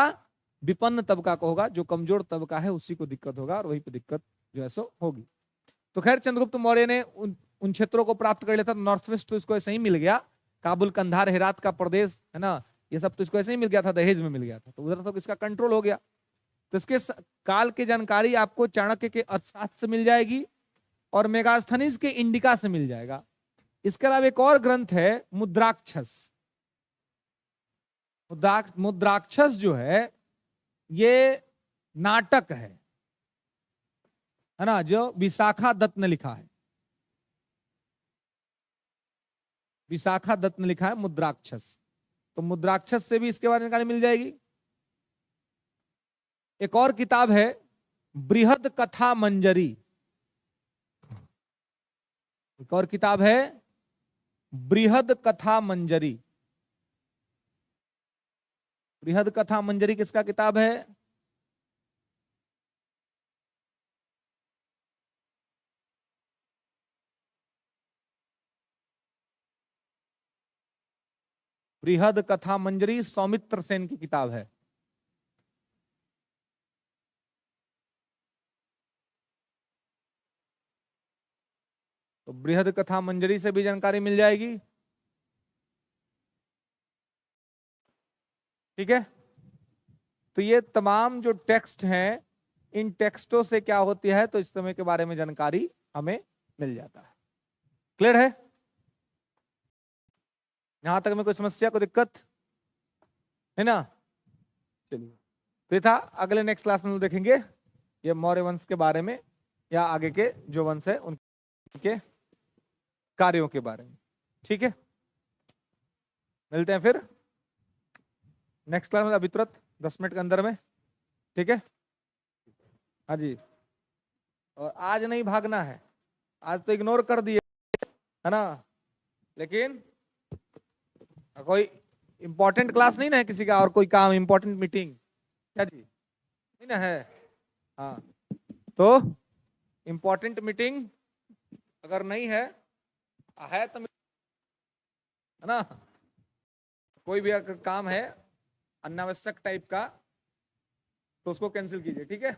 विपन्न तबका को होगा, जो कमजोर तबका है उसी को दिक्कत होगा, और वही पे दिक्कत जो है सो होगी। तो खैर चंद्रगुप्त मौर्य ने उन क्षेत्रों को प्राप्त कर लिया था, नॉर्थ वेस्ट तो इसको ऐसे ही मिल गया, काबुल कंधार हेरात का प्रदेश है ना, ये सब तो इसको ऐसे ही मिल गया था, दहेज में मिल गया था, तो उधर तो इसका कंट्रोल हो गया। तो इसके काल की जानकारी आपको चाणक्य के अर्थशास्त्र से मिल जाएगी और मेगास्थनीज के इंडिका से मिल जाएगा। इसके अलावा एक और ग्रंथ है मुद्राक्षस। मुद्राक्षस जो है ये नाटक है ना, जो विशाखा दत्त ने लिखा है, विशाखा दत्त ने लिखा है मुद्राक्षस। तो मुद्राक्षस से भी इसके बारे में जानकारी मिल जाएगी। एक और किताब है बृहद कथा मंजरी, एक और किताब है बृहद कथा मंजरी। बृहद कथा मंजरी किसका किताब है? बृहद कथा मंजरी सौमित्र सेन की किताब है। तो बृहद कथा मंजरी से भी जानकारी मिल जाएगी। ठीक है, तो ये तमाम जो टेक्स्ट हैं, इन टेक्स्टों से क्या होती है, तो इस समय के बारे में जानकारी हमें मिल जाता है। क्लियर है? यहां तक में कोई समस्या, कोई दिक्कत है ना? चलिए, तो था अगले नेक्स्ट क्लास में देखेंगे ये मौर्य वंश के बारे में, या आगे के जो वंश है उनके कार्यों के बारे में। ठीक है, मिलते हैं फिर नेक्स्ट क्लास में, अभी तुरंत 10 मिनट के अंदर में। ठीक है, हाँ जी, और आज नहीं भागना है, आज तो इग्नोर कर दिए है ना, लेकिन कोई इंपॉर्टेंट क्लास नहीं ना है किसी का, और कोई काम इंपॉर्टेंट मीटिंग क्या जी नहीं ना है? हाँ, तो इंपॉर्टेंट मीटिंग अगर नहीं है तो है ना, कोई भी अगर काम है अनावश्यक टाइप का तो उसको कैंसिल कीजिए। ठीक है।